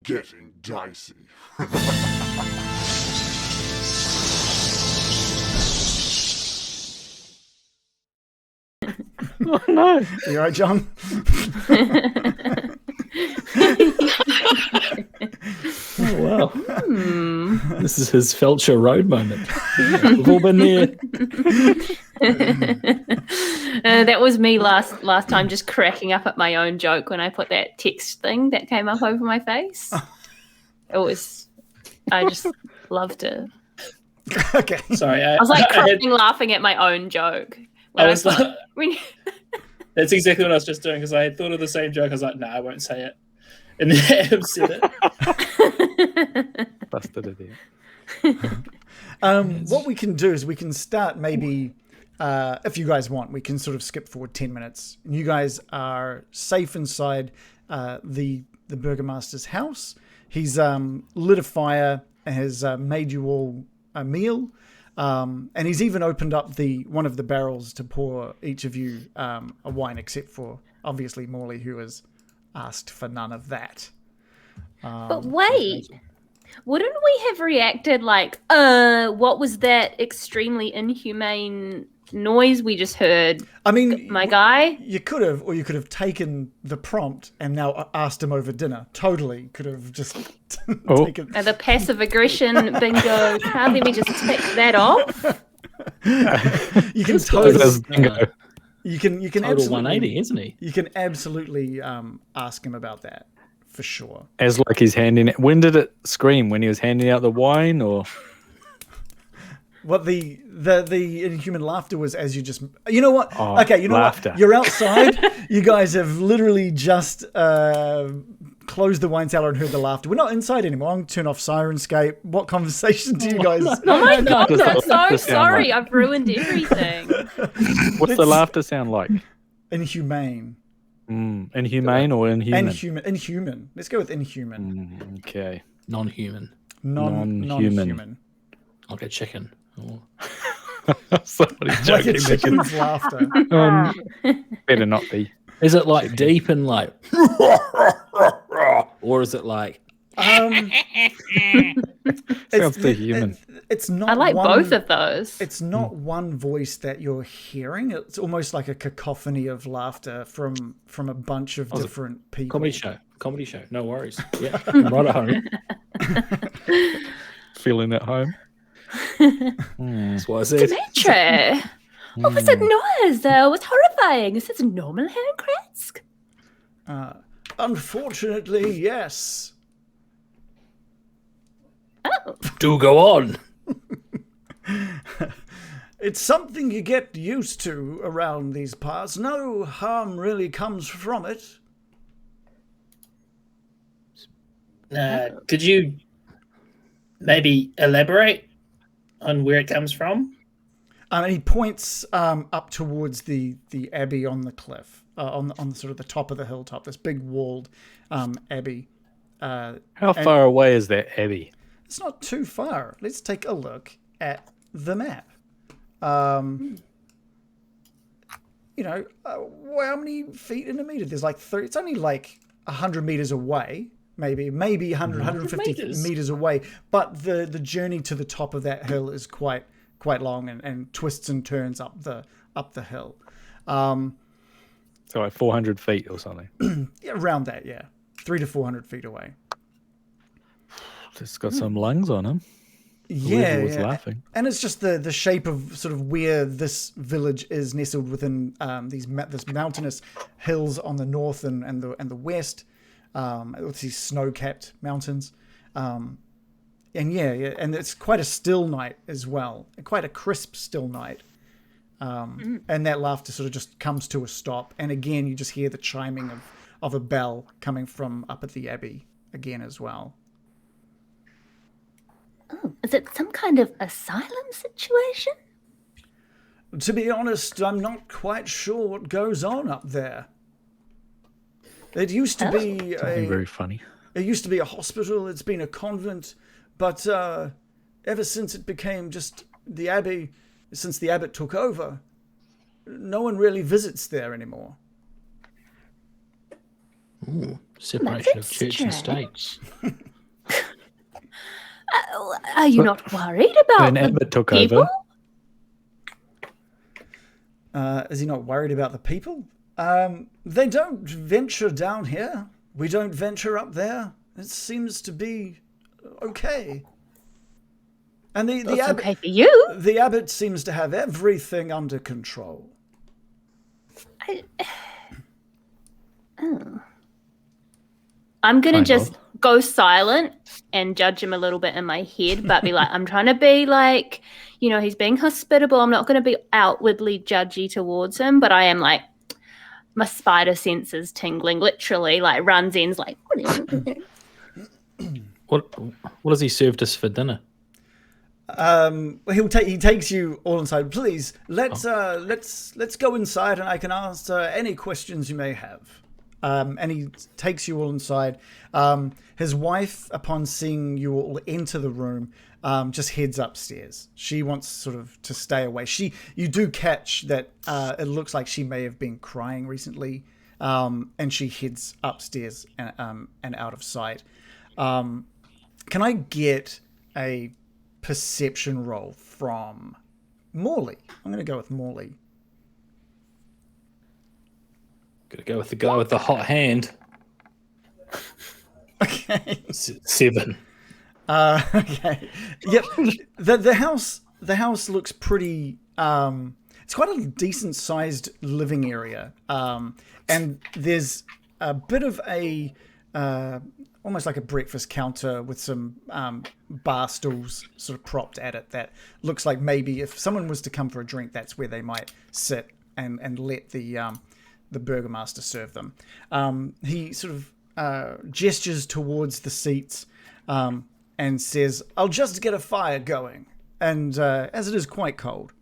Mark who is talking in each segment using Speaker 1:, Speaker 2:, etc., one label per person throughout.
Speaker 1: getting dicey.
Speaker 2: Oh no!
Speaker 3: You all right, John?
Speaker 2: Oh wow! This is his Felcher Road moment. Yeah, we've all been there.
Speaker 4: That was me last time, just cracking up at my own joke when I put that text thing that came up over my face. I just loved it.
Speaker 3: Okay.
Speaker 5: Sorry,
Speaker 4: I was like crying, laughing at my own joke.
Speaker 5: That's exactly what I was just doing because I had thought of the same joke. I was like, no, I won't say it. And then Adam said it.
Speaker 2: Busted it there.
Speaker 3: What we can do is we can start maybe, if you guys want, we can sort of skip forward 10 minutes. And you guys are safe inside the Burgomaster's house. He's lit a fire and has made you all a meal. And he's even opened up one of the barrels to pour each of you a wine, except for, obviously, Morley, who has asked for none of that.
Speaker 4: But wait, wouldn't we have reacted like, what was that extremely inhumane noise we just heard?
Speaker 3: I mean,
Speaker 4: my guy?
Speaker 3: You could have, or you could have taken the prompt and now asked him over dinner. Totally could have just taken...
Speaker 4: The passive aggression bingo. Can't let me just tick that off?
Speaker 3: You can totally...
Speaker 2: bingo.
Speaker 3: You can
Speaker 2: Total
Speaker 3: absolutely
Speaker 2: 180, isn't he?
Speaker 3: You can absolutely ask him about that for sure.
Speaker 2: As like he's handing it. When did it scream? When he was handing out the wine, or
Speaker 3: what? The inhuman laughter was as you just. You know what?
Speaker 2: Oh,
Speaker 3: okay, you know
Speaker 2: laughter.
Speaker 3: what? You're outside. You guys have literally just closed the wine cellar and heard the laughter. We're not inside anymore. I'm going to turn off Sirenscape. What conversation do you guys?
Speaker 4: Oh my god! I'm so
Speaker 2: Like?
Speaker 4: sorry. I've ruined everything.
Speaker 2: What's the laughter sound like?
Speaker 3: Inhumane.
Speaker 2: Inhumane or inhuman?
Speaker 3: Inhuman. Let's go with inhuman.
Speaker 2: Okay.
Speaker 6: Non-human.
Speaker 3: Non-human.
Speaker 6: I'll get chicken. Oh.
Speaker 2: Somebody's
Speaker 3: Like a
Speaker 2: joking.
Speaker 3: chicken's laughter.
Speaker 2: Better not be.
Speaker 6: Is it like deep and like, or is it like?
Speaker 2: Sounds too human.
Speaker 3: It's not.
Speaker 4: I like both of those.
Speaker 3: It's not one voice that you're hearing. It's almost like a cacophony of laughter from a bunch of different people.
Speaker 6: Comedy show. No worries. Yeah, I'm right at home.
Speaker 2: Feeling at home.
Speaker 6: That's what I said.
Speaker 4: Dmitri, what was that noise? It was horrifying. Is this normal, Herr Kretsk?
Speaker 3: Unfortunately, yes.
Speaker 4: Oh.
Speaker 6: Do go on.
Speaker 3: It's something you get used to around these parts. No harm really comes from it.
Speaker 5: Could you maybe elaborate on where it comes from?
Speaker 3: And he points up towards the abbey on the cliff, on the sort of the top of the hilltop. This big walled abbey.
Speaker 2: How far away is that abbey?
Speaker 3: It's not too far. Let's take a look at the map. You know, how many feet in a meter? There's like 30. It's only like 100 meters away. Maybe 100, 150 meters away. But the journey to the top of that hill is quite long and twists and turns up the hill.
Speaker 2: So like 400 feet or something.
Speaker 3: Yeah, around that, yeah. 300 to 400 feet away.
Speaker 2: It's got some lungs on him.
Speaker 3: Yeah,
Speaker 2: was laughing.
Speaker 3: And it's just the shape of sort of where this village is nestled within this mountainous hills on the north and the west. With these snow-capped mountains. And and it's quite a still night as well. Quite a crisp still night. And that laughter sort of just comes to a stop. And again, you just hear the chiming of a bell coming from up at the abbey again as well.
Speaker 4: Oh, is it some kind of asylum situation?
Speaker 3: To be honest, I'm not quite sure what goes on up there. It used to be
Speaker 2: Very funny.
Speaker 3: It used to be a hospital. It's been a convent, but ever since it became just the abbey, since the abbot took over, no one really visits there anymore.
Speaker 6: Ooh.
Speaker 2: Separation of
Speaker 4: That's
Speaker 2: church and
Speaker 4: strange.
Speaker 2: state.
Speaker 4: Are you not worried about
Speaker 1: When
Speaker 4: the
Speaker 1: Abbott took
Speaker 4: people?
Speaker 1: over,
Speaker 3: Is he not worried about the people? They don't venture down here. We don't venture up there. It seems to be okay. And the
Speaker 4: That's
Speaker 3: abbot,
Speaker 4: okay for you.
Speaker 3: the abbot seems to have everything under control.
Speaker 4: I'm gonna
Speaker 1: Kind
Speaker 4: just
Speaker 1: of.
Speaker 4: go silent and judge him a little bit in my head, but be like, I'm trying to be like, he's being hospitable. I'm not gonna be outwardly judgy towards him, but I am like, my spider senses tingling, literally, like runs in's like.
Speaker 2: What has he served us for dinner?
Speaker 3: He takes you all inside. Please, let's go inside, and I can answer any questions you may have. And he takes you all inside. His wife, upon seeing you all enter the room, just heads upstairs. She wants sort of to stay away. You do catch that it looks like she may have been crying recently, and she heads upstairs and out of sight. Can I get a perception roll from Morley? I'm going to go with Morley.
Speaker 2: Gotta go with the guy with the hot hand.
Speaker 3: Okay.
Speaker 2: 7.
Speaker 3: Okay. Yep. The house looks pretty. It's quite a decent sized living area. And there's a bit of a almost like a breakfast counter with some bar stools sort of propped at it. That looks like maybe if someone was to come for a drink, that's where they might sit and let the burgomaster serve them. He sort of gestures towards the seats and says, "I'll just get a fire going." And as it is quite cold,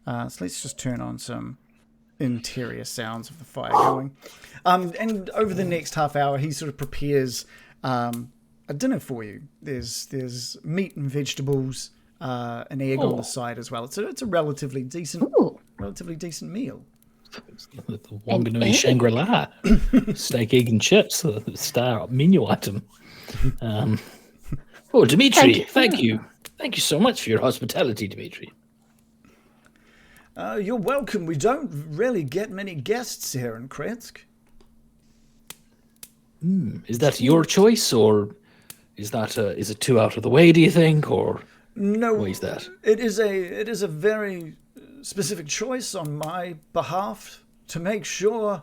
Speaker 3: so let's just turn on some interior sounds of the fire going. And over the next half hour, he sort of prepares a dinner for you. There's meat and vegetables, an egg on the side as well. It's a relatively decent meal.
Speaker 2: The Wanganui Shangri-La. Steak, egg and chips. The star menu item. Dmitri, thank you. Thank you so much for your hospitality, Dmitri.
Speaker 3: You're welcome. We don't really get many guests here in Kretsk.
Speaker 2: Is that your choice, or is it too out of the way, do you think, or
Speaker 3: No,
Speaker 2: why is that?
Speaker 3: It is a very specific choice on my behalf to make sure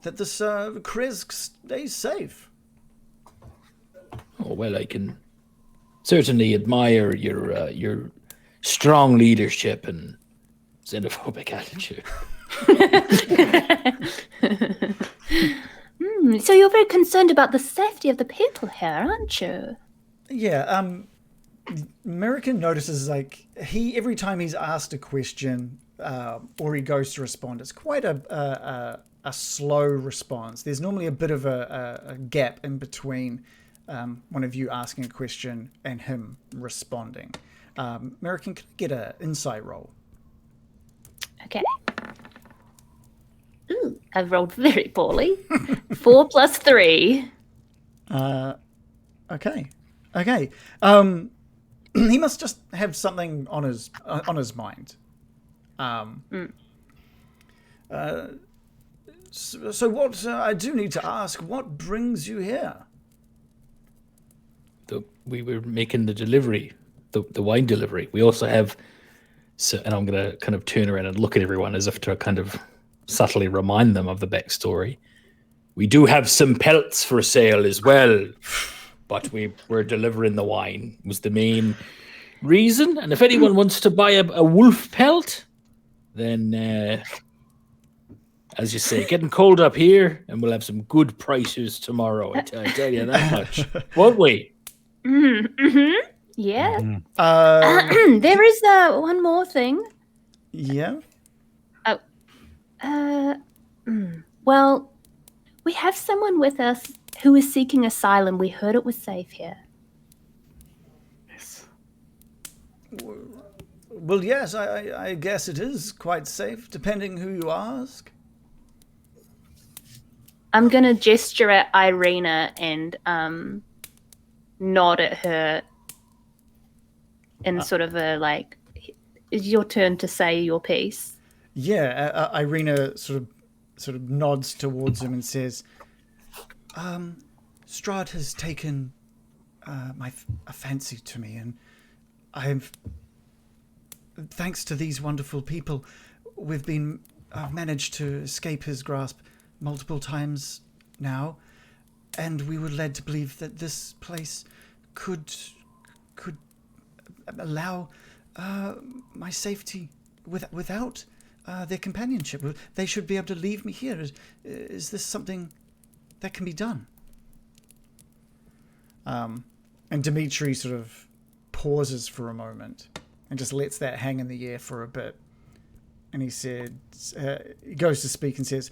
Speaker 3: that this Kretsk stays safe.
Speaker 2: Oh, well, I can certainly admire your strong leadership and xenophobic attitude.
Speaker 4: So you're very concerned about the safety of the people here, aren't you?
Speaker 3: Yeah, American notices every time he's asked a question or he goes to respond, it's quite a slow response. There's normally a bit of a gap in between one of you asking a question and him responding. American, can I get an insight roll?
Speaker 4: Okay. Ooh, I've rolled very poorly. 4 plus 3.
Speaker 3: Okay. He must just have something on his mind. So what I do need to ask, what brings you here?
Speaker 2: We were making the delivery, the wine delivery. We also have, and I'm going to kind of turn around and look at everyone as if to kind of subtly remind them of the backstory. We do have some pelts for sale as well, but we're delivering the wine was the main reason. And if anyone wants to buy a wolf pelt, then, as you say, getting cold up here, and we'll have some good prices tomorrow. I tell you that much, won't we?
Speaker 4: Mm-hmm. Yeah.
Speaker 3: Mm-hmm.
Speaker 4: There is one more thing.
Speaker 3: Yeah.
Speaker 4: Well, we have someone with us who is seeking asylum. We heard it was safe here.
Speaker 2: Yes.
Speaker 3: Well, yes, I guess it is quite safe, depending who you ask.
Speaker 4: I'm gonna gesture at Irina and nod at her in sort of a like, it's your turn to say your piece.
Speaker 3: Yeah, Irina sort of nods towards him and says, Strahd has taken a fancy to me, and I've, thanks to these wonderful people, we've been managed to escape his grasp multiple times now, and we were led to believe that this place could allow my safety without their companionship. They should be able to leave me here. Is this something that can be done? And Dmitri sort of pauses for a moment and just lets that hang in the air for a bit. And he said, he goes to speak and says,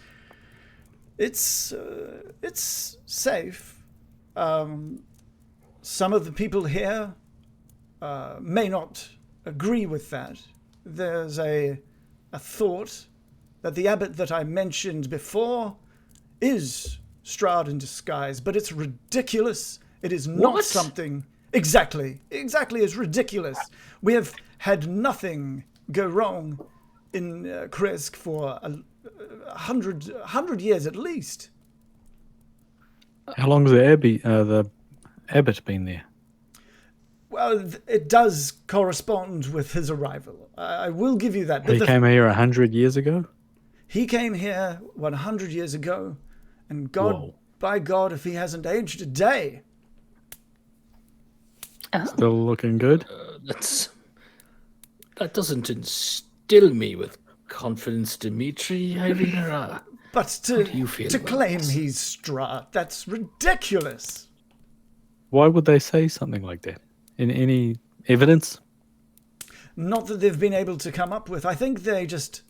Speaker 3: "It's safe. Some of the people here may not agree with that. There's a thought that the abbot that I mentioned before is Strahd in disguise, but it's ridiculous. It is not something... Exactly. It's ridiculous. We have had nothing go wrong in Kresk for 100 years at least."
Speaker 1: How long has the abbot been there?
Speaker 3: Well, it does correspond with his arrival. I will give you that.
Speaker 1: He came here 100 years ago?
Speaker 3: He came here 100 years ago, and God,
Speaker 6: Whoa.
Speaker 3: by God, if he hasn't aged a day.
Speaker 1: Still looking good?
Speaker 6: That doesn't instill me with confidence, Dmitri. Irina.
Speaker 3: But
Speaker 6: How do you feel
Speaker 3: to
Speaker 6: about
Speaker 3: claim
Speaker 6: this?
Speaker 3: he's Strahd, that's ridiculous.
Speaker 1: Why would they say something like that? In any evidence?
Speaker 3: Not that they've been able to come up with. I think they just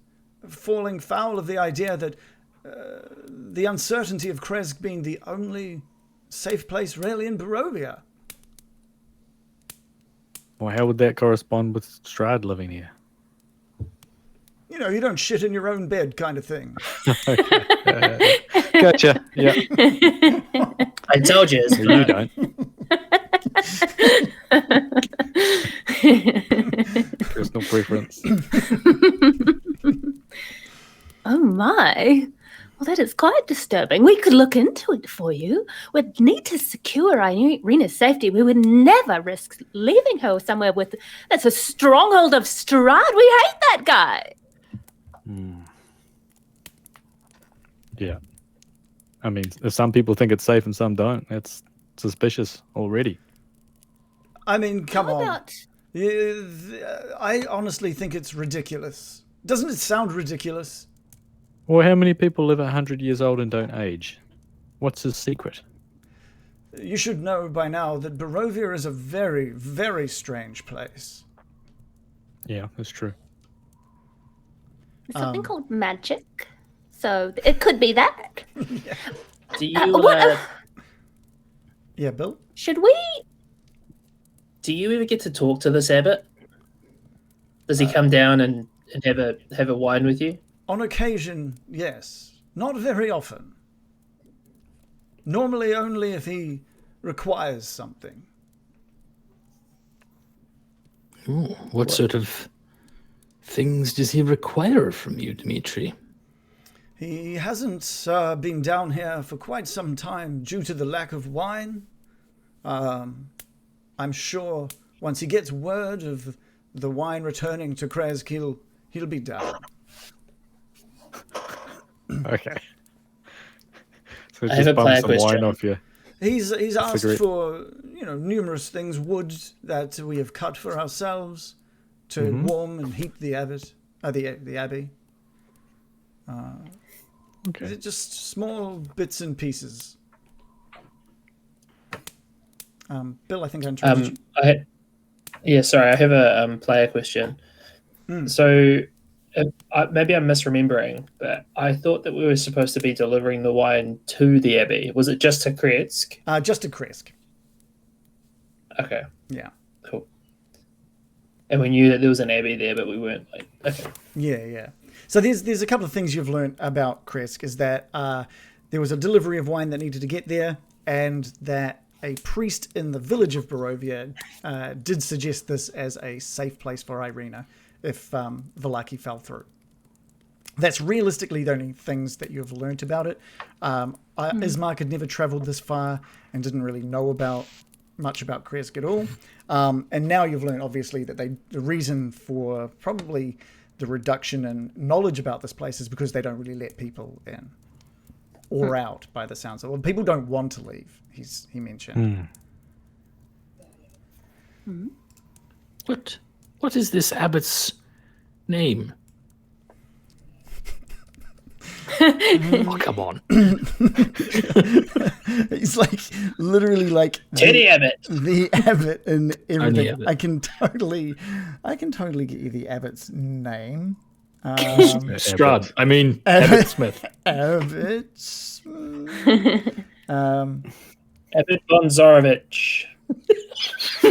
Speaker 3: falling foul of the idea that the uncertainty of Kresk being the only safe place really in Barovia.
Speaker 1: Well, how would that correspond with Strahd living here?
Speaker 3: You know, you don't shit in your own bed kind of thing.
Speaker 1: Gotcha. Yeah.
Speaker 5: I told you. It's
Speaker 1: You don't. Personal preference.
Speaker 4: Oh my. Well, that is quite disturbing. We could look into it for you. We'd need to secure Irina's safety. We would never risk leaving her somewhere that's a stronghold of Strahd. We hate that guy.
Speaker 1: Yeah. I mean, if some people think it's safe and some don't, that's suspicious already.
Speaker 3: I mean, come
Speaker 4: How
Speaker 3: on.
Speaker 4: about...
Speaker 3: I honestly think it's ridiculous. Doesn't it sound ridiculous?
Speaker 1: Well, how many people live 100 years old and don't age? What's his secret?
Speaker 3: You should know by now that Barovia is a very, very strange place.
Speaker 1: Yeah, that's true.
Speaker 4: Something called magic. So it could be that.
Speaker 5: Do you
Speaker 3: Yeah, Bill?
Speaker 4: Should we?
Speaker 5: do you ever get to talk to this abbot? Does he come down and have a wine with you?
Speaker 3: On occasion, yes. Not very often. Normally only if he requires something.
Speaker 6: Ooh, what sort of things does he require from you, Dmitri?
Speaker 3: He hasn't been down here for quite some time due to the lack of wine. I'm sure once he gets word of the wine returning to Kresk, he'll be down.
Speaker 1: Okay. So
Speaker 5: I have
Speaker 1: just
Speaker 5: a
Speaker 1: bump
Speaker 5: player
Speaker 1: some wine
Speaker 5: question.
Speaker 1: off you.
Speaker 3: He's asked
Speaker 1: Cigarette.
Speaker 3: for numerous things, wood that we have cut for ourselves to warm and heat the abbey.
Speaker 1: Okay.
Speaker 3: Is it just small bits and pieces? Bill, I think I interrupted you.
Speaker 5: Sorry, I have a player question. So maybe I'm misremembering, but I thought that we were supposed to be delivering the wine to the abbey. Was it just to Kresk?
Speaker 3: Just a Kresk.
Speaker 5: Okay,
Speaker 3: Yeah.
Speaker 5: cool. And we knew that there was an abbey there, but we weren't okay.
Speaker 3: Yeah. So there's a couple of things you've learned about Kresk is that there was a delivery of wine that needed to get there, and that a priest in the village of Barovia did suggest this as a safe place for Irina if Vallaki fell through. That's realistically the only things that you've learnt about it. Ismark had never travelled this far and didn't really know much about Kresk at all. And now you've learned, obviously, that the reason for probably the reduction in knowledge about this place is because they don't really let people in or out, by the sounds of it. Well, people don't want to leave, he mentioned.
Speaker 6: What is this abbot's name? Oh, come on.
Speaker 3: He's like literally like
Speaker 5: Teddy Abbott.
Speaker 3: The abbot and everything.
Speaker 6: Abbot.
Speaker 3: I can totally get you the abbot's name.
Speaker 6: Strahd. I mean, Abbot Smith.
Speaker 3: Abbot.
Speaker 5: Abbott Bonzarovich.
Speaker 6: Just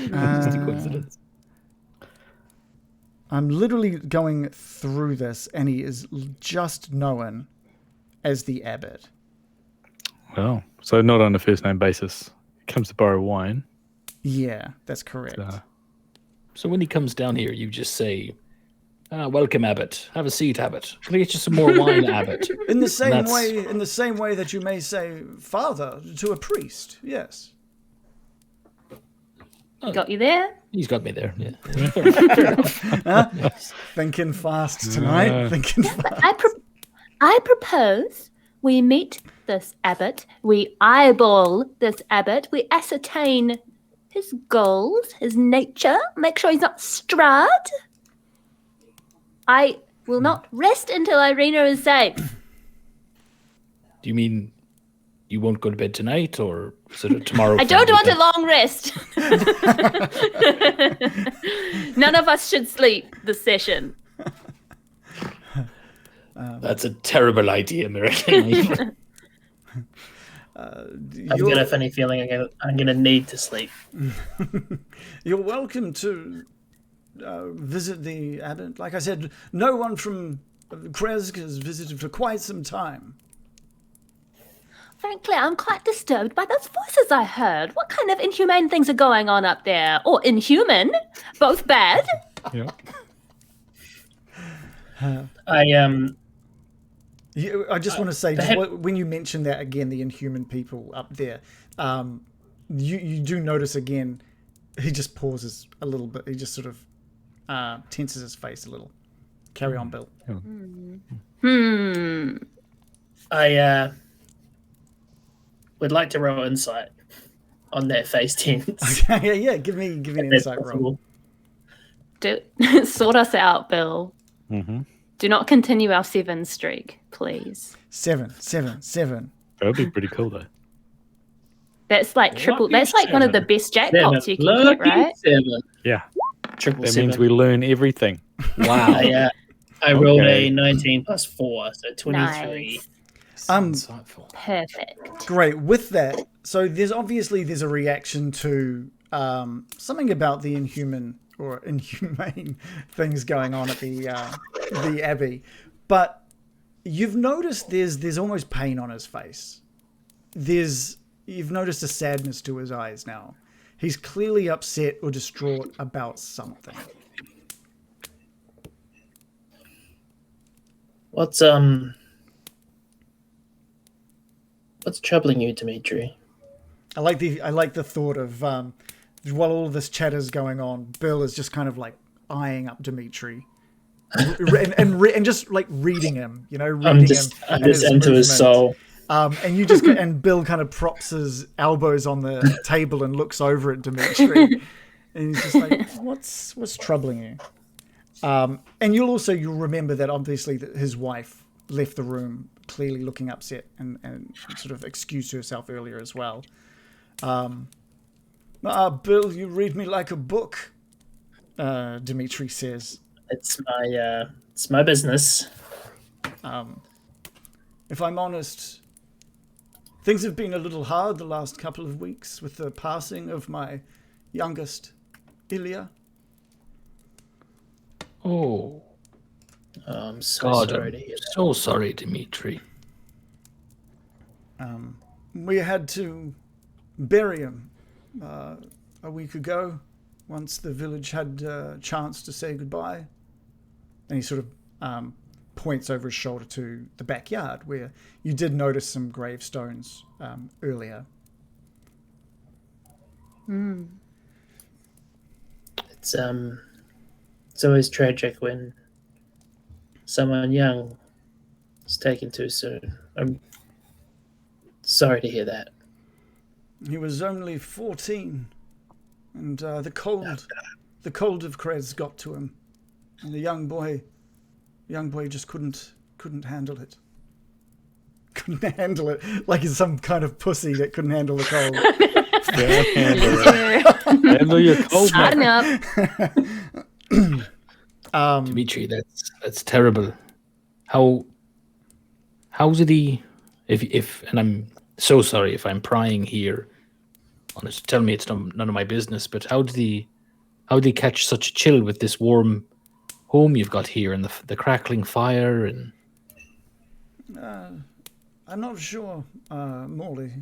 Speaker 6: a coincidence.
Speaker 3: I'm literally going through this, and he is just known as the abbot.
Speaker 1: Well, so not on a first name basis. He comes to borrow wine.
Speaker 3: Yeah, that's correct.
Speaker 6: So when he comes down here, you just say, "Welcome, Abbot. Have a seat, Abbot. Can I get you some more wine, Abbot?"
Speaker 3: In the same way that you may say "Father" to a priest. Yes.
Speaker 4: Got you there?
Speaker 6: He's got me there. Yeah.
Speaker 3: Thinking fast tonight. Thinking fast.
Speaker 4: I propose we meet this abbot, we eyeball this abbot, we ascertain his goals, his nature, make sure he's not Strahd. I will not rest until Irina is safe.
Speaker 6: Do you mean you won't go to bed tonight, or sort of tomorrow?
Speaker 4: I don't want a long rest. None of us should sleep this session.
Speaker 6: That's a terrible idea, Miracle.
Speaker 5: I've got a funny feeling I'm gonna need to sleep.
Speaker 3: You're welcome to visit the abbot. Like I said, no one from Kresk has visited for quite some time.
Speaker 4: Frankly, I'm quite disturbed by those voices I heard. What kind of inhumane things are going on up there? Or inhuman? Both bad?
Speaker 1: Yeah.
Speaker 3: I just want to say, when you mention that again, the inhuman people up there, you do notice again, he just pauses a little bit. He just sort of tenses his face a little. Carry on, Bill.
Speaker 5: I would like to roll insight on their face tense.
Speaker 3: yeah. Give me an insight roll.
Speaker 4: Sort us out, Bill.
Speaker 1: Mm-hmm.
Speaker 4: Do not continue our 7 streak, please.
Speaker 3: 7.
Speaker 1: That would be pretty cool, though.
Speaker 4: That's like triple. That's like one of the best jackpots you can get, right?
Speaker 5: 7.
Speaker 1: Yeah.
Speaker 5: Triple
Speaker 1: That
Speaker 5: 7.
Speaker 1: means we learn everything.
Speaker 6: Wow.
Speaker 5: I rolled a 19 plus 4, so 23.
Speaker 4: Nice.
Speaker 6: Insightful.
Speaker 4: Perfect.
Speaker 3: Great. With that, so there's a reaction to something about the inhuman or inhumane things going on at the Abbey, but you've noticed there's almost pain on his face. You've noticed a sadness to his eyes now. He's clearly upset or distraught about something.
Speaker 5: What's troubling you, Dmitri?
Speaker 3: I like the thought of while all of this chatter's going on, Bill is just kind of like eyeing up Dmitri and just like reading him,
Speaker 5: I'm just into his soul.
Speaker 3: And Bill kind of props his elbows on the table and looks over at Dmitri, and he's just like, "What's troubling you?" And you'll remember that obviously that his wife left the room clearly looking upset and sort of excused herself earlier as well. Bill, you read me like a book, Dmitri says.
Speaker 5: It's my business.
Speaker 3: If I'm honest, things have been a little hard the last couple of weeks with the passing of my youngest, Ilya.
Speaker 6: Oh.
Speaker 5: I'm so
Speaker 2: God,
Speaker 5: sorry
Speaker 2: I'm
Speaker 5: to hear that.
Speaker 2: so sorry, Dmitri.
Speaker 3: We had to bury him a week ago, once the village had a chance to say goodbye. And he sort of points over his shoulder to the backyard, where you did notice some gravestones earlier.
Speaker 5: It's always tragic when someone young is taken too soon. I'm sorry to hear that.
Speaker 3: He was only 14, and the cold of Krez got to him, and the young boy just couldn't handle it. Couldn't handle it, like he's some kind of pussy that couldn't handle the cold.
Speaker 1: Handle your cold,
Speaker 4: Starting
Speaker 1: mate.
Speaker 4: up.
Speaker 2: Dmitri, that's terrible. How did he? If and I'm so sorry if I'm prying here. Honest, tell me it's none of my business. But how did he catch such a chill with this warm home you've got here and the crackling fire and?
Speaker 3: I'm not sure, Morley.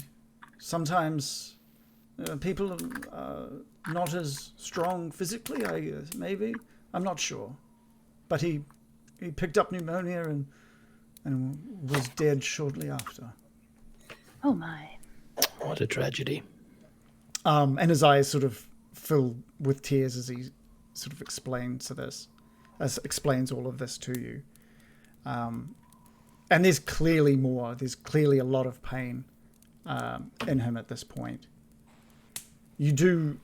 Speaker 3: Sometimes people are not as strong physically, I guess, maybe. I'm not sure. But he picked up pneumonia and was dead shortly after.
Speaker 4: Oh my.
Speaker 2: What a tragedy.
Speaker 3: And his eyes sort of fill with tears as he sort of explains all of this to you. And there's clearly more. There's clearly a lot of pain in him at this point. You do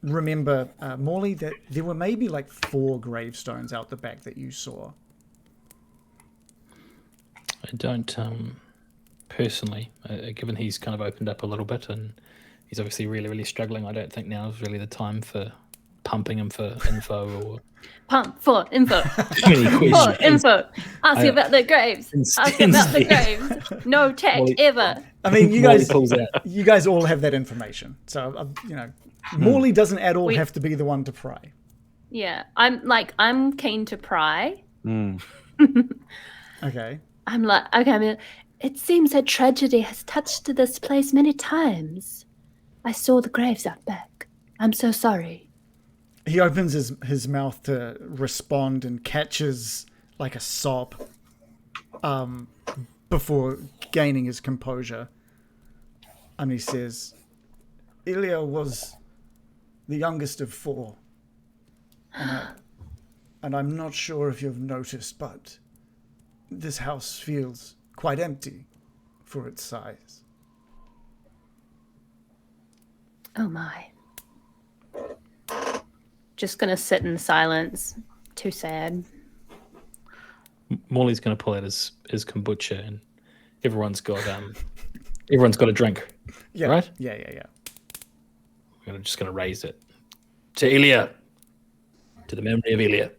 Speaker 3: remember, Morley, that there were maybe like 4 gravestones out the back that you saw.
Speaker 2: I don't personally, given he's kind of opened up a little bit and he's obviously really, really struggling. I don't think now is really the time for pumping him for info or
Speaker 4: Pump for info.
Speaker 2: any
Speaker 4: For
Speaker 2: questions.
Speaker 4: info. Ask you about the graves. Ask you about the graves. No tech
Speaker 2: Molly-
Speaker 4: ever.
Speaker 3: I mean, you
Speaker 2: Molly
Speaker 3: guys,
Speaker 2: pulls out.
Speaker 3: you guys all have that information. So, Morley doesn't at all
Speaker 4: We-
Speaker 3: have to be the one to pry.
Speaker 4: Yeah. I'm keen to pry.
Speaker 3: Okay.
Speaker 4: I'm like, okay, I mean, it seems that tragedy has touched this place many times. I saw the graves out back. I'm so sorry.
Speaker 3: He opens his mouth to respond and catches like a sob before gaining his composure. And he says, Ilya was the youngest of 4. And I'm not sure if you've noticed, but this house feels quite empty for its size.
Speaker 4: Oh my. Just gonna sit in silence. Too sad.
Speaker 2: Morley's going to pull out his kombucha and everyone's got a drink.
Speaker 3: Yeah.
Speaker 2: Right?
Speaker 3: Yeah.
Speaker 2: We're just going to raise it to Ilya, to the memory of Ilya.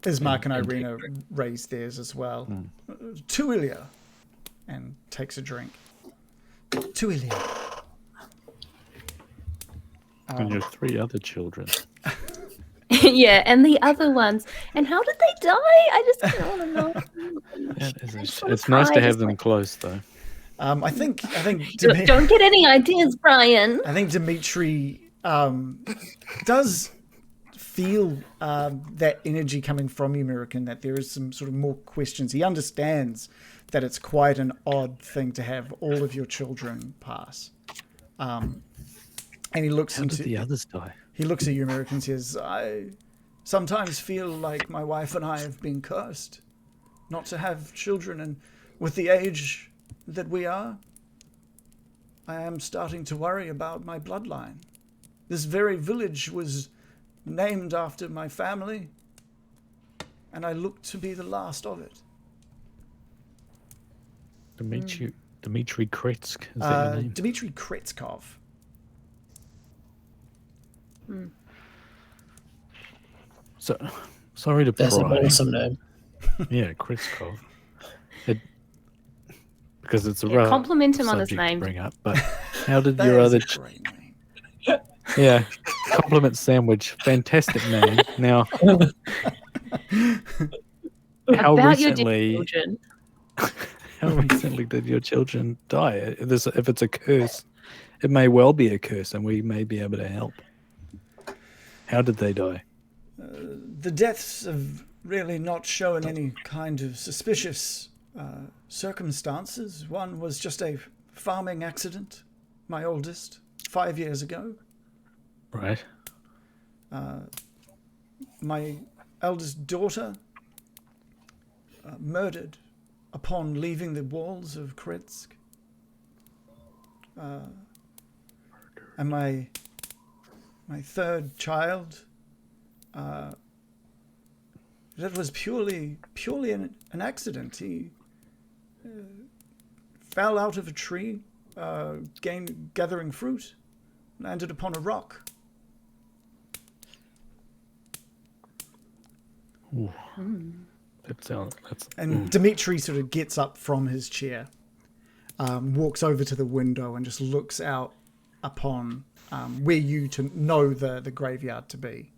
Speaker 3: Ismark and Irina raise theirs as well. To Ilya. And takes a drink. To Ilya.
Speaker 1: And your 3 other children.
Speaker 4: Yeah, and the other ones. And how did they die? I just don't want to know.
Speaker 1: It's nice to have them close, though.
Speaker 3: I think
Speaker 4: Don't get any ideas, Brian.
Speaker 3: I think Dmitri does feel that energy coming from you, American, that there is some sort of more questions. He understands that it's quite an odd thing to have all of your children pass. And he looks
Speaker 1: How did the others die?
Speaker 3: He looks at you, American, and says, I sometimes feel like my wife and I have been cursed not to have children, and with the age that we are, I am starting to worry about my bloodline. This very village was named after my family, and I look to be the last of it.
Speaker 1: Dmitri Kretsk, is that your name?
Speaker 3: Dmitri Kretskov.
Speaker 1: So, sorry to
Speaker 5: That's an
Speaker 1: pry.
Speaker 5: awesome name.
Speaker 1: Yeah, Kretskov. Because it's a
Speaker 4: Yeah,
Speaker 1: rough
Speaker 4: compliment him on his
Speaker 1: subject to
Speaker 4: name.
Speaker 1: bring up. But how did
Speaker 3: That
Speaker 1: your
Speaker 3: is
Speaker 1: other...
Speaker 3: a great name.
Speaker 1: Yeah, compliment sandwich. Fantastic name. Now, How
Speaker 4: About your dear
Speaker 1: recently?
Speaker 4: children.
Speaker 1: How recently did your children die? If it's a curse, it may well be a curse, and we may be able to help. How did they die?
Speaker 3: The deaths have really not shown any kind of suspicious circumstances. One was just a farming accident, my oldest, 5 years ago.
Speaker 1: Right.
Speaker 3: My eldest daughter murdered upon leaving the walls of Kritsk. And my third child, that was purely an accident. He fell out of a tree, gathering fruit, landed upon a rock.
Speaker 1: Ooh. That's
Speaker 3: And Dmitri sort of gets up from his chair, walks over to the window and just looks out upon where you to know the graveyard to be.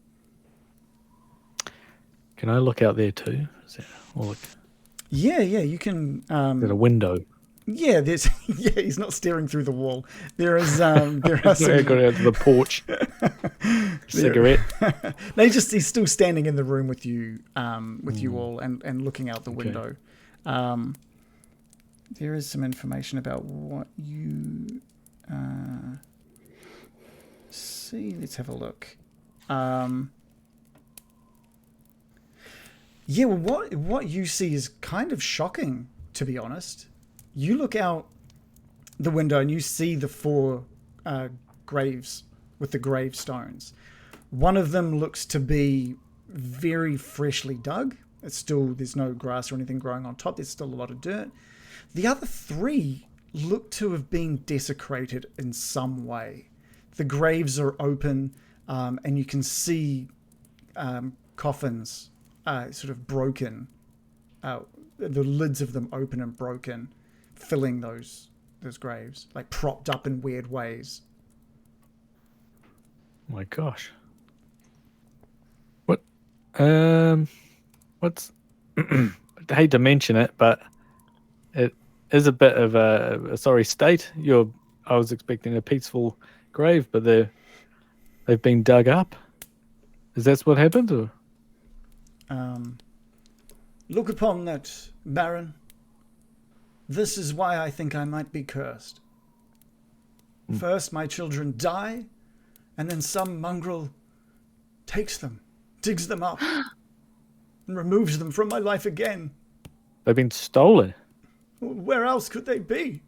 Speaker 1: Can I look out there too?
Speaker 3: Yeah, you can.
Speaker 1: There's a window.
Speaker 3: Yeah, there's. Yeah, he's not staring through the wall. There is. There are some.
Speaker 1: Got out to the porch. Cigarette.
Speaker 3: No, he's still standing in the room with you, you all, and looking out the window. There is some information about what you see. Let's have a look. Yeah, well, what you see is kind of shocking, to be honest. You look out the window and you see the 4 graves with the gravestones. One of them looks to be very freshly dug. There's no grass or anything growing on top. There's still a lot of dirt. The other 3 look to have been desecrated in some way. The graves are open, and you can see coffins sort of broken, the lids of them open and broken, filling those graves, like propped up in weird ways.
Speaker 1: My gosh. What? What's? I hate to mention it, but it is a bit of a sorry state. I was expecting a peaceful grave, but they've been dug up. Is that what happened? Or?
Speaker 3: Look upon that, Baron. This is why I think I might be cursed. First, my children die, and then some mongrel takes them, digs them up, and removes them from my life again.
Speaker 1: They've been stolen.
Speaker 3: Where else could they be?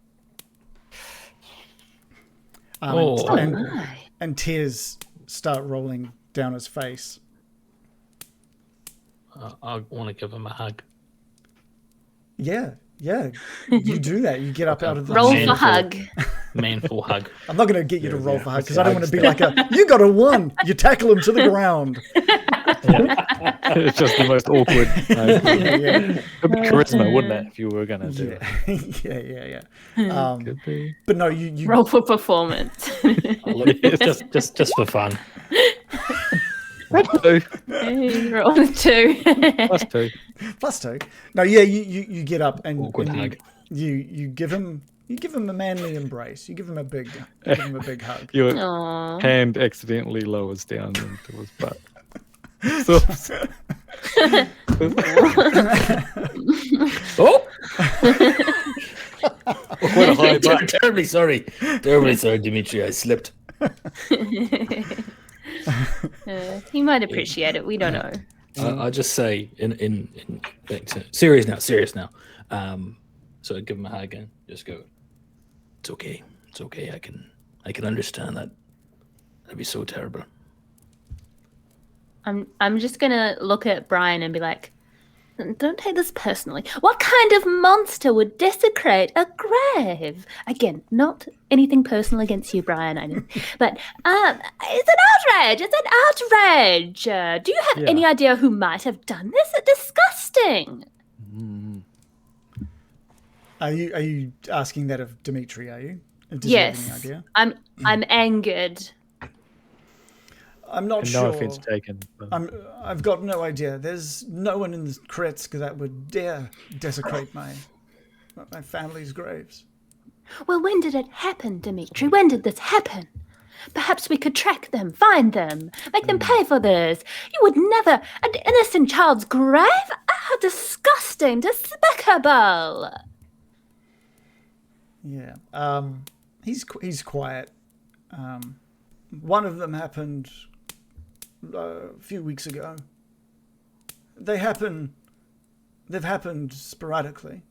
Speaker 3: And tears start rolling down his face.
Speaker 2: I want to give him a hug.
Speaker 3: Yeah. You do that. You get up out of the
Speaker 4: Roll
Speaker 3: chair.
Speaker 4: for hug.
Speaker 2: Manful hug.
Speaker 3: I'm not going to get you to roll for hug because I don't want to be like you got a 1. You tackle him to the ground.
Speaker 1: It's just the most awkward.
Speaker 3: Yeah.
Speaker 1: It'd be charisma, wouldn't it, if you were going to do it?
Speaker 3: Yeah.
Speaker 1: Could be.
Speaker 3: But no, you
Speaker 4: Roll for performance.
Speaker 2: It's just for fun.
Speaker 1: Two.
Speaker 4: Roll 2.
Speaker 1: Plus 2.
Speaker 3: No, yeah, you get up and,
Speaker 2: Awkward hug.
Speaker 3: You give him a manly embrace. You give him a big hug.
Speaker 1: Your
Speaker 4: Aww.
Speaker 1: hand accidentally lowers down into his butt. So,
Speaker 2: Oh!
Speaker 1: quite a high butt.
Speaker 2: Terribly sorry, Dmitri. I slipped.
Speaker 4: He might appreciate it. We don't know.
Speaker 2: I just say in back to serious now. So I give him a hug and just go. It's okay. I can understand that. That'd be so terrible.
Speaker 4: I'm just gonna look at Brian and be like, don't take this personally. What kind of monster would desecrate a grave? Again, not anything personal against you, Brian, I know. But it's an outrage. It's an outrage. Do you have any idea who might have done this? It's disgusting.
Speaker 3: Are you asking that of Dmitri, are you? Does he have any
Speaker 4: Yes.
Speaker 3: idea?
Speaker 4: I'm angered.
Speaker 3: I'm not
Speaker 1: And
Speaker 3: sure.
Speaker 1: no offense taken. But
Speaker 3: I've got no idea. There's no one in Kretsk that would dare desecrate my family's graves.
Speaker 4: Well, when did it happen, Dmitri? When did this happen? Perhaps we could track them, find them, make them pay for this. You would never... An innocent child's grave? Ah, disgusting, despicable.
Speaker 3: Yeah. He's quiet. One of them happened a few weeks ago. They've happened sporadically.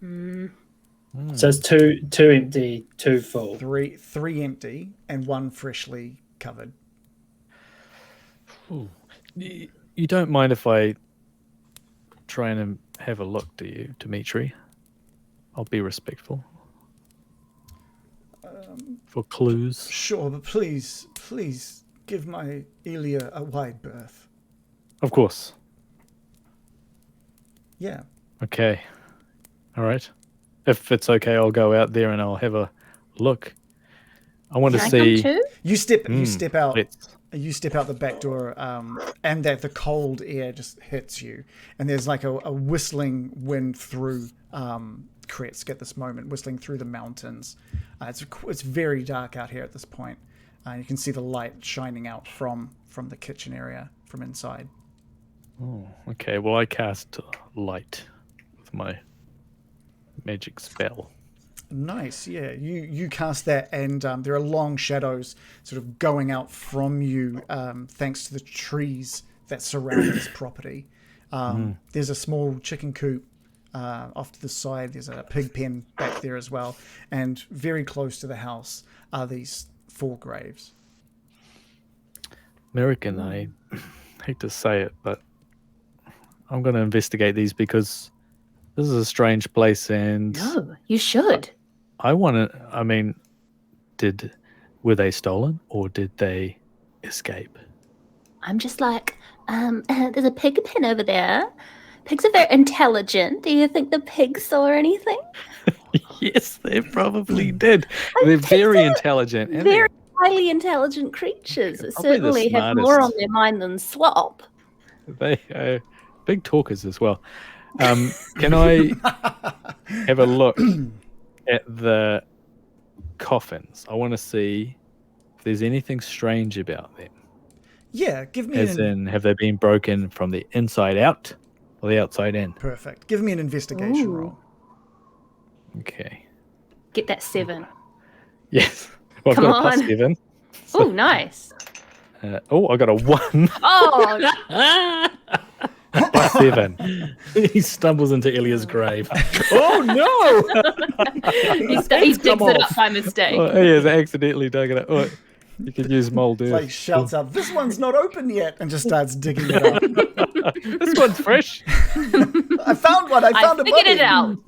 Speaker 5: So it's two empty, two full.
Speaker 3: Three empty and one freshly covered.
Speaker 1: you don't mind if I try and have a look, do you, Dmitri? I'll be respectful. For clues.
Speaker 3: Sure, but please give my Elia a wide berth.
Speaker 1: Of course.
Speaker 3: Yeah.
Speaker 1: Okay. All right. If it's okay, I'll go out there and I'll have a look. I want to
Speaker 4: Can I
Speaker 1: see.
Speaker 4: come too?
Speaker 3: You step out.
Speaker 1: Let's.
Speaker 3: You step out the back door, and that the cold air just hits you, and there's like a whistling wind through Kretsk at this moment, whistling through the mountains. It's very dark out here at this point. You can see the light shining out from the kitchen area from inside.
Speaker 1: Oh, okay. Well, I cast light with my magic spell.
Speaker 3: Nice, yeah. You cast that, and there are long shadows sort of going out from you, thanks to the trees that surround this property. There's a small chicken coop off to the side. There's a pig pen back there as well, and very close to the house are these 4 graves.
Speaker 1: American, I hate to say it, but I'm going to investigate these because this is a strange place, and
Speaker 4: No, you should.
Speaker 1: I want to. I mean, were they stolen or did they escape?
Speaker 4: I'm just like, there's a pig pen over there. Pigs are very intelligent. Do you think the pigs saw anything?
Speaker 1: Yes, they probably did. They're very intelligent. And
Speaker 4: Very highly intelligent creatures that
Speaker 1: Probably the
Speaker 4: certainly have more on
Speaker 1: smartest.
Speaker 4: their mind than slop.
Speaker 1: they are big talkers as well. Can I have a look at the coffins? I want to see if there's anything strange about them.
Speaker 3: Yeah, give me
Speaker 1: As in, have they been broken from the inside out or the outside in?
Speaker 3: perfect. Give me an investigation
Speaker 4: Ooh.
Speaker 3: roll.
Speaker 1: Okay.
Speaker 4: Get that 7.
Speaker 1: Yes. Well, I've
Speaker 4: Come
Speaker 1: got a
Speaker 4: on.
Speaker 1: +7.
Speaker 4: Oh, nice.
Speaker 1: I got a 1
Speaker 4: Oh,
Speaker 1: +7.
Speaker 2: He stumbles into Ilya's grave.
Speaker 1: Oh no!
Speaker 4: he digs it up by mistake.
Speaker 1: Oh, he has accidentally dug it up. Oh, you could use mold earth.
Speaker 3: Like shouts out, "This one's not open yet," and just starts digging it up.
Speaker 1: This one's fresh.
Speaker 3: I found one. I found
Speaker 4: I
Speaker 3: a
Speaker 4: figured it
Speaker 3: body.
Speaker 4: out.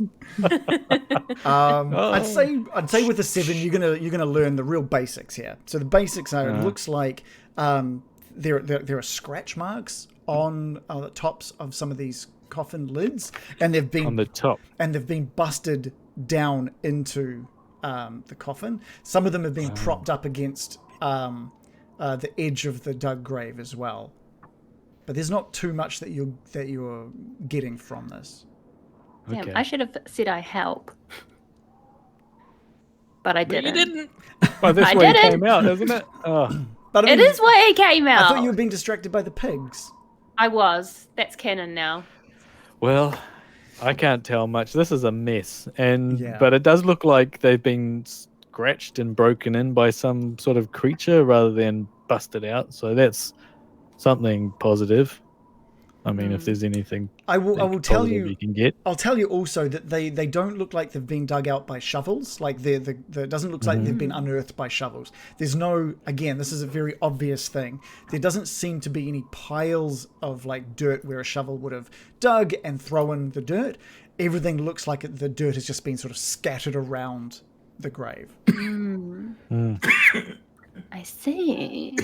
Speaker 3: I'd say with a 7, you're gonna learn the real basics here. So the basics are: it looks like there are scratch marks on the tops of some of these coffin lids, and they've been
Speaker 1: On the top.
Speaker 3: and they've been busted down into the coffin. Some of them have been propped up against the edge of the dug grave as well. But there's not too much that you're getting from this.
Speaker 4: Damn,
Speaker 1: Okay.
Speaker 4: I should have said I help. But I didn't.
Speaker 2: You didn't.
Speaker 1: Oh, that's
Speaker 4: I
Speaker 1: where it
Speaker 4: didn't.
Speaker 1: came out, isn't it? Oh,
Speaker 3: But I
Speaker 4: It
Speaker 3: mean,
Speaker 4: is why it came
Speaker 3: I
Speaker 4: out.
Speaker 3: thought you were being distracted by the pigs.
Speaker 4: I was. That's canon now.
Speaker 1: well, I can't tell much. This is a mess,
Speaker 3: Yeah.
Speaker 1: but it does look like they've been scratched and broken in by some sort of creature rather than busted out. So that's something positive. I mean, if there's anything
Speaker 3: I will tell
Speaker 1: positive
Speaker 3: you.
Speaker 1: can get.
Speaker 3: I'll tell you also that they don't look like they've been dug out by shovels. Like it doesn't look like they've been unearthed by shovels. There's no, again, this is a very obvious thing. There doesn't seem to be any piles of like dirt where a shovel would have dug and thrown the dirt. Everything looks like the dirt has just been sort of scattered around the grave.
Speaker 4: I see.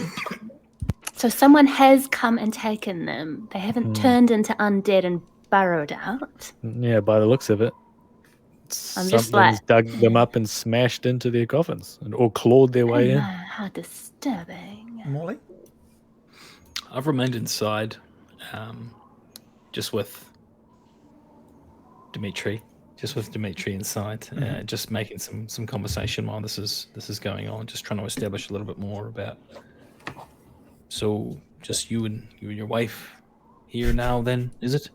Speaker 4: So someone has come and taken them. They haven't turned into undead and burrowed out.
Speaker 1: Yeah, by the looks of it.
Speaker 4: I'm just
Speaker 1: Something's
Speaker 4: like,
Speaker 1: dug them up and smashed into their coffins, or clawed their way in.
Speaker 4: how disturbing.
Speaker 3: Morley?
Speaker 2: I've remained inside, just with Dmitri. Inside, just making some conversation while this is going on. Just trying to establish a little bit more about. So, just you and your wife here now, then, is it?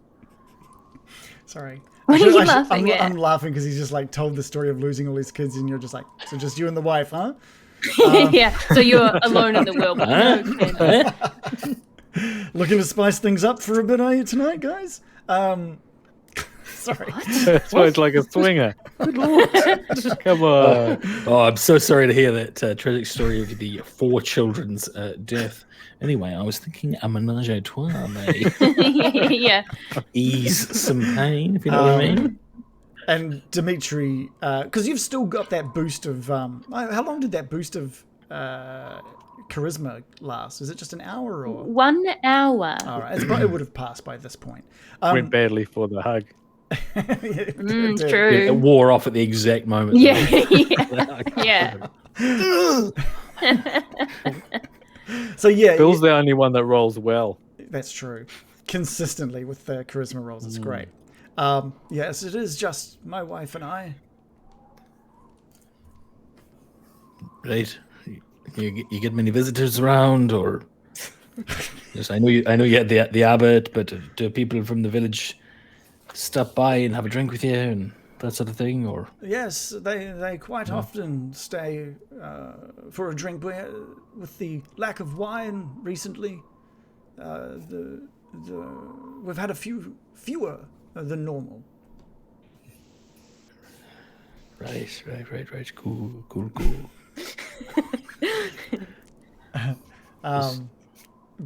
Speaker 3: Sorry.
Speaker 4: What are you laughing at?
Speaker 3: I'm laughing because he's just like told the story of losing all his kids, and you're just like, so just you and the wife, huh?
Speaker 4: Yeah, so you're alone in the world. With no kin.
Speaker 3: Looking to spice things up for a bit, are you tonight, guys? Sorry.
Speaker 1: So it's like a swinger. Good Lord. Come on.
Speaker 2: Oh, I'm so sorry to hear that tragic story of the 4 children's death. Anyway, I was thinking a menage a trois may
Speaker 4: Yeah.
Speaker 2: ease some pain, if you know what I mean.
Speaker 3: And Dmitri, because you've still got that boost of how long did that boost of charisma last? Is it just an hour or
Speaker 4: 1 hour.
Speaker 3: all right? It would have passed by this point.
Speaker 1: Went badly for the hug.
Speaker 3: It did.
Speaker 4: True.
Speaker 2: It wore off at the exact moment.
Speaker 4: Yeah.
Speaker 3: So yeah,
Speaker 1: Bill's the only one that rolls well.
Speaker 3: that's true. Consistently with the charisma rolls, it's great. Yes, it is just my wife and I.
Speaker 2: Right. You get many visitors around, or yes, I know you had the abbot, but do people from the village stop by and have a drink with you and that sort of thing, or?
Speaker 3: Yes, they quite often stay for a drink. With the lack of wine recently, we've had a fewer than normal.
Speaker 2: Right. Cool.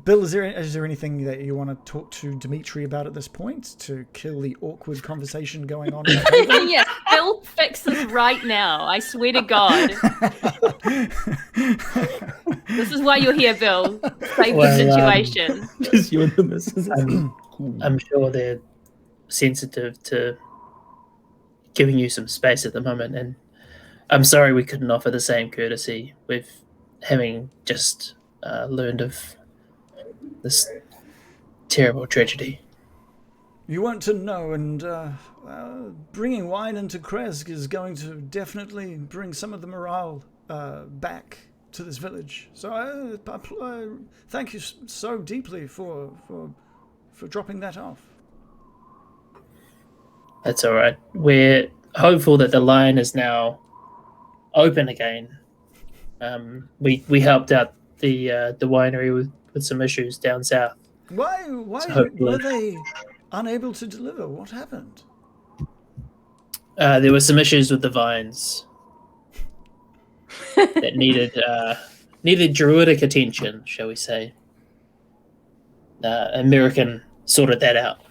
Speaker 3: Bill, is there anything that you want to talk to Dmitri about at this point to kill the awkward conversation going on?
Speaker 4: Yeah, Bill, fix this right now. I swear to God. This is why you're here, Bill. Save the situation.
Speaker 2: Just you and the missus.
Speaker 5: I'm sure they're sensitive to giving you some space at the moment, and I'm sorry we couldn't offer the same courtesy with having just learned of this terrible tragedy.
Speaker 3: You want to know, and bringing wine into Kresk is going to definitely bring some of the morale back to this village. So I thank you so deeply for dropping that off.
Speaker 5: That's all right. We're hopeful that the line is now open again. We helped out the winery with some issues down south.
Speaker 3: Why
Speaker 5: So
Speaker 3: were they unable to deliver? What happened?
Speaker 5: There were some issues with the vines that needed druidic attention, shall we say. American sorted that out.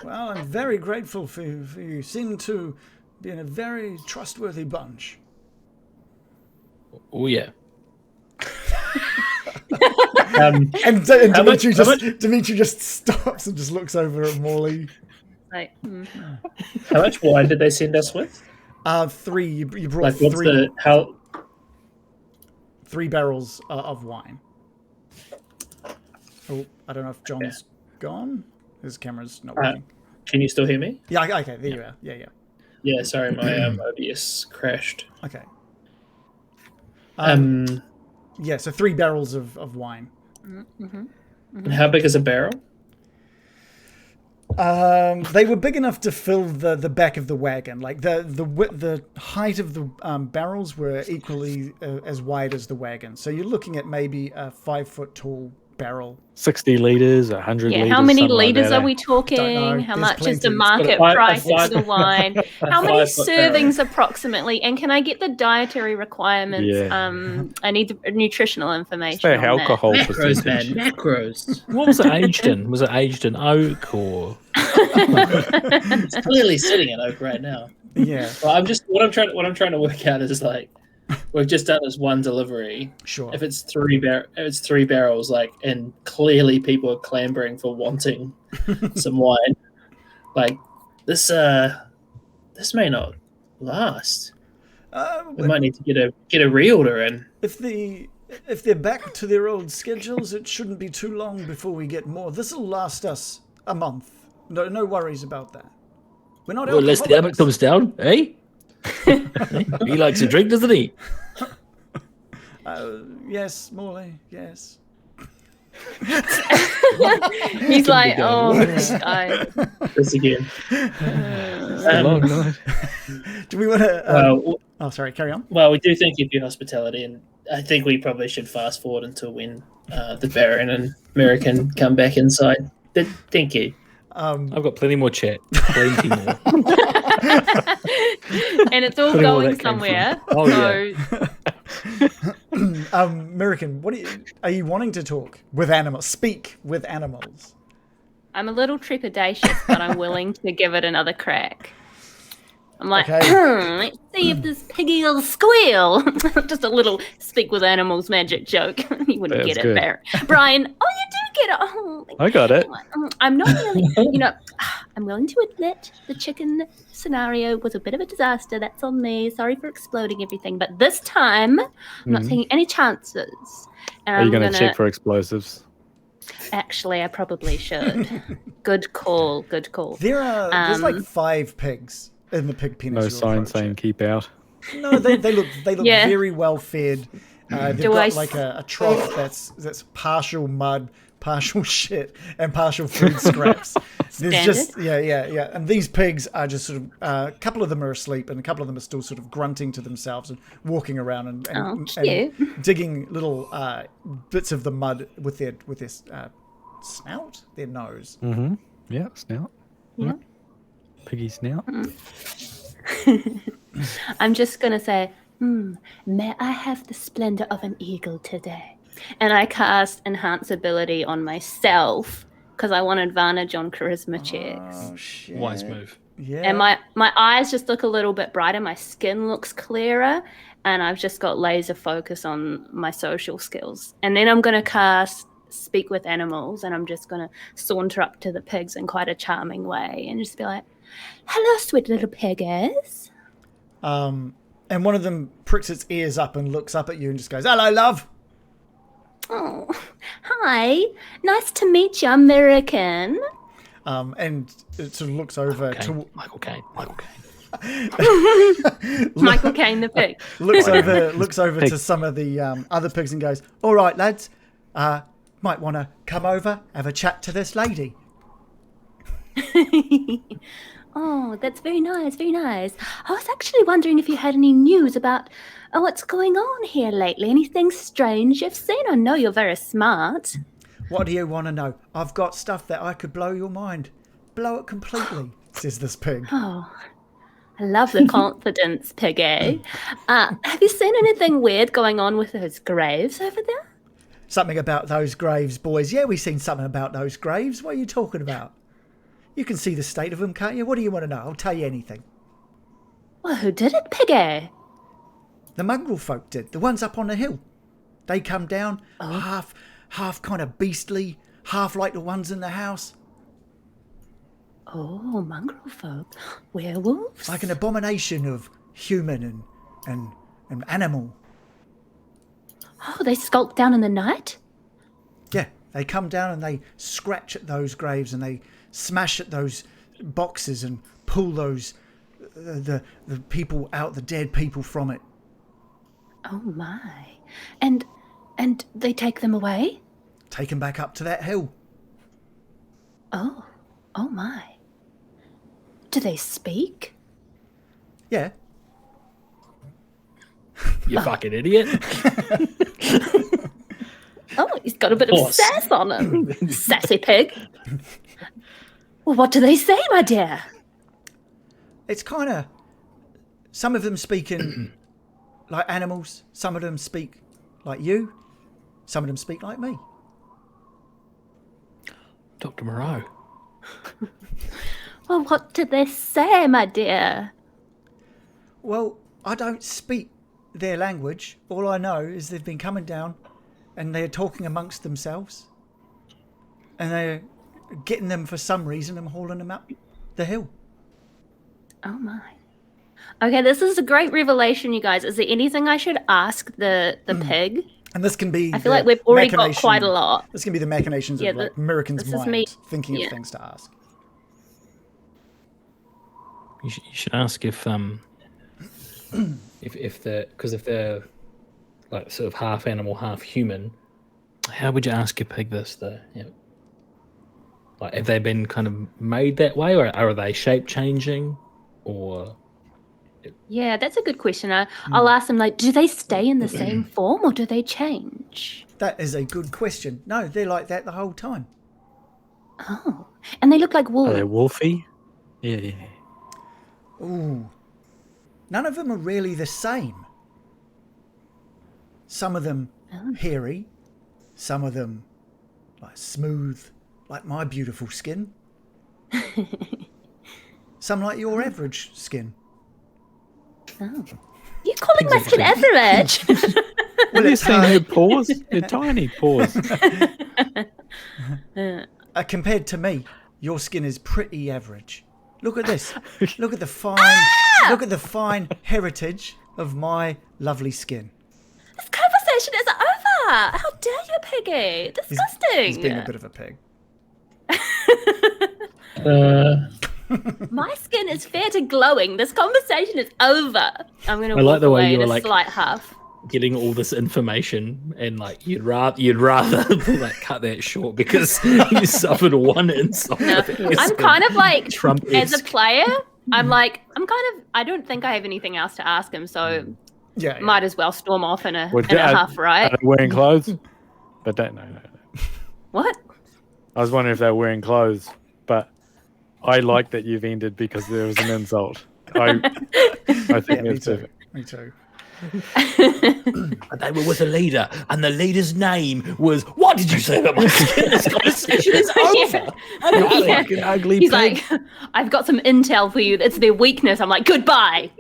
Speaker 3: Well, I'm very grateful for you. You seem to be in a very trustworthy bunch.
Speaker 2: Oh yeah.
Speaker 3: And Dmitri just stops and just looks over at Morley.
Speaker 4: Like,
Speaker 5: How much wine did they send us with?
Speaker 3: 3. You brought
Speaker 5: Like, what's
Speaker 3: 3.
Speaker 5: how?
Speaker 3: 3 barrels of wine. Oh, I don't know if John's gone. His camera's not working.
Speaker 5: Can you still hear me?
Speaker 3: Yeah, okay, there you are. Yeah.
Speaker 5: Yeah, sorry, my OBS crashed.
Speaker 3: Okay.
Speaker 5: And
Speaker 3: Yeah, so 3 barrels of wine.
Speaker 5: how big is a barrel?
Speaker 3: They were big enough to fill the back of the wagon. Like the height of the barrels were equally as wide as the wagon. So you're looking at maybe a 5-foot tall barrel.
Speaker 1: 60 litres, 100 litres.
Speaker 4: how many
Speaker 1: something like
Speaker 4: litres
Speaker 1: that,
Speaker 4: are we
Speaker 3: Don't
Speaker 4: talking?
Speaker 3: know.
Speaker 4: How
Speaker 3: There's
Speaker 4: much is the
Speaker 3: plenty.
Speaker 4: market
Speaker 5: Got a
Speaker 4: price
Speaker 5: five-
Speaker 4: of the wine? How many
Speaker 5: 5-foot barrel.
Speaker 4: servings approximately? And can I get the dietary requirements?
Speaker 1: Yeah.
Speaker 4: I need the nutritional information.
Speaker 1: What's their
Speaker 4: on that.
Speaker 1: alcohol
Speaker 5: Macros, man,
Speaker 1: percentage?
Speaker 5: macros.
Speaker 2: What was it aged in? Was it aged in oak or?
Speaker 5: It's clearly sitting in oak right now.
Speaker 3: Yeah,
Speaker 5: Well, what I'm trying to work out is like, we've just done this one delivery.
Speaker 3: sure.
Speaker 5: If it's 3 barrels, like, and clearly people are clamoring for wanting some wine, like this this may not last. We
Speaker 3: Well,
Speaker 5: might need to get a reorder in.
Speaker 3: if they're back to their old schedules, it shouldn't be too long before we get more. This'll last us a month. No worries about that. We're not
Speaker 2: Unless the abbot comes down, eh? He likes to drink, doesn't he?
Speaker 3: Yes, Morley, yes.
Speaker 4: He's like, oh, this guy.
Speaker 5: This again.
Speaker 1: It's a long night.
Speaker 3: Do we want to... oh, sorry, carry on.
Speaker 5: Well, we do thank you for your hospitality, and I think we probably should fast forward until when the Baron and American come back inside. But thank you.
Speaker 2: I've got plenty more chat. Plenty more.
Speaker 4: And it's all
Speaker 1: Putting all
Speaker 4: going
Speaker 1: that came from-
Speaker 4: somewhere.
Speaker 2: Oh,
Speaker 4: so
Speaker 3: American, are you wanting to talk with animals? Speak with animals.
Speaker 4: I'm a little trepidatious, but I'm willing to give it another crack. I'm like,
Speaker 3: Okay.
Speaker 4: let's see if this piggy will squeal. Just a little speak with animals magic joke. You wouldn't
Speaker 1: That's
Speaker 4: get
Speaker 1: good.
Speaker 4: it, Baron. Brian, oh, you do get it. Oh,
Speaker 1: I got it.
Speaker 4: I'm not really, I'm willing to admit the chicken scenario was a bit of a disaster. That's on me. Sorry for exploding everything. But this time, I'm not taking any chances. And
Speaker 1: Are you
Speaker 4: I'm
Speaker 1: going to check for explosives?
Speaker 4: Actually, I probably should. Good call. Good call.
Speaker 3: There's like 5 pigs in the pig penis.
Speaker 1: No
Speaker 3: you're
Speaker 1: sign
Speaker 3: approaching.
Speaker 1: saying keep out.
Speaker 3: No, they look
Speaker 4: Yeah.
Speaker 3: very well fed. They've
Speaker 4: Do
Speaker 3: got
Speaker 4: I
Speaker 3: like a trough that's partial mud, partial shit, and partial food scraps. There's just yeah. And these pigs are just sort of a couple of them are asleep, and a couple of them are still sort of grunting to themselves and walking around and
Speaker 4: cute.
Speaker 3: digging little bits of the mud with their snout, their nose.
Speaker 1: Mm-hmm. Yeah, snout.
Speaker 4: Yeah.
Speaker 1: Piggy snout.
Speaker 4: I'm just going to say, may I have the splendor of an eagle today? And I cast enhance ability on myself because I want advantage on charisma checks.
Speaker 3: Oh shit!
Speaker 2: Wise move.
Speaker 3: Yeah.
Speaker 4: And my eyes just look a little bit brighter. My skin looks clearer. And I've just got laser focus on my social skills. And then I'm going to cast speak with animals. And I'm just going to saunter up to the pigs in quite a charming way. And just be like, hello, sweet little piggies.
Speaker 3: And one of them pricks its ears up and looks up at you and just goes, "Hello, love."
Speaker 4: Oh, hi. Nice to meet you, American.
Speaker 3: And it sort of looks over to
Speaker 2: Michael Caine.
Speaker 4: Michael Caine the pig.
Speaker 3: looks over to some of the other pigs and goes, "All right, lads, might want to come over, have a chat to this lady."
Speaker 4: Oh, that's very nice, very nice. I was actually wondering if you had any news about what's going on here lately. Anything strange you've seen? I know you're very smart.
Speaker 3: "What do you want to know? I've got stuff that I could blow your mind. Blow it completely," says this pig.
Speaker 4: Oh, I love the confidence, Piggy. Have you seen anything weird going on with those graves over there?
Speaker 3: "Something about those graves, boys. Yeah, we've seen something about those graves. What are you talking about? You can see the state of them, can't you? What do you want to know? I'll tell you anything."
Speaker 4: Well, who did it, Piggy?
Speaker 3: "The mongrel folk did. The ones up on the hill. They come down half kind of beastly, half like the ones in the house.
Speaker 4: Oh, mongrel folk. Werewolves?
Speaker 3: Like an abomination of human and animal.
Speaker 4: Oh, they skulk down in the night?
Speaker 3: Yeah, they come down and they scratch at those graves and they smash at those boxes and pull those the people out, the dead people from it."
Speaker 4: Oh, my. And they take them away?
Speaker 3: "Take them back up to that hill."
Speaker 4: Oh my. Do they speak?
Speaker 3: "Yeah."
Speaker 2: You fucking idiot.
Speaker 4: Oh, he's got a bit of
Speaker 5: Boss.
Speaker 4: sass on him. Sassy pig. Well, what do they say, my dear?
Speaker 3: It's kind of... Some of them speak in like animals. Some of them speak like you. Some of them speak like me.
Speaker 2: Dr. Moreau.
Speaker 4: Well, what do they say, my dear?
Speaker 3: Well, I don't speak their language. All I know is they've been coming down and they're talking amongst themselves. And they're getting them for some reason and hauling them up the hill.
Speaker 4: Oh, my. Okay, this is a great revelation, you guys. Is there anything I should ask the pig?
Speaker 3: And this can be.
Speaker 4: I feel like we've already got quite a lot.
Speaker 3: This can be the machinations
Speaker 4: Yeah,
Speaker 3: of like American's
Speaker 4: this is
Speaker 3: mind,
Speaker 4: me-
Speaker 3: thinking
Speaker 4: yeah.
Speaker 3: of things to ask.
Speaker 2: You should ask if they're like sort of half animal, half human. How would you ask a pig this though? Yeah. Like, have they been kind of made that way, or are they shape changing, or?
Speaker 4: Yeah, that's a good question. I'll ask them, like, do they stay in the same form or do they change?
Speaker 3: That is a good question. No, they're like that the whole time.
Speaker 4: Oh, and they look like
Speaker 1: Are they
Speaker 4: wolves.
Speaker 1: wolfy? Yeah.
Speaker 3: Ooh. None of them are really the same. Some of them hairy, some of them like smooth, like my beautiful skin. Some like your average skin.
Speaker 4: Oh. You're calling my skin average?
Speaker 1: Have you seen her paws? They're tiny paws.
Speaker 3: Compared to me, your skin is pretty average. Look at this. Look at the fine. Look at the fine heritage of my lovely skin.
Speaker 4: This conversation is over. How dare you, Piggy? Disgusting.
Speaker 3: He's being a bit of a pig.
Speaker 4: My skin is fair to glowing. This conversation is over. I'm going to walk
Speaker 2: like the way
Speaker 4: away
Speaker 2: you
Speaker 4: in
Speaker 2: were
Speaker 4: a
Speaker 2: like-
Speaker 4: slight huff.
Speaker 2: Getting all this information, and like you'd rather like cut that short because you suffered one insult.
Speaker 4: No, I'm kind of like,
Speaker 2: Trump
Speaker 4: as a player, I don't think I have anything else to ask him, so
Speaker 3: Yeah.
Speaker 4: might as well storm off in a
Speaker 1: Well,
Speaker 4: huff, right?
Speaker 1: Are they wearing clothes? But no.
Speaker 4: What?
Speaker 1: I was wondering if they were wearing clothes, but I like that you've ended because there was an insult. I think
Speaker 3: Yeah, me
Speaker 1: that's
Speaker 3: too.
Speaker 1: perfect.
Speaker 3: Me too.
Speaker 2: They were with a leader, and the leader's name was. What did you say about my skin? This conversation is over.
Speaker 4: Yeah.
Speaker 1: Fucking ugly
Speaker 4: He's
Speaker 1: pig.
Speaker 4: like, I've got some intel for you. It's their weakness. I'm like, goodbye.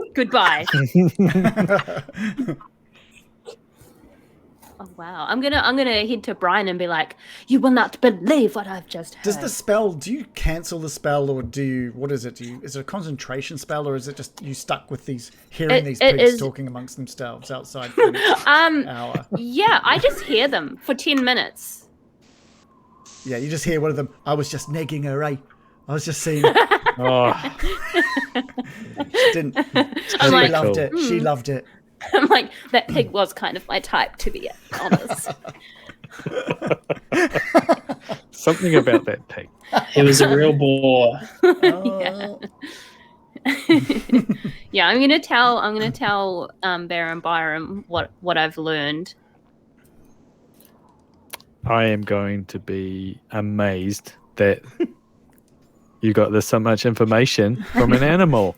Speaker 4: Oh wow. I'm gonna head to Brian and be like, you will not believe what I've just heard.
Speaker 3: Does the spell, do you cancel the spell, or do you, what is it? Is it a concentration spell, or is it just you stuck with hearing these
Speaker 4: it
Speaker 3: pigs
Speaker 4: is-
Speaker 3: talking amongst themselves outside for the next hour?
Speaker 4: Yeah, I just hear them for 10 minutes.
Speaker 3: Yeah, you just hear one of them, I was just negging her, eh? I was just saying,
Speaker 1: Oh,
Speaker 3: she didn't. She
Speaker 4: I'm like,
Speaker 3: loved it. She loved it.
Speaker 4: I'm like, that pig was kind of my type, to be honest.
Speaker 1: something about that pig.
Speaker 5: He was a real bore.
Speaker 3: Oh.
Speaker 4: Yeah, I'm gonna tell Baron Byron what I've learned.
Speaker 1: I am going to be amazed that you got this so much information from an animal.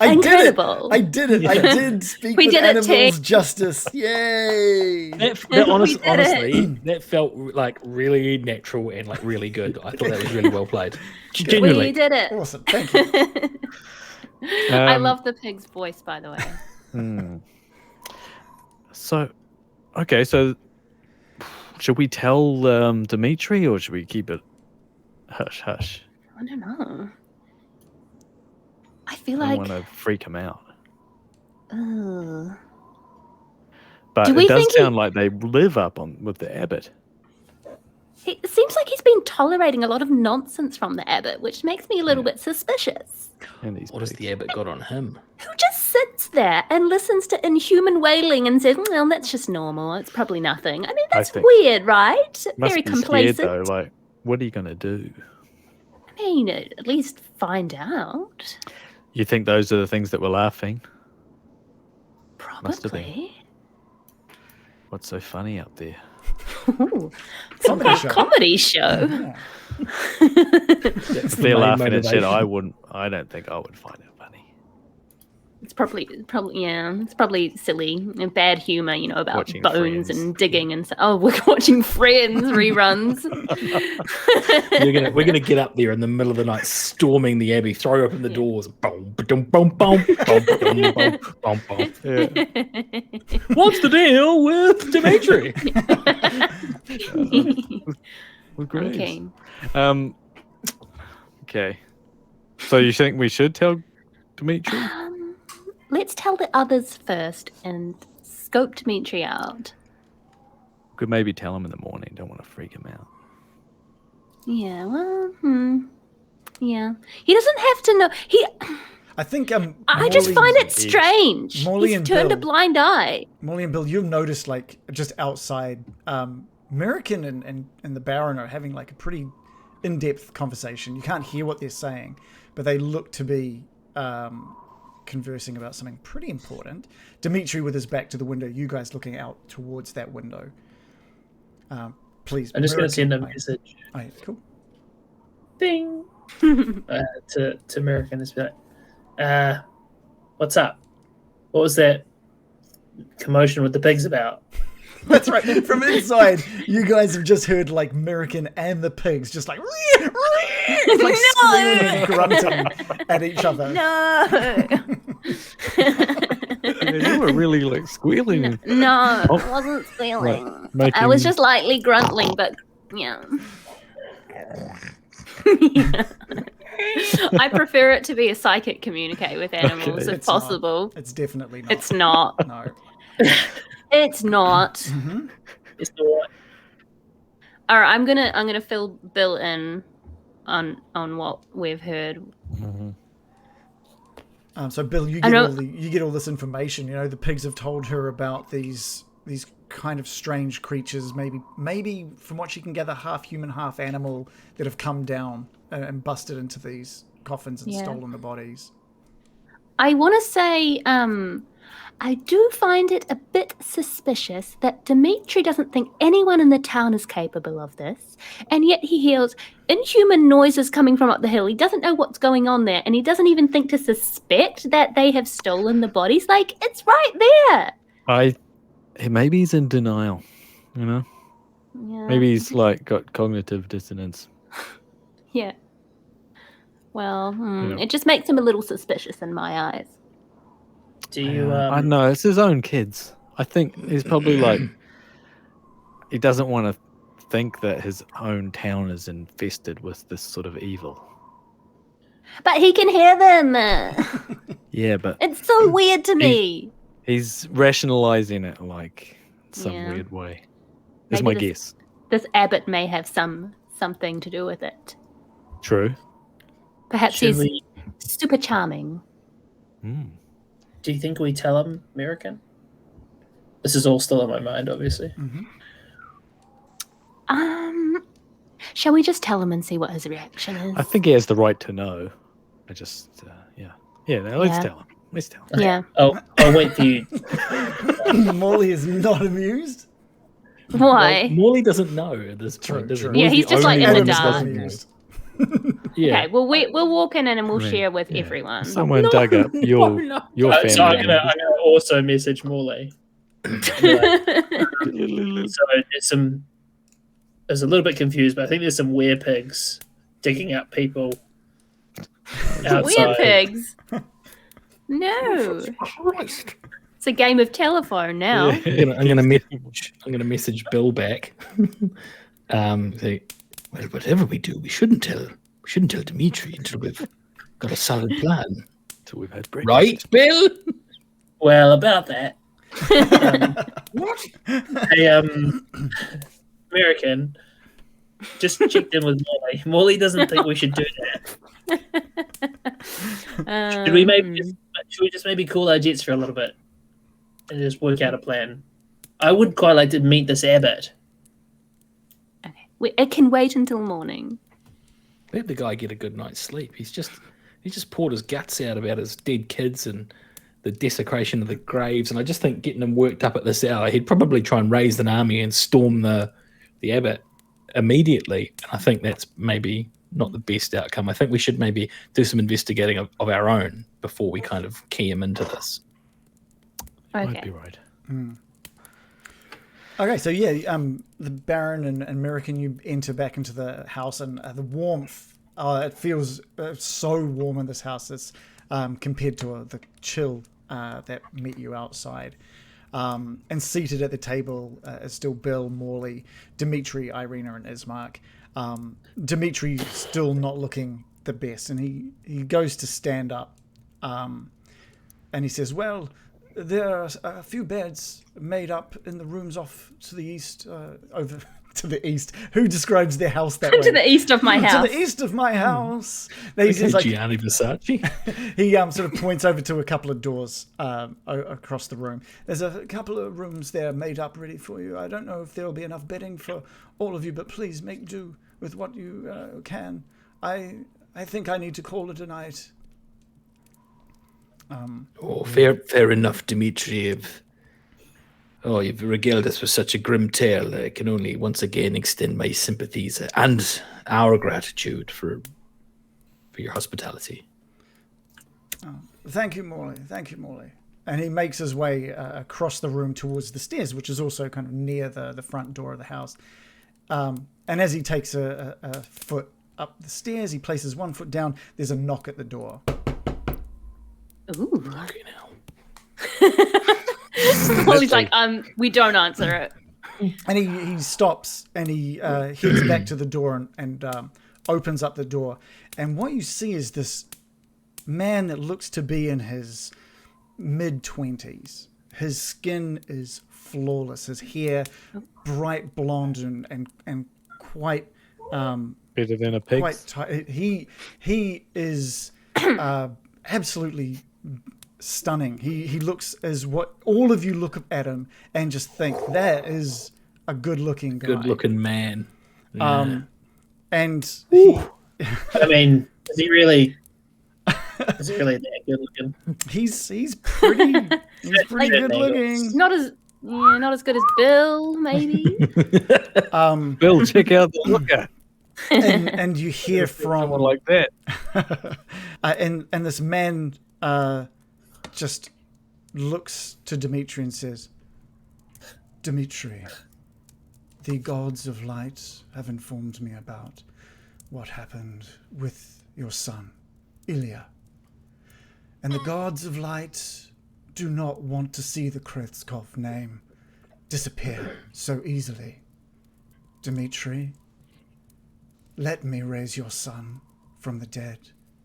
Speaker 3: I
Speaker 4: Incredible.
Speaker 3: did it. I did speak
Speaker 4: We
Speaker 3: with
Speaker 4: did it,
Speaker 3: animals
Speaker 4: Tick.
Speaker 3: justice. Yay.
Speaker 2: Honestly, that felt like really natural and like really good. I thought that was really well played.
Speaker 4: We
Speaker 2: Genuinely.
Speaker 4: did it.
Speaker 3: Awesome. Thank you.
Speaker 4: I love the pig's voice, by the way.
Speaker 1: So should we tell Dmitri, or should we keep it hush hush?
Speaker 4: I don't know. I feel
Speaker 1: I
Speaker 4: like.
Speaker 1: don't want to freak him out.
Speaker 4: Ugh.
Speaker 1: But
Speaker 4: Do we
Speaker 1: it does
Speaker 4: think
Speaker 1: sound like they live up with the abbot.
Speaker 4: It seems like he's been tolerating a lot of nonsense from the abbot, which makes me a little bit suspicious.
Speaker 1: And these
Speaker 2: What has
Speaker 1: pigs.
Speaker 2: the abbot got on him?
Speaker 4: Who just sits there and listens to inhuman wailing and says, well, that's just normal. It's probably nothing. I mean, that's
Speaker 1: think-
Speaker 4: weird, right?
Speaker 1: Must
Speaker 4: Very
Speaker 1: be
Speaker 4: complacent.
Speaker 1: scared though. Like, what are you going to do?
Speaker 4: I mean, at least find out.
Speaker 1: You think those are the things that were laughing? Must have been.
Speaker 4: Probably.
Speaker 1: What's so funny up there?
Speaker 4: Ooh,
Speaker 3: Comedy show.
Speaker 4: comedy show.
Speaker 3: Yeah.
Speaker 1: If they're laughing at shit, I don't think I would find it funny.
Speaker 4: It's probably yeah. It's probably silly and bad humor, about
Speaker 1: Watching
Speaker 4: bones
Speaker 1: Friends.
Speaker 4: and digging and so. Oh, we're watching Friends reruns.
Speaker 2: We're gonna get up there in the middle of the night, storming the abbey, throw open the doors. Boom, boom, boom, boom, boom, boom, boom, boom.
Speaker 1: Yeah.
Speaker 2: What's the deal with Dmitri?
Speaker 1: Well, great.
Speaker 4: Okay.
Speaker 1: Okay. So you think we should tell Dmitri?
Speaker 4: let's tell the others first and scope Dmitri out.
Speaker 1: Could maybe tell him in the morning. Don't want to freak him out.
Speaker 4: Yeah, well, yeah. He doesn't have to know.
Speaker 3: I think
Speaker 4: I just find it strange.
Speaker 3: Morley
Speaker 4: He's
Speaker 3: and
Speaker 4: turned a
Speaker 3: Bill-
Speaker 4: blind eye.
Speaker 3: Molly and Bill, you've noticed, like, just outside, American and the Baron are having, like, a pretty in-depth conversation. You can't hear what they're saying, but they look to be conversing about something pretty important. Dmitri with his back to the window, you guys looking out towards that window. Please.
Speaker 5: I'm just going to send a
Speaker 3: American-
Speaker 5: message.
Speaker 3: Oh, yeah, cool.
Speaker 5: Ding! to American. Just be like, what's up? What was that commotion with the pigs about?
Speaker 3: That's right. From inside, you guys have just heard like American and the pigs just like, it's like squealing and grunting at each other.
Speaker 4: No.
Speaker 1: You were really like squealing.
Speaker 4: No,
Speaker 1: Oh.
Speaker 4: I wasn't squealing.
Speaker 1: Like, making-
Speaker 4: I was just lightly gruntling, but yeah. I prefer it to be a psychic communicate with animals if
Speaker 3: It's not.
Speaker 4: possible.
Speaker 3: It's definitely not.
Speaker 4: It's not.
Speaker 3: No.
Speaker 4: It's not.
Speaker 3: Mm-hmm.
Speaker 5: It's not.
Speaker 3: Uh,
Speaker 4: All right, I'm gonna fill Bill in on what we've heard.
Speaker 1: Mhm.
Speaker 3: So Bill, you get all this information. You know, the pigs have told her about these kind of strange creatures, maybe from what she can gather, half human, half animal, that have come down and busted into these coffins and
Speaker 4: Yeah.
Speaker 3: stolen the bodies.
Speaker 4: I want to say, I do find it a bit suspicious that Dmitri doesn't think anyone in the town is capable of this, and yet he hears inhuman noises coming from up the hill. He doesn't know what's going on there, and he doesn't even think to suspect that they have stolen the bodies. Like, it's right there.
Speaker 1: Maybe he's in denial. You know,
Speaker 4: Yeah.
Speaker 1: maybe he's like got cognitive dissonance.
Speaker 4: Yeah. Well,
Speaker 1: Yeah.
Speaker 4: it just makes him a little suspicious in my eyes.
Speaker 5: Do you?
Speaker 1: I don't know. It's his own kids. I think he's probably like he doesn't want to think that his own town is infested with this sort of evil.
Speaker 4: But he can hear them.
Speaker 1: Yeah, but
Speaker 4: It's so weird to me.
Speaker 1: he's rationalizing it like some
Speaker 4: Yeah.
Speaker 1: weird way. Is
Speaker 4: Maybe
Speaker 1: my
Speaker 4: this-
Speaker 1: guess.
Speaker 4: This abbot may have something to do with it.
Speaker 1: True.
Speaker 4: Perhaps
Speaker 5: Should
Speaker 4: he's
Speaker 5: we?
Speaker 4: super charming.
Speaker 1: Mm.
Speaker 5: Do you think we tell him American? This is all still in my mind, obviously.
Speaker 4: Shall we just tell him and see what his reaction is?
Speaker 1: I think he has the right to know. I just, no, let's
Speaker 4: Yeah.
Speaker 1: tell him. Let's tell him.
Speaker 4: Yeah.
Speaker 5: I'll wait for you.
Speaker 3: Molly is not amused.
Speaker 4: Why?
Speaker 2: Well, Morley doesn't know at this point, does he?
Speaker 3: true.
Speaker 4: Yeah,
Speaker 2: Morley's
Speaker 4: he's
Speaker 2: the
Speaker 4: just, like,
Speaker 2: only
Speaker 4: in the
Speaker 2: one who's
Speaker 4: dark.
Speaker 2: got to know. Yeah.
Speaker 4: Okay, well, we'll walk in and we'll
Speaker 1: Right.
Speaker 4: share with
Speaker 1: Yeah.
Speaker 4: everyone.
Speaker 1: Someone dug up your family.
Speaker 5: So I'm gonna also message Morley. So there's a little bit confused, but I think there's some werepigs digging up people outside.
Speaker 4: Weird pigs. No. It's a game of telephone now.
Speaker 1: Yeah.
Speaker 2: I'm gonna message Bill back. Say, well, whatever we do, we shouldn't tell Dmitri until we've got a solid plan,
Speaker 1: Till we've had breakfast.
Speaker 2: right, Bill?
Speaker 5: Well, about that. Hey, American, just checked in with Morley. Morley doesn't think we should do that. Should we just maybe cool our jets for a little bit and just work out a plan? I would quite like to meet this abbot.
Speaker 4: Okay. It can wait until morning.
Speaker 2: Let the guy get a good night's sleep. He just poured his guts out about his dead kids and the desecration of the graves, and I just think getting him worked up at this hour, he'd probably try and raise an army and storm the abbot immediately. And I think that's maybe not the best outcome. I think we should maybe do some investigating of our own before we kind of key him into this.
Speaker 1: Might
Speaker 4: Okay.
Speaker 1: be right.
Speaker 3: Okay, so yeah, the Baron and American, you enter back into the house, and the warmth, it feels so warm in this house. It's compared to the chill that met you outside. And seated at the table is still Bill, Morley, Dmitri, Irina, and Ismark. Dmitri still not looking the best, and he goes to stand up. And he says, well, there are a few beds made up in the rooms off to the east, over to the east. Who describes their house that way?
Speaker 4: To the east of my house.
Speaker 3: To the east of my house. He's
Speaker 2: Okay, Gianni Versace.
Speaker 3: he sort of points over to a couple of doors across the room. There's a couple of rooms there made up ready for you. I don't know if there will be enough bedding for all of you, but please make do with what you can. I think I need to call it a night.
Speaker 2: Fair enough, Dmitri. You've regaled us with such a grim tale. I can only once again extend my sympathies and our gratitude for your hospitality.
Speaker 3: Thank you, Morley. Thank you, Morley. And he makes his way across the room towards the stairs, which is also kind of near the front door of the house. And as he takes a foot up the stairs, he places one foot down. There's a knock at the door.
Speaker 4: Ooh.
Speaker 2: Okay, now.
Speaker 4: Molly's like, we don't answer it.
Speaker 3: And he stops and he heads back to the door and opens up the door. And what you see is this man that looks to be in his mid-20s. His skin is flawless. His hair bright blonde and quite
Speaker 1: Better than a pig.
Speaker 3: quite tight. He is absolutely stunning. He looks as what all of you look at him and just think that is a good-looking guy.
Speaker 2: Good-looking man. Yeah.
Speaker 3: And he,
Speaker 5: I mean, is he really that good looking?
Speaker 3: he's pretty
Speaker 4: Like,
Speaker 3: good looking.
Speaker 4: Not as good as Bill, maybe.
Speaker 1: Bill, check out the looker.
Speaker 3: And you hear from
Speaker 1: Someone like that.
Speaker 3: and this man just looks to Dmitri and says, Dmitri, the gods of light have informed me about what happened with your son, Ilya. And the gods of light do not want to see the Kretskov name disappear so easily. Dmitri, let me raise your son from the dead.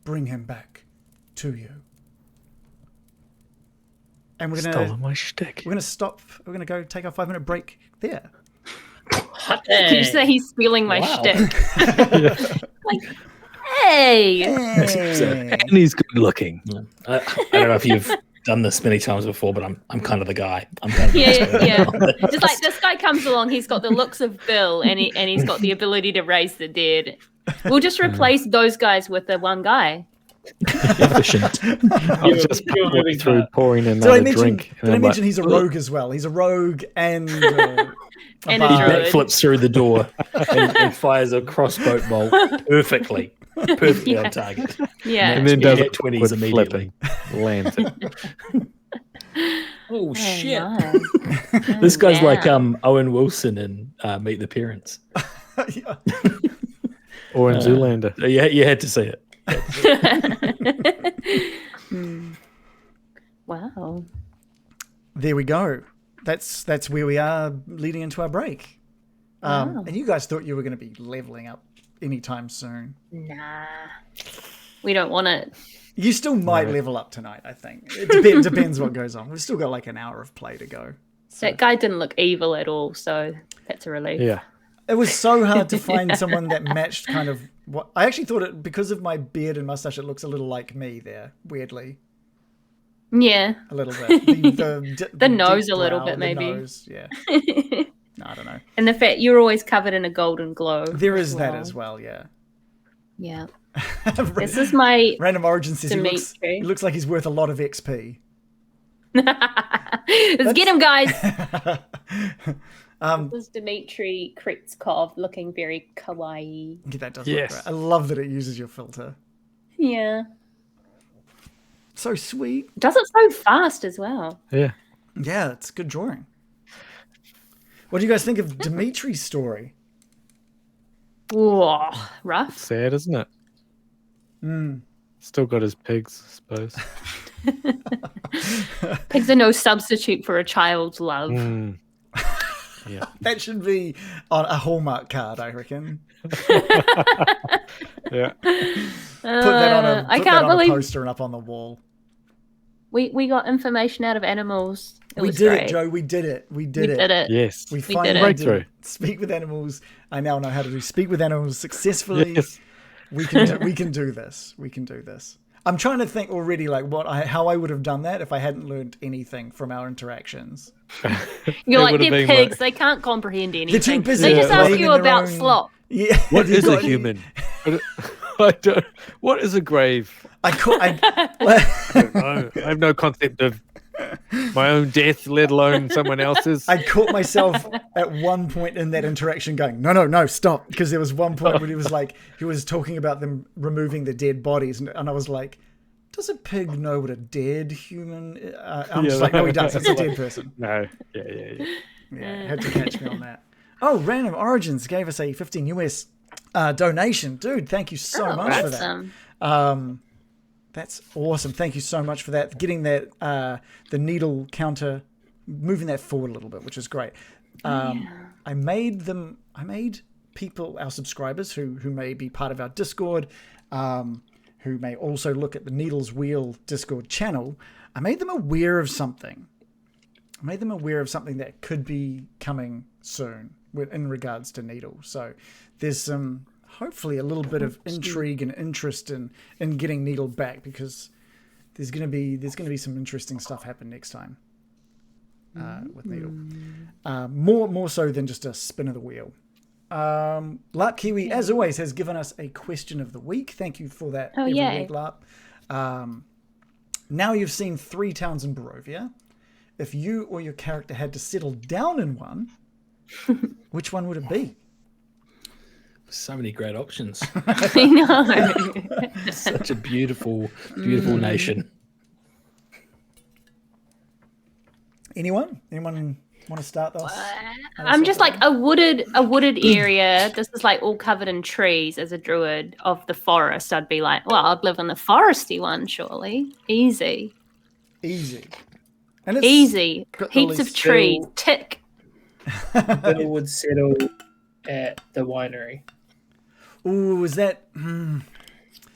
Speaker 3: Bring him back to you. And we're
Speaker 1: Stolen my shtick.
Speaker 3: gonna stop. We're gonna go take our 5-minute break there.
Speaker 4: Did you say he's stealing my
Speaker 2: Wow.
Speaker 4: shtick? Like, hey.
Speaker 1: And he's good looking.
Speaker 2: I don't know if you've done this many times before, but I'm kind of the guy. I'm kind of the
Speaker 4: Yeah.
Speaker 2: expert.
Speaker 4: Just like this guy comes along, he's got the looks of Bill, and he's got the ability to raise the dead. We'll just replace those guys with the one guy.
Speaker 2: Efficient.
Speaker 1: I was just
Speaker 5: you're
Speaker 1: halfway
Speaker 5: moving
Speaker 1: through
Speaker 5: fast.
Speaker 1: pouring
Speaker 3: Did I
Speaker 1: another
Speaker 3: mention?
Speaker 1: drink.
Speaker 3: Did I mention he's a rogue as well? He's a rogue and
Speaker 4: And a
Speaker 3: bard.
Speaker 4: druid.
Speaker 2: Backflips through the door and fires a crossbow bolt perfectly
Speaker 4: Yeah.
Speaker 2: on target.
Speaker 4: Yeah.
Speaker 1: and then
Speaker 2: Yeah,
Speaker 1: does
Speaker 2: get
Speaker 1: it
Speaker 2: 20s
Speaker 1: with
Speaker 2: immediately.
Speaker 1: flipping. Lands it.
Speaker 2: Oh shit!
Speaker 4: Nice.
Speaker 2: This guy's like
Speaker 4: Wow.
Speaker 2: Owen Wilson in Meet the Parents.
Speaker 3: Yeah.
Speaker 1: Or in Zoolander.
Speaker 2: So you had to see it.
Speaker 4: Wow.
Speaker 3: There we go. That's where we are leading into our break.
Speaker 4: Wow.
Speaker 3: And you guys thought you were going to be leveling up anytime soon.
Speaker 4: Nah. We don't want it.
Speaker 3: You still might level up tonight, I think. It depends what goes on. We've still got like an hour of play to go.
Speaker 4: That guy didn't look evil at all, so that's a relief.
Speaker 1: Yeah.
Speaker 3: It was so hard to find someone that matched kind of what I actually thought it, because of my beard and mustache, it looks a little like me there, weirdly.
Speaker 4: Yeah.
Speaker 3: A little bit.
Speaker 4: The nose
Speaker 3: deep
Speaker 4: a little
Speaker 3: brow,
Speaker 4: bit,
Speaker 3: the
Speaker 4: maybe.
Speaker 3: nose, yeah. No, I don't know.
Speaker 4: And the fact you're always covered in a golden glow.
Speaker 3: There is that as well, yeah.
Speaker 4: Yeah. This is my
Speaker 3: Random Origin says he
Speaker 4: Dmitri.
Speaker 3: looks like he's worth a lot of XP.
Speaker 4: Let's get him, guys.
Speaker 3: Um,
Speaker 4: This is Dmitri Kretskov looking very kawaii.
Speaker 3: Yeah, that does
Speaker 1: Yes.
Speaker 3: look great. I love that it uses your filter.
Speaker 4: Yeah.
Speaker 3: So sweet.
Speaker 4: Does it so fast as well.
Speaker 1: Yeah.
Speaker 3: Yeah, it's good drawing. What do you guys think of Dimitri's story?
Speaker 4: Whoa, rough.
Speaker 1: Sad, isn't it? Still got his pigs, I suppose.
Speaker 4: Pigs are no substitute for a child's love.
Speaker 1: Mm. Yeah.
Speaker 3: That should be on a Hallmark card, I reckon.
Speaker 1: Yeah.
Speaker 3: Put that on
Speaker 4: I
Speaker 3: a
Speaker 4: can't believe
Speaker 3: poster and up on the wall.
Speaker 4: We got information out of animals.
Speaker 3: We
Speaker 4: was
Speaker 3: did
Speaker 4: great.
Speaker 3: it, Joe. We did it. We
Speaker 4: We
Speaker 3: did it.
Speaker 4: did it.
Speaker 1: Yes.
Speaker 3: We
Speaker 4: did
Speaker 3: finally
Speaker 4: it.
Speaker 3: did
Speaker 1: Breakthrough.
Speaker 3: it. Speak with animals. I now know how to do speak with animals successfully.
Speaker 1: Yes.
Speaker 3: We can do this. We can do this. I'm trying to think already, like how I would have done that if I hadn't learned anything from our interactions.
Speaker 4: You're
Speaker 1: It
Speaker 4: like,
Speaker 1: would have
Speaker 4: they're
Speaker 1: been like-
Speaker 4: pigs. They can't comprehend
Speaker 3: They're
Speaker 4: anything.
Speaker 3: too busy
Speaker 4: They just ask
Speaker 3: playing
Speaker 4: you
Speaker 3: in their
Speaker 4: about
Speaker 3: own-
Speaker 4: slop.
Speaker 3: Yeah.
Speaker 1: What
Speaker 3: have you
Speaker 1: is a
Speaker 3: got any-
Speaker 1: human? I don't, what is a grave?
Speaker 3: I
Speaker 1: I have no concept of my own death, let alone someone else's.
Speaker 3: I caught myself at one point in that interaction going, no, stop. Because there was one point where he was talking about them removing the dead bodies. And I was like, does a pig know what a dead human is? I'm just like, no, he does. It's a dead person.
Speaker 1: No. Yeah.
Speaker 3: Yeah, had to catch me on that. Oh, Random Origins gave us a 15 US donation. Dude, thank you so much for that.
Speaker 4: Awesome.
Speaker 3: That's awesome. Thank you so much for that. Getting that the needle counter, moving that forward a little bit, which is great. I made people, our subscribers who may be part of our Discord, who may also look at the Needles Wheel Discord channel. I made them aware of something. That could be coming soon in regards to Needle. So there's some hopefully a little bit of intrigue and interest in getting Needle back, because there's gonna be some interesting stuff happen next time with Needle. More so than just a spin of the wheel. Larp Kiwi, as always, has given us a question of the week. Thank you for that every week, Larp. Now you've seen 3 towns in Barovia. If you or your character had to settle down in one, which one would it be?
Speaker 2: So many great options.
Speaker 4: I know.
Speaker 2: Such a beautiful, beautiful nation.
Speaker 3: Anyone want to start this?
Speaker 4: I'm just like a wooded area. This is like all covered in trees. As a druid of the forest, I'd be like, well, I'd live in the foresty one, surely. Easy.
Speaker 3: And it's
Speaker 4: Easy.
Speaker 3: got
Speaker 4: Heaps of
Speaker 3: these
Speaker 4: trees. Tick.
Speaker 5: Bill would settle at the winery.
Speaker 3: Ooh, is that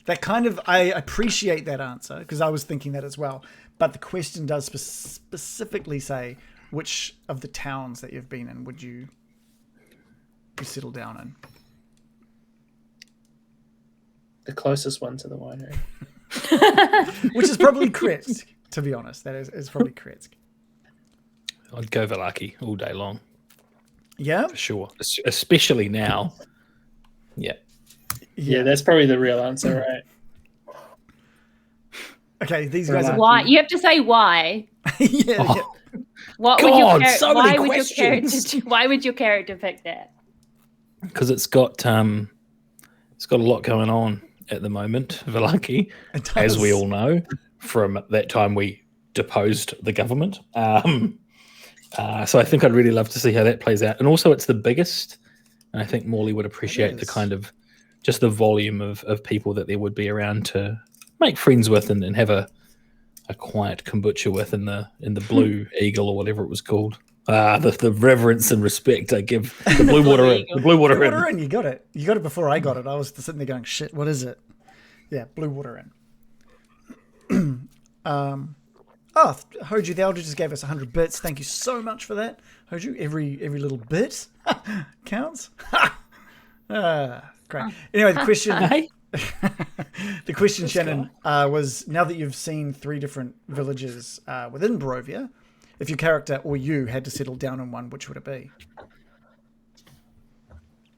Speaker 3: that kind of? I appreciate that answer, because I was thinking that as well. But the question does specifically say, which of the towns that you've been in would you settle down in?
Speaker 5: The closest one to the winery.
Speaker 3: Which is probably Kretsk, to be honest. That is probably Kretsk.
Speaker 2: I'd go Valaki all day long,
Speaker 3: Yeah?
Speaker 2: for sure. Especially now. Yeah.
Speaker 5: Yeah, that's probably the real answer, right?
Speaker 3: Okay, these guys are...
Speaker 4: Why? You have to say why.
Speaker 3: yeah.
Speaker 4: What
Speaker 2: God,
Speaker 4: would your
Speaker 2: so many
Speaker 4: questions. Why would your character pick that?
Speaker 2: Because it's got a lot going on at the moment, Valaki,
Speaker 3: It does.
Speaker 2: as we all know from that time we deposed the government. So I think I'd really love to see how that plays out. And also it's the biggest, and I think Morley would appreciate the kind of just the volume of people that there would be around to make friends with and have a quiet kombucha with in the Blue Eagle or whatever it was called. The reverence and respect I give the Blue Water Inn. The Blue Water Inn.
Speaker 3: You got it. You got it before I got it. I was sitting there going, shit, what is it? Yeah, Blue Water Inn. Hoju the Elder just gave us 100 bits. Thank you so much for that. Hoju, every little bit counts. Great. Anyway, the question... the question, Shannon, was, now that you've seen 3 different villages within Barovia, if your character or you had to settle down in one, which would it be?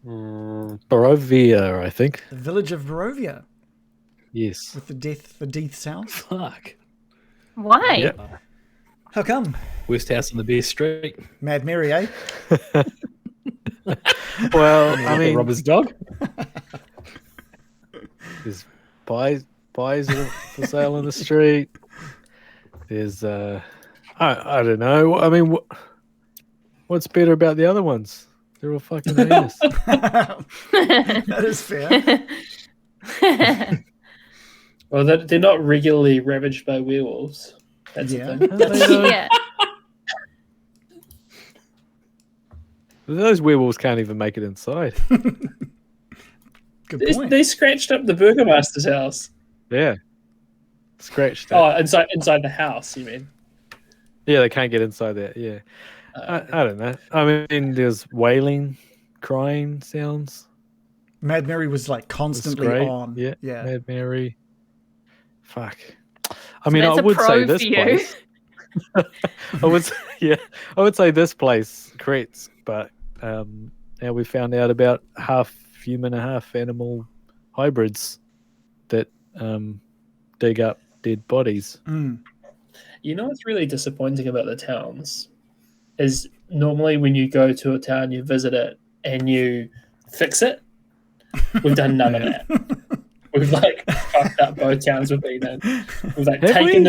Speaker 1: Barovia, I think.
Speaker 3: The village of Barovia,
Speaker 1: Yes.
Speaker 3: with the Death's house.
Speaker 2: Fuck.
Speaker 4: Why?
Speaker 1: Yep.
Speaker 3: How come?
Speaker 2: Worst house on the best street.
Speaker 3: Mad Mary, eh?
Speaker 1: Well, I
Speaker 2: The
Speaker 1: mean,
Speaker 2: robber's dog.
Speaker 1: there's pies for sale in the street. There's I don't know. I mean, what's better about the other ones? They're all fucking heinous.
Speaker 3: That is fair.
Speaker 5: Well, they're not regularly ravaged by werewolves. That's
Speaker 3: Yeah.
Speaker 5: the thing.
Speaker 4: Yeah.
Speaker 1: Those werewolves can't even make it inside.
Speaker 3: Good
Speaker 5: They,
Speaker 3: point.
Speaker 5: they scratched up the burgomaster's house.
Speaker 1: Yeah. scratched it.
Speaker 5: Oh, inside the house, you mean?
Speaker 1: Yeah, they can't get inside there. Yeah, I don't know. I mean, there's wailing, crying sounds.
Speaker 3: Mad Mary was like constantly
Speaker 1: Straight,
Speaker 3: on.
Speaker 1: yeah.
Speaker 3: Yeah.
Speaker 1: Mad Mary. Fuck. I
Speaker 4: So
Speaker 1: mean,
Speaker 4: that's
Speaker 1: I
Speaker 4: a
Speaker 1: would
Speaker 4: pro
Speaker 1: say
Speaker 4: for
Speaker 1: this
Speaker 4: you.
Speaker 1: place. I would say this place creates, but now we found out about half human and half animal hybrids that dig up dead bodies.
Speaker 3: Mm.
Speaker 5: You know what's really disappointing about the towns is normally when you go to a town, you visit it and you fix it. We've done none of that. We've like fucked up both towns we've been in. We've like taken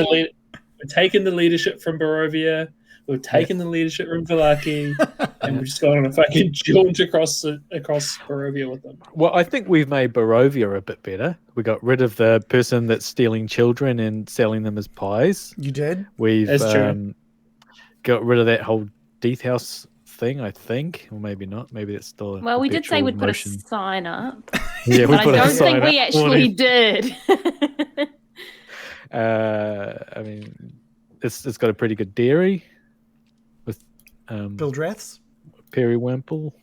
Speaker 5: the leadership from Barovia. We've taken the leadership from Vallaki, and we've just gone on a fucking jaunt across Barovia with them.
Speaker 1: Well, I think we've made Barovia a bit better. We got rid of the person that's stealing children and selling them as pies.
Speaker 3: You did?
Speaker 1: We've
Speaker 5: That's true.
Speaker 1: got rid of that whole Death House thing, I think, or maybe not. Maybe it's still a
Speaker 4: Well, we did say
Speaker 1: perpetual
Speaker 4: we'd put a
Speaker 1: motion.
Speaker 4: sign up,
Speaker 1: Yeah, we
Speaker 4: but I
Speaker 1: put a
Speaker 4: don't
Speaker 1: sign
Speaker 4: think we
Speaker 1: up.
Speaker 4: actually did.
Speaker 1: I mean, it's got a pretty good dairy with
Speaker 3: Bildraths?
Speaker 1: Periwinkle,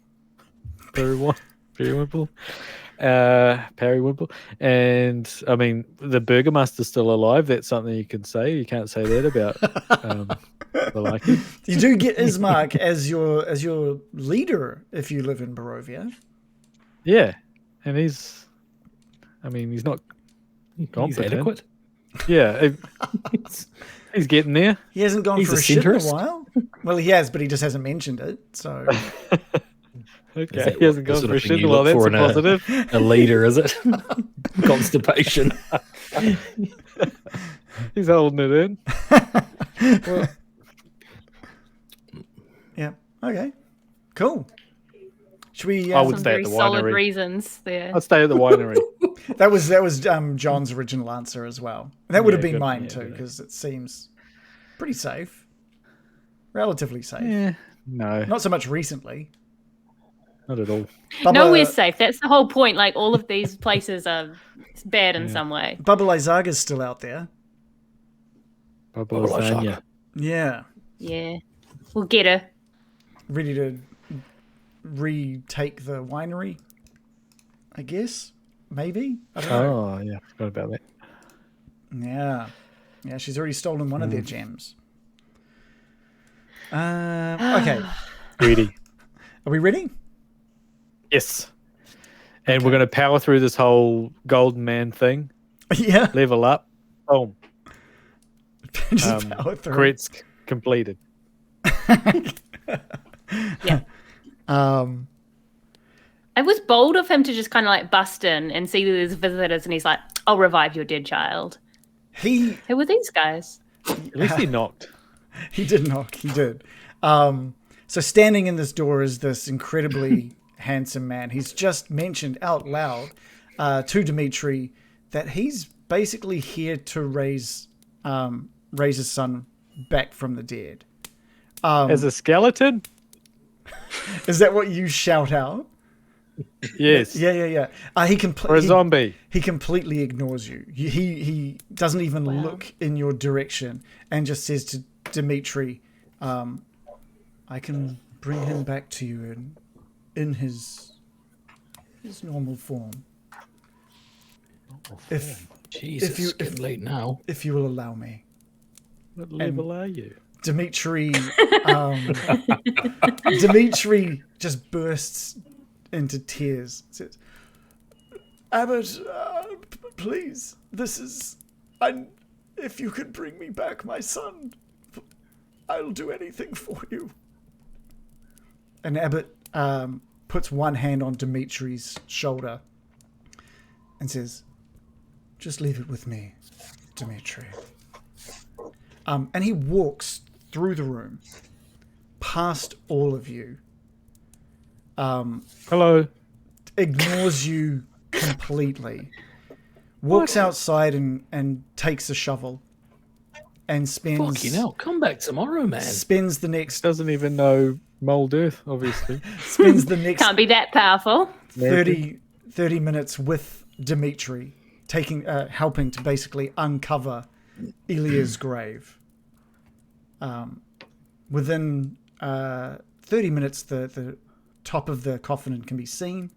Speaker 1: and I mean the Burgomaster's still alive. That's something you can say. You can't say that about Vallaki.
Speaker 3: You do get Ismark as your leader if you live in Barovia.
Speaker 1: Yeah, and he's not
Speaker 2: He's
Speaker 1: competent.
Speaker 2: adequate.
Speaker 1: Yeah, he's getting there.
Speaker 3: He hasn't gone
Speaker 2: He's
Speaker 3: for
Speaker 2: a
Speaker 3: a shit in a
Speaker 2: centrist.
Speaker 3: while. Well, he has, but he just hasn't mentioned it. So
Speaker 1: Okay,
Speaker 2: that
Speaker 1: he hasn't
Speaker 2: the
Speaker 1: gone
Speaker 2: sort
Speaker 1: for a
Speaker 2: of thing
Speaker 1: shit.
Speaker 2: you
Speaker 1: Well,
Speaker 2: look
Speaker 1: that's
Speaker 2: for
Speaker 1: a
Speaker 2: in a-
Speaker 1: positive.
Speaker 2: A leader, is it? Constipation.
Speaker 1: He's holding it in. Well,
Speaker 3: yeah, okay, cool. Should we?
Speaker 1: I would
Speaker 4: Some
Speaker 1: stay at
Speaker 4: very
Speaker 1: the
Speaker 4: solid
Speaker 1: winery.
Speaker 4: reasons there.
Speaker 1: I'd stay at the winery.
Speaker 3: That was John's original answer as well. And that would have
Speaker 1: Yeah,
Speaker 3: been
Speaker 1: good-
Speaker 3: mine
Speaker 1: yeah,
Speaker 3: too,
Speaker 1: good.
Speaker 3: because it seems pretty safe, relatively safe.
Speaker 1: Yeah, no,
Speaker 3: Not so much recently.
Speaker 1: not at all.
Speaker 4: Nowhere's safe. That's the whole point. Like all of these places are bad in
Speaker 1: Yeah.
Speaker 4: some way.
Speaker 3: Bubba Lyzaga's still out there.
Speaker 1: Bubba
Speaker 2: Bubba
Speaker 1: lasagna.
Speaker 2: lasagna.
Speaker 3: Yeah,
Speaker 4: Yeah, we'll get her.
Speaker 3: ready to retake the winery. I guess, maybe. I don't know.
Speaker 1: Oh yeah, forgot about that.
Speaker 3: Yeah, she's already stolen one of their gems. Okay,
Speaker 1: Greedy.
Speaker 3: are we ready?
Speaker 1: Yes. And we're going to power through this whole golden man thing.
Speaker 3: Yeah,
Speaker 1: Level up. Boom.
Speaker 3: just power through.
Speaker 1: Crits completed.
Speaker 4: Yeah. It was bold of him to just kind of like bust in and see that there's visitors, and he's like, "I'll revive your dead child."
Speaker 3: He
Speaker 4: Who were these guys?
Speaker 1: At least he knocked.
Speaker 3: He did knock. He did. So standing in this door is this incredibly handsome man. He's just mentioned out loud to Dmitri that he's basically here to raise his son back from the dead.
Speaker 1: As a skeleton?
Speaker 3: Is that what you shout out?
Speaker 1: Yes.
Speaker 3: Yeah. He
Speaker 1: Or a zombie.
Speaker 3: He completely ignores you. He doesn't even look in your direction and just says to Dmitri, I can bring him back to you in his normal form.
Speaker 2: Jesus, it's getting late now.
Speaker 3: If you will allow me.
Speaker 1: What level are you?
Speaker 3: Dmitri Dmitri just bursts into tears. Says, Abbott, please, if you could bring me back my son, I'll do anything for you. And Abbott puts one hand on Dimitri's shoulder and says, just leave it with me, Dmitri. And he walks through the room, past all of you,
Speaker 1: Hello.
Speaker 3: ignores you completely, walks outside and takes a shovel, and
Speaker 2: Fucking hell, come back tomorrow, man.
Speaker 3: spends the next
Speaker 1: Doesn't even know Mold Earth, obviously.
Speaker 3: spends the next
Speaker 4: Can't be that powerful.
Speaker 3: 30 minutes with Dmitri, helping to basically uncover Elia's grave. Within 30 minutes, the top of the coffin can be seen,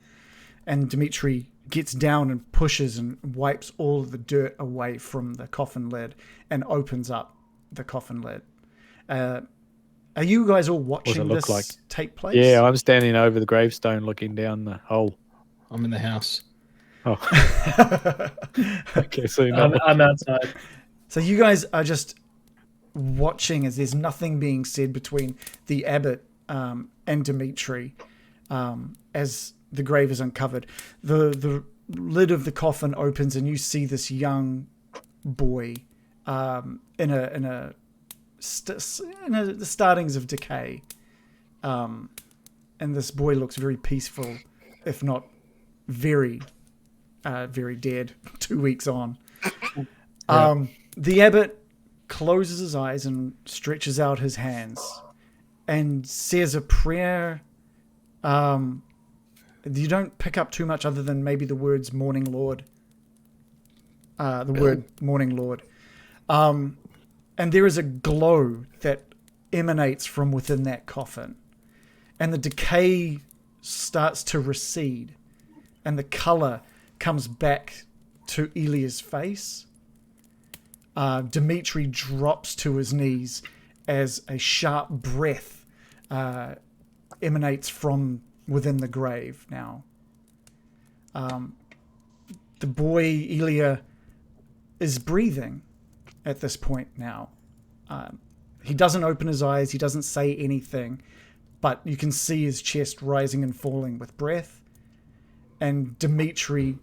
Speaker 3: and Dmitri gets down and pushes and wipes all of the dirt away from the coffin lid and opens up the coffin lid. Are you guys all watching
Speaker 1: look
Speaker 3: this
Speaker 1: like?
Speaker 3: take place?
Speaker 1: Yeah, I'm standing over the gravestone looking down the hole.
Speaker 2: I'm in the house.
Speaker 1: Oh. Okay, so
Speaker 5: I'm outside.
Speaker 3: So you guys are just watching as there's nothing being said between the abbot and Dmitri as the grave is uncovered. The lid of the coffin opens and you see this young boy in the startings of decay. And this boy looks very peaceful, if not very, very dead 2 weeks on. The abbot closes his eyes and stretches out his hands and says a prayer. You don't pick up too much other than maybe the words Morning Lord. Word Morning Lord. And there is a glow that emanates from within that coffin. And the decay starts to recede. And the color comes back to Elia's face. Dmitri drops to his knees as a sharp breath emanates from within the grave now. The boy, Elia, is breathing at this point now. He doesn't open his eyes, he doesn't say anything, but you can see his chest rising and falling with breath. And Dmitri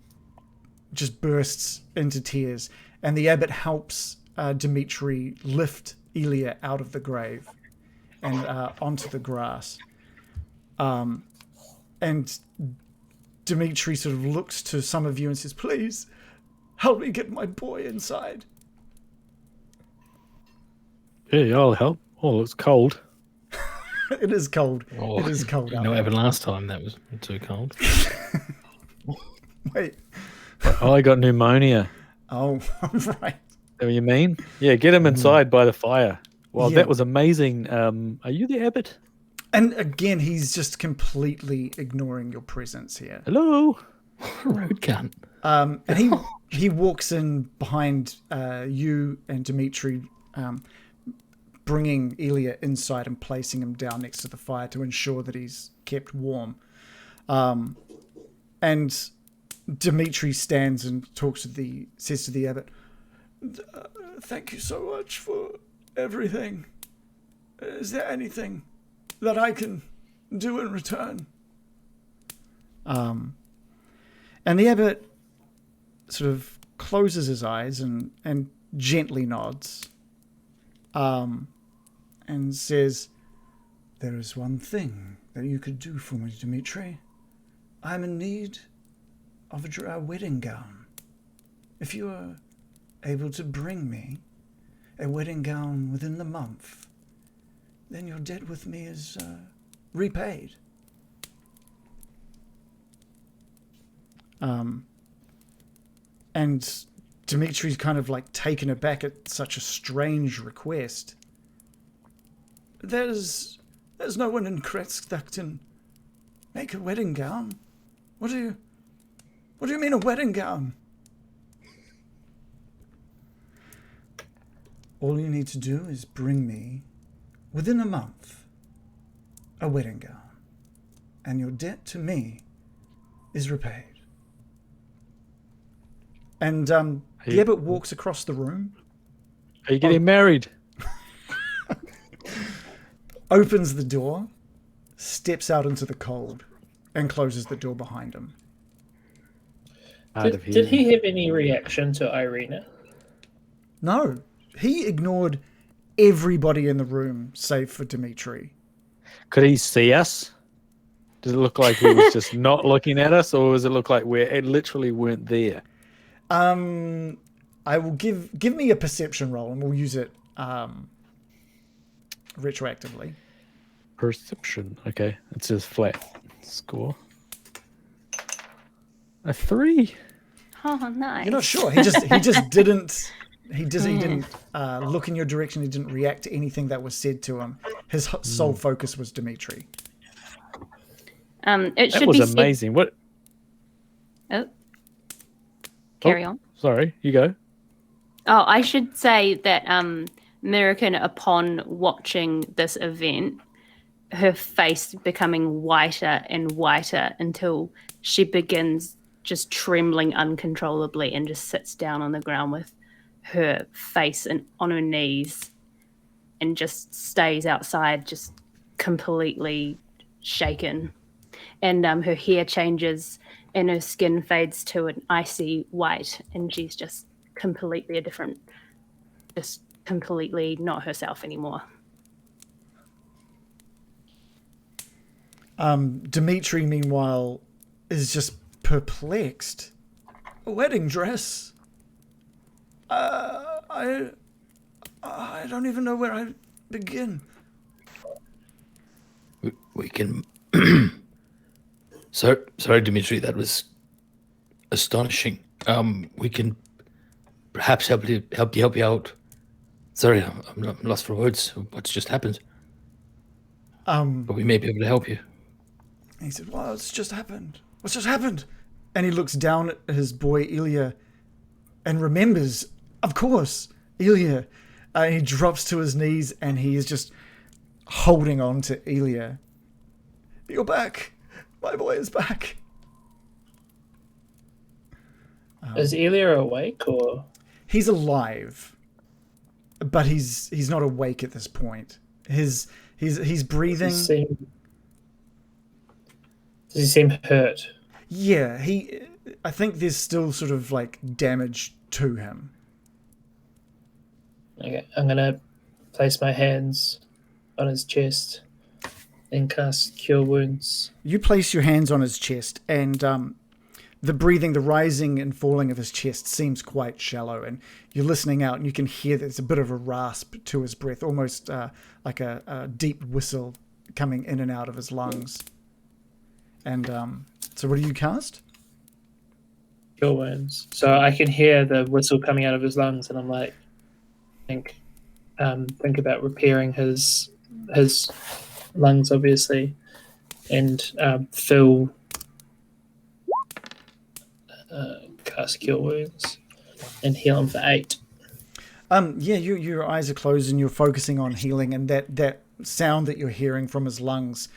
Speaker 3: just bursts into tears. And the abbot helps Dmitri lift Elia out of the grave and onto the grass. And Dmitri sort of looks to some of you and says, "Please, help me get my boy inside."
Speaker 1: Yeah, I'll help. Oh, it's cold.
Speaker 3: It is cold.
Speaker 2: Oh,
Speaker 3: It is cold
Speaker 2: You
Speaker 3: out
Speaker 2: know what
Speaker 3: there.
Speaker 2: happened last time? That was too cold.
Speaker 3: Wait.
Speaker 1: Oh, I got pneumonia.
Speaker 3: Oh, right.
Speaker 1: Is that what you mean? Yeah, get him inside by the fire. Well,
Speaker 3: Yeah.
Speaker 1: that was amazing. Are you the abbot?
Speaker 3: And again, he's just completely ignoring your presence here.
Speaker 1: Hello?
Speaker 2: Rude cunt.
Speaker 3: And he walks in behind you and Dmitri, bringing Elia inside and placing him down next to the fire to ensure that he's kept warm. And Dmitri stands and says to the abbot, "Thank you so much for everything. Is there anything that I can do in return?" And the abbot sort of closes his eyes and gently nods, and says, "There is one thing that you could do for me, Dmitri. I'm in need of a wedding gown. If you are able to bring me a wedding gown within the month, then your debt with me is repaid." And Dimitri's kind of like taken aback at such a strange request. There's no one in Kretsk that can make a wedding gown. What do you mean a wedding gown? All you need to do is bring me, within a month, a wedding gown, and your debt to me is repaid. And the abbot walks across the room,
Speaker 1: Are you getting married?
Speaker 3: opens the door, steps out into the cold, and closes the door behind him.
Speaker 1: Hard of
Speaker 5: Did
Speaker 1: hearing.
Speaker 5: he have any reaction to Irina?
Speaker 3: No, he ignored everybody in the room save for Dmitri.
Speaker 1: Could he see us? Does it look like he was just not looking at us, or does it look like we literally weren't there?
Speaker 3: I will give me a perception roll, and we'll use it retroactively.
Speaker 1: Perception. Okay, it's his flat score. A 3.
Speaker 4: Oh, nice.
Speaker 3: You're not sure. He just didn't He didn't look in your direction. He didn't react to anything that was said to him. His sole focus was Dmitri.
Speaker 4: It
Speaker 1: That
Speaker 4: should
Speaker 1: was
Speaker 4: be
Speaker 1: amazing. What?
Speaker 4: Said, carry on.
Speaker 1: Sorry, you go.
Speaker 4: Oh, I should say that American, upon watching this event, her face becoming whiter and whiter until she begins just trembling uncontrollably and just sits down on the ground with her face and on her knees and just stays outside, just completely shaken. And her hair changes and her skin fades to an icy white, and she's just completely a different, just completely not herself anymore.
Speaker 3: Dmitri, meanwhile, is just perplexed. A wedding dress? I don't even know where I begin.
Speaker 2: We can. Sorry, Dmitri. That was astonishing. We can perhaps help you out. Sorry, I'm lost for words. What's just happened? But we may be able to help you.
Speaker 3: He said, "Well, what's just happened? What's just happened?" And he looks down at his boy Ilya, and remembers, of course, Ilya. He drops to his knees, and he is just holding on to Ilya. "You're back. My boy is back."
Speaker 5: Is Ilya awake or?
Speaker 3: He's alive, but he's not awake at this point. He's breathing.
Speaker 5: Does he seem hurt?
Speaker 3: Yeah, I think there's still sort of like damage to him.
Speaker 5: Okay, I'm gonna place my hands on his chest and cast Cure Wounds.
Speaker 3: You place your hands on his chest, and the breathing, the rising and falling of his chest seems quite shallow, and you're listening out, and you can hear there's a bit of a rasp to his breath, almost like a deep whistle coming in and out of his lungs. And so what do you cast?
Speaker 5: Cure Wounds. So I can hear the whistle coming out of his lungs, and I'm like, think about repairing his lungs, obviously, and fill. Cast Cure Wounds and heal him for 8.
Speaker 3: Yeah, your eyes are closed and you're focusing on healing, and that sound that you're hearing from his lungs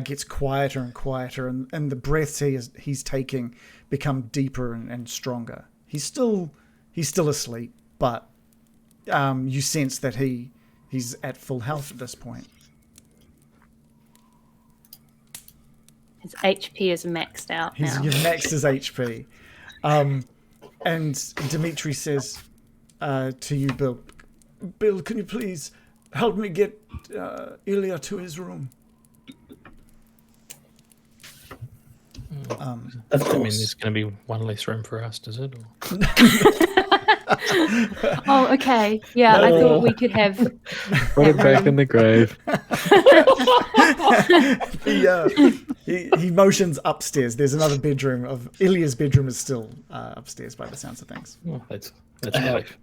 Speaker 3: gets quieter and quieter, and the breaths he's taking become deeper and stronger. He's still asleep, but you sense that he's at full health at this point.
Speaker 4: His HP is maxed out now.
Speaker 3: You've maxed his HP. And Dmitri says to you, Bill, can you please help me get Ilya to his room?
Speaker 5: Of course.
Speaker 2: I mean, there's going to be one less room for us, does it? Or?
Speaker 4: Oh, okay. Yeah, I thought we could have.
Speaker 1: Put it back in the grave.
Speaker 3: He motions upstairs. There's another bedroom. Ilya's bedroom is still upstairs by the sounds of things.
Speaker 2: Oh, that's
Speaker 5: I
Speaker 2: life.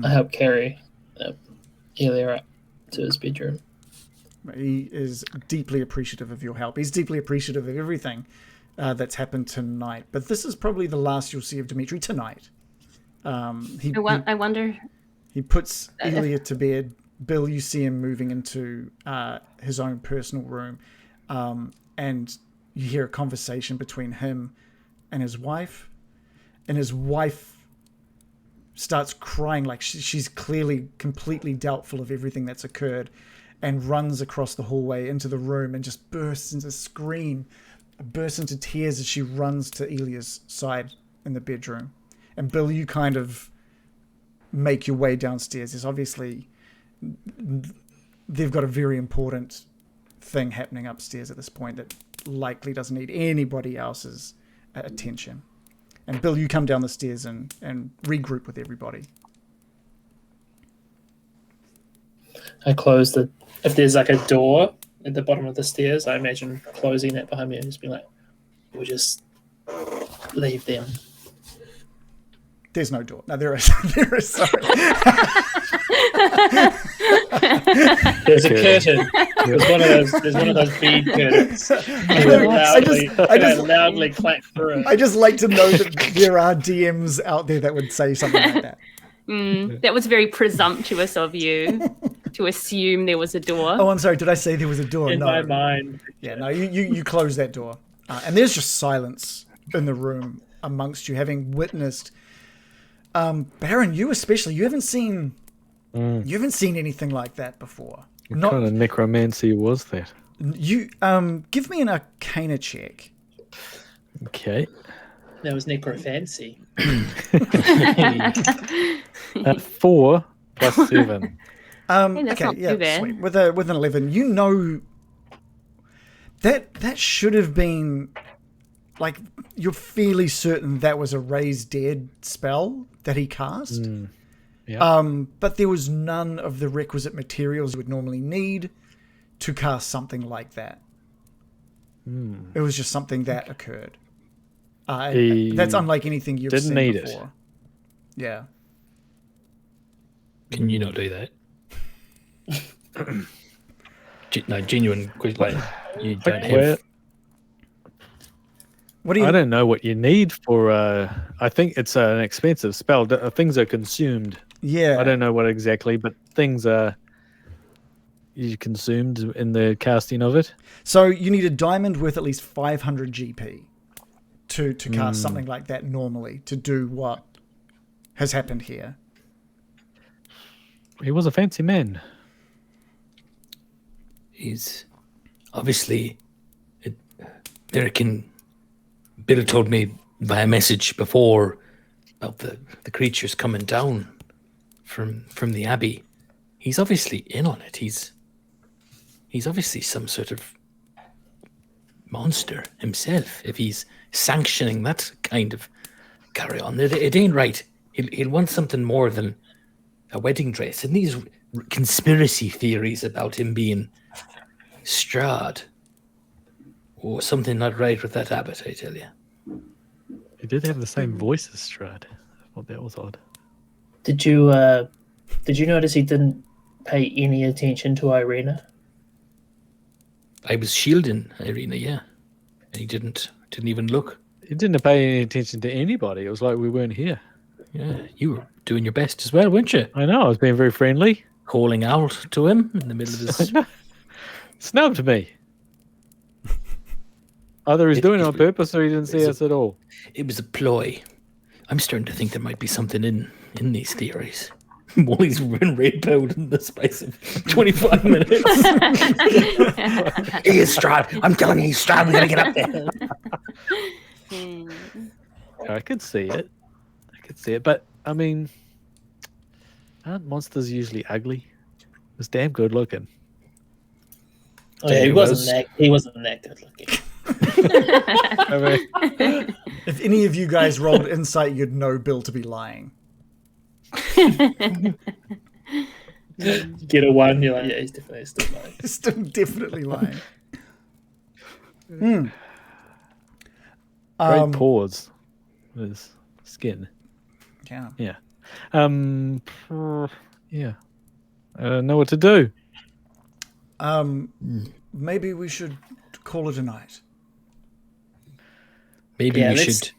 Speaker 5: help carry Ilya up to his bedroom.
Speaker 3: He is deeply appreciative of your help. He's deeply appreciative of everything that's happened tonight. But this is probably the last you'll see of Dmitri tonight.
Speaker 4: I wonder.
Speaker 3: He puts Ilya to bed. Bill, you see him moving into his own personal room, and you hear a conversation between him and his wife. And his wife starts crying like she's clearly completely doubtful of everything that's occurred, and runs across the hallway into the room and just bursts into tears as she runs to Ilya's side in the bedroom. And Bill, you kind of make your way downstairs. There's obviously, they've got a very important thing happening upstairs at this point that likely doesn't need anybody else's attention. And Bill, you come down the stairs and regroup with everybody.
Speaker 5: I close if there's like a door at the bottom of the stairs, I imagine closing that behind me and just being like, we'll just leave them.
Speaker 3: There's no door. No, there is. There is. Sorry.
Speaker 5: There's a curtain. There's one of those bead curtains. I loudly clap through it.
Speaker 3: I just like to know that there are DMs out there that would say something like that.
Speaker 4: That was very presumptuous of you to assume there was a door.
Speaker 3: Oh, I'm sorry. Did I say there was a door?
Speaker 5: In
Speaker 3: No.
Speaker 5: my mind.
Speaker 3: Yeah, no. You close that door, and there's just silence in the room amongst you, having witnessed. Baron, you especially, you haven't seen anything like that before.
Speaker 1: What kind of necromancy was that?
Speaker 3: You give me an Arcana check.
Speaker 1: Okay.
Speaker 5: That was necrophancy.
Speaker 1: 4 plus 7.
Speaker 4: Hey, that's
Speaker 3: Okay,
Speaker 4: not
Speaker 3: yeah,
Speaker 4: too bad.
Speaker 3: sweet. With an 11, you know that should have been like you're fairly certain that was a raise dead spell that he cast.
Speaker 1: Yeah.
Speaker 3: But there was none of the requisite materials you would normally need to cast something like that. It was just something that occurred.
Speaker 1: He
Speaker 3: That's unlike anything you've
Speaker 1: didn't
Speaker 3: seen
Speaker 1: need it.
Speaker 3: before. Yeah.
Speaker 2: Can you not do that? No, genuine question. Like, you don't have.
Speaker 3: What do you?
Speaker 1: I don't know what you need for. I think it's an expensive spell. Things are consumed.
Speaker 3: Yeah.
Speaker 1: I don't know what exactly, but things are you consumed in the casting of it.
Speaker 3: So you need a diamond worth at least 500 GP to cast something like that normally, to do what has happened here.
Speaker 1: He was a fancy man.
Speaker 2: He's obviously. American Bill told me via message before about the creatures coming down from the abbey. He's obviously in on it. He's obviously some sort of monster himself. If he's sanctioning that kind of carry on, it ain't right. He'll want something more than a wedding dress. And these conspiracy theories about him being Strahd, or something not right with that abbot, I tell you.
Speaker 1: He did have the same voice as Strahd. I thought that was odd.
Speaker 5: Did you notice he didn't pay any attention to Irina?
Speaker 2: I was shielding Irina, yeah. And he didn't even look.
Speaker 1: He didn't pay any attention to anybody. It was like we weren't here.
Speaker 2: Yeah, you were doing your best as well, weren't you?
Speaker 1: I know. I was being very friendly.
Speaker 2: Calling out to him in the middle of this.
Speaker 1: Snubbed me. Either he's doing it on purpose or he didn't see us at all.
Speaker 2: It was a ploy. I'm starting to think there might be something in these theories. Wally's been red-pilled in the space of 25 minutes. He is Strahd. I'm telling you, he's Strahd. We gotta get up there.
Speaker 1: I could see it. But, I mean, aren't monsters usually ugly? It was damn good looking.
Speaker 5: Oh, yeah, he wasn't that good looking.
Speaker 1: I mean,
Speaker 3: If any of you guys rolled insight, you'd know Bill to be lying.
Speaker 5: Get a 1, you're like, yeah, he's definitely still lying.
Speaker 3: Still definitely lying.
Speaker 1: great pores. His skin.
Speaker 3: Yeah.
Speaker 1: Yeah. Yeah. I don't know what to do.
Speaker 3: Maybe we should call it a night.
Speaker 2: Maybe
Speaker 5: Yeah,
Speaker 2: we
Speaker 5: let's-
Speaker 2: should.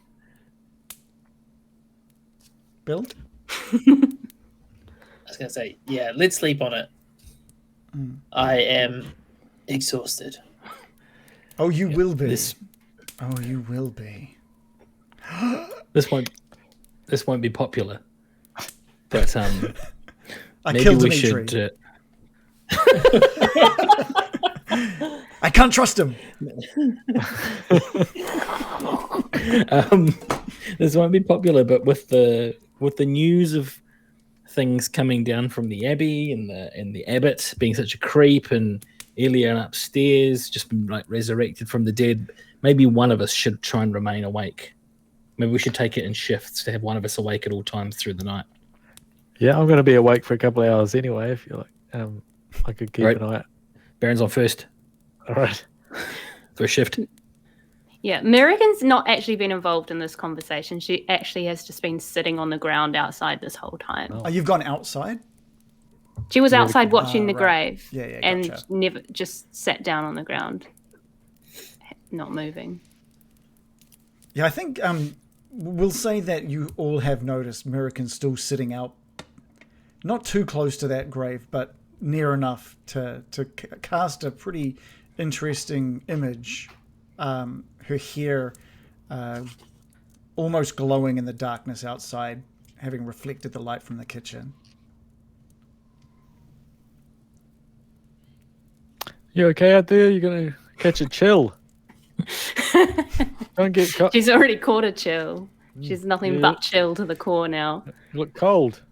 Speaker 3: Bill?
Speaker 5: I was going to say, yeah, let's sleep on it. I am exhausted.
Speaker 3: Oh, you will be.
Speaker 2: This
Speaker 3: Oh, you will be.
Speaker 2: this won't be popular. But
Speaker 3: I
Speaker 2: maybe
Speaker 3: killed
Speaker 2: we
Speaker 3: Dmitri.
Speaker 2: should.
Speaker 3: I can't trust him.
Speaker 2: This won't be popular, but with the news of things coming down from the abbey and the abbot being such a creep and Elian upstairs just been like resurrected from the dead, maybe one of us should try and remain awake. Maybe we should take it in shifts to have one of us awake at all times through the night.
Speaker 1: Yeah, I'm going to be awake for a couple of hours anyway, if you like. I could keep
Speaker 2: Right.
Speaker 1: an eye out.
Speaker 2: Baron's on first.
Speaker 1: All right.
Speaker 2: First shift.
Speaker 4: Yeah, American's not actually been involved in this conversation. She actually has just been sitting on the ground outside this whole time.
Speaker 3: Oh, you've gone outside?
Speaker 4: She was outside watching the
Speaker 3: right.
Speaker 4: grave.
Speaker 3: Yeah, yeah,
Speaker 4: and
Speaker 3: gotcha.
Speaker 4: never just sat down on the ground, not moving.
Speaker 3: Yeah, I think we'll say that you all have noticed American's still sitting out, not too close to that grave, but near enough to cast a pretty interesting image. Her hair almost glowing in the darkness outside, having reflected the light from the kitchen.
Speaker 1: You okay out there? You're gonna catch a chill. Don't get caught.
Speaker 4: She's already caught a chill. She's nothing
Speaker 1: Yeah.
Speaker 4: but chill to the core now.
Speaker 1: You look cold.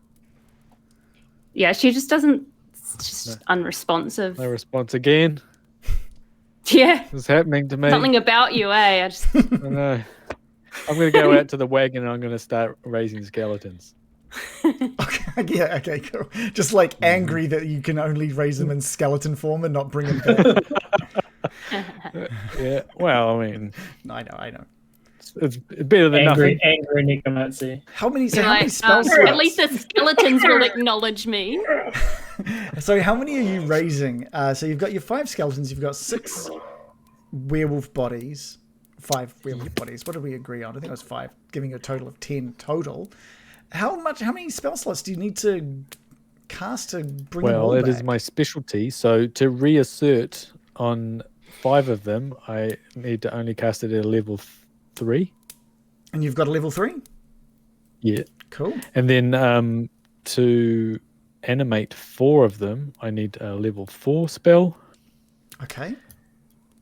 Speaker 4: Yeah, she just doesn't. It's just unresponsive.
Speaker 1: No response again.
Speaker 4: Yeah,
Speaker 1: What's happening to me?
Speaker 4: something about you, eh? I just.
Speaker 1: I know. I'm gonna go out to the wagon and I'm gonna start raising skeletons.
Speaker 3: Okay, yeah, okay, cool. Just like angry that you can only raise them in skeleton form and not bring them back.
Speaker 1: Yeah. Well, I mean,
Speaker 3: I know.
Speaker 1: it's better than
Speaker 5: Angry,
Speaker 1: nothing.
Speaker 5: angry necromancy.
Speaker 3: How many
Speaker 4: You're like,
Speaker 3: spell
Speaker 4: at
Speaker 3: slots?
Speaker 4: least the skeletons will acknowledge me.
Speaker 3: So how many are you raising? So you've got your 5 skeletons. You've got 6 werewolf bodies. 5 werewolf bodies. What did we agree on? I think it was 5, giving you a total of 10 total. How many spell slots do you need to cast to bring them all
Speaker 1: Well, it
Speaker 3: back?
Speaker 1: is my specialty. So to reassert on 5 of them, I need to only cast it at a level 3.
Speaker 3: And you've got a level 3?
Speaker 1: Yeah.
Speaker 3: Cool.
Speaker 1: And then to animate 4 of them, I need a level 4 spell.
Speaker 3: Okay.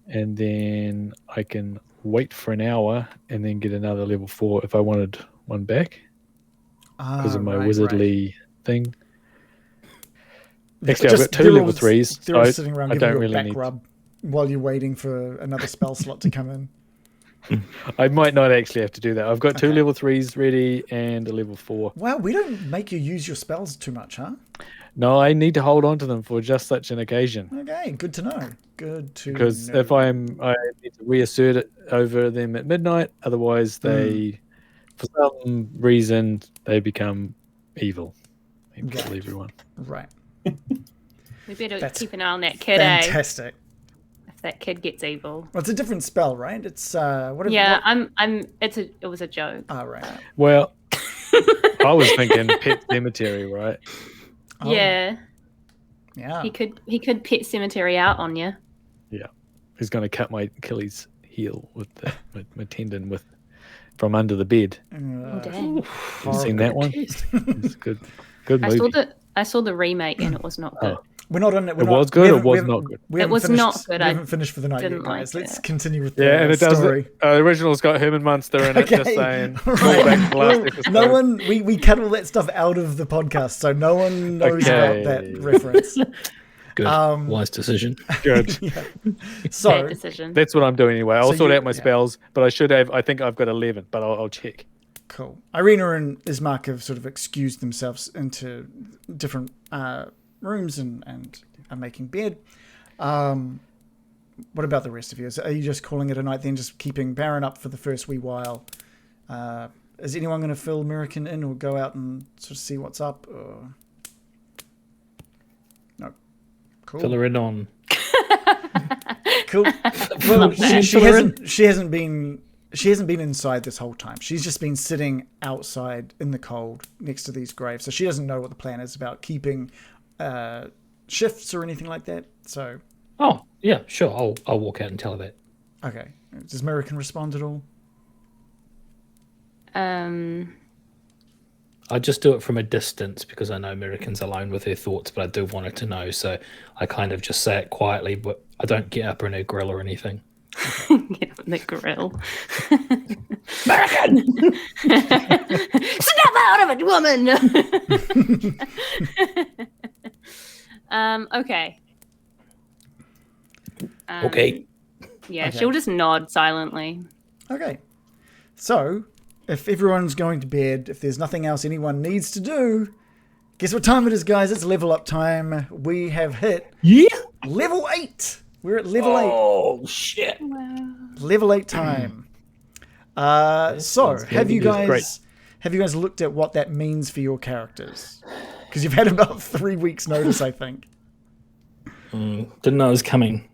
Speaker 1: And then I can wait for an hour and then get another level 4 if I wanted one back because of my wizardly thing. Actually, I've got 2 level 3s.
Speaker 3: They're all
Speaker 1: So
Speaker 3: sitting around
Speaker 1: I
Speaker 3: giving
Speaker 1: don't
Speaker 3: you a
Speaker 1: really
Speaker 3: back
Speaker 1: need.
Speaker 3: rub while you're waiting for another spell slot to come in.
Speaker 1: I might not actually have to do that. I've got 2
Speaker 3: Okay.
Speaker 1: level 3s ready and a level 4.
Speaker 3: Wow, we don't make you use your spells too much, huh?
Speaker 1: No, I need to hold on to them for just such an occasion.
Speaker 3: Okay, good to know. Good to
Speaker 1: Because
Speaker 3: know.
Speaker 1: if I need to reassert it over them at midnight. Otherwise, they, for some reason, they become evil. They
Speaker 3: Right.
Speaker 1: kill everyone.
Speaker 3: Right.
Speaker 4: We better
Speaker 3: That's
Speaker 4: keep an eye on that kid, eh?
Speaker 3: Fantastic.
Speaker 4: If that kid gets evil.
Speaker 3: Well, it's a different spell, right? It's what?
Speaker 4: Yeah,
Speaker 3: What?
Speaker 4: it was a joke.
Speaker 3: Ah, right.
Speaker 1: Well, I was thinking Pet Cemetery, right?
Speaker 3: Oh,
Speaker 4: Yeah,
Speaker 3: Yeah.
Speaker 4: he could pet cemetery out on you.
Speaker 1: He's going to cut my Achilles heel with my tendon from under the bed.
Speaker 4: Oh, dang.
Speaker 1: You seen that one? It's good. Good movie.
Speaker 4: I saw the remake and it was not good.
Speaker 1: Oh.
Speaker 3: We're not on it.
Speaker 1: It was good or was not good?
Speaker 3: We
Speaker 4: It was not good.
Speaker 3: We
Speaker 4: I
Speaker 3: haven't finished for the night yet,
Speaker 4: didn't
Speaker 3: guys.
Speaker 4: like
Speaker 3: Let's
Speaker 4: it.
Speaker 3: continue with the
Speaker 1: Yeah, and it does.
Speaker 3: story.
Speaker 1: The original's got Herman Munster in it. Just saying.
Speaker 3: All
Speaker 1: Call
Speaker 3: right.
Speaker 1: back to the last
Speaker 3: Well,
Speaker 1: episode.
Speaker 3: no one. We cut all that stuff out of the podcast, so no one knows
Speaker 1: Okay.
Speaker 3: about that reference.
Speaker 2: Good.
Speaker 3: Um,
Speaker 2: Wise decision.
Speaker 1: Good.
Speaker 3: Yeah.
Speaker 4: Bad
Speaker 3: So
Speaker 4: decision.
Speaker 1: That's what I'm doing anyway. I'll
Speaker 3: So
Speaker 1: sort
Speaker 3: you-
Speaker 1: out my
Speaker 3: yeah.
Speaker 1: spells, but I should have. I think I've got 11, but I'll check.
Speaker 3: cool. Irina and Ismark have sort of excused themselves into different rooms and are making bed. What about the rest of you? Are you just calling it a night then, just keeping Baron up for the first wee while? Is anyone going to fill American in or go out and sort of see what's up? Or... No. Cool.
Speaker 2: Fill her in on.
Speaker 3: Cool. Well, she hasn't been inside this whole time. She's just been sitting outside in the cold next to these graves. So she doesn't know what the plan is about keeping shifts or anything like that. So
Speaker 2: Oh, yeah, sure. I'll walk out and tell her that.
Speaker 3: okay. Does American respond at all?
Speaker 2: I just do it from a distance because I know American's alone with her thoughts, but I do want her to know. So I kind of just say it quietly, but I don't get up in her grill or anything.
Speaker 4: Get up in the grill.
Speaker 2: American!
Speaker 4: Snap out of it, woman! Okay.
Speaker 2: Okay.
Speaker 4: Yeah,
Speaker 3: Okay.
Speaker 4: she'll just nod silently.
Speaker 3: Okay. So if everyone's going to bed, if there's nothing else anyone needs to do, guess what time it is, guys? It's level up time. We have hit
Speaker 2: Yeah.
Speaker 3: level 8. We're at level 8.
Speaker 2: Oh, shit.
Speaker 3: Level level 8 time. So
Speaker 2: sounds
Speaker 3: have
Speaker 2: good.
Speaker 3: you
Speaker 1: It is
Speaker 3: guys looked at what that means for your characters? Because you've had about 3 weeks notice, I think.
Speaker 2: Didn't know it was coming.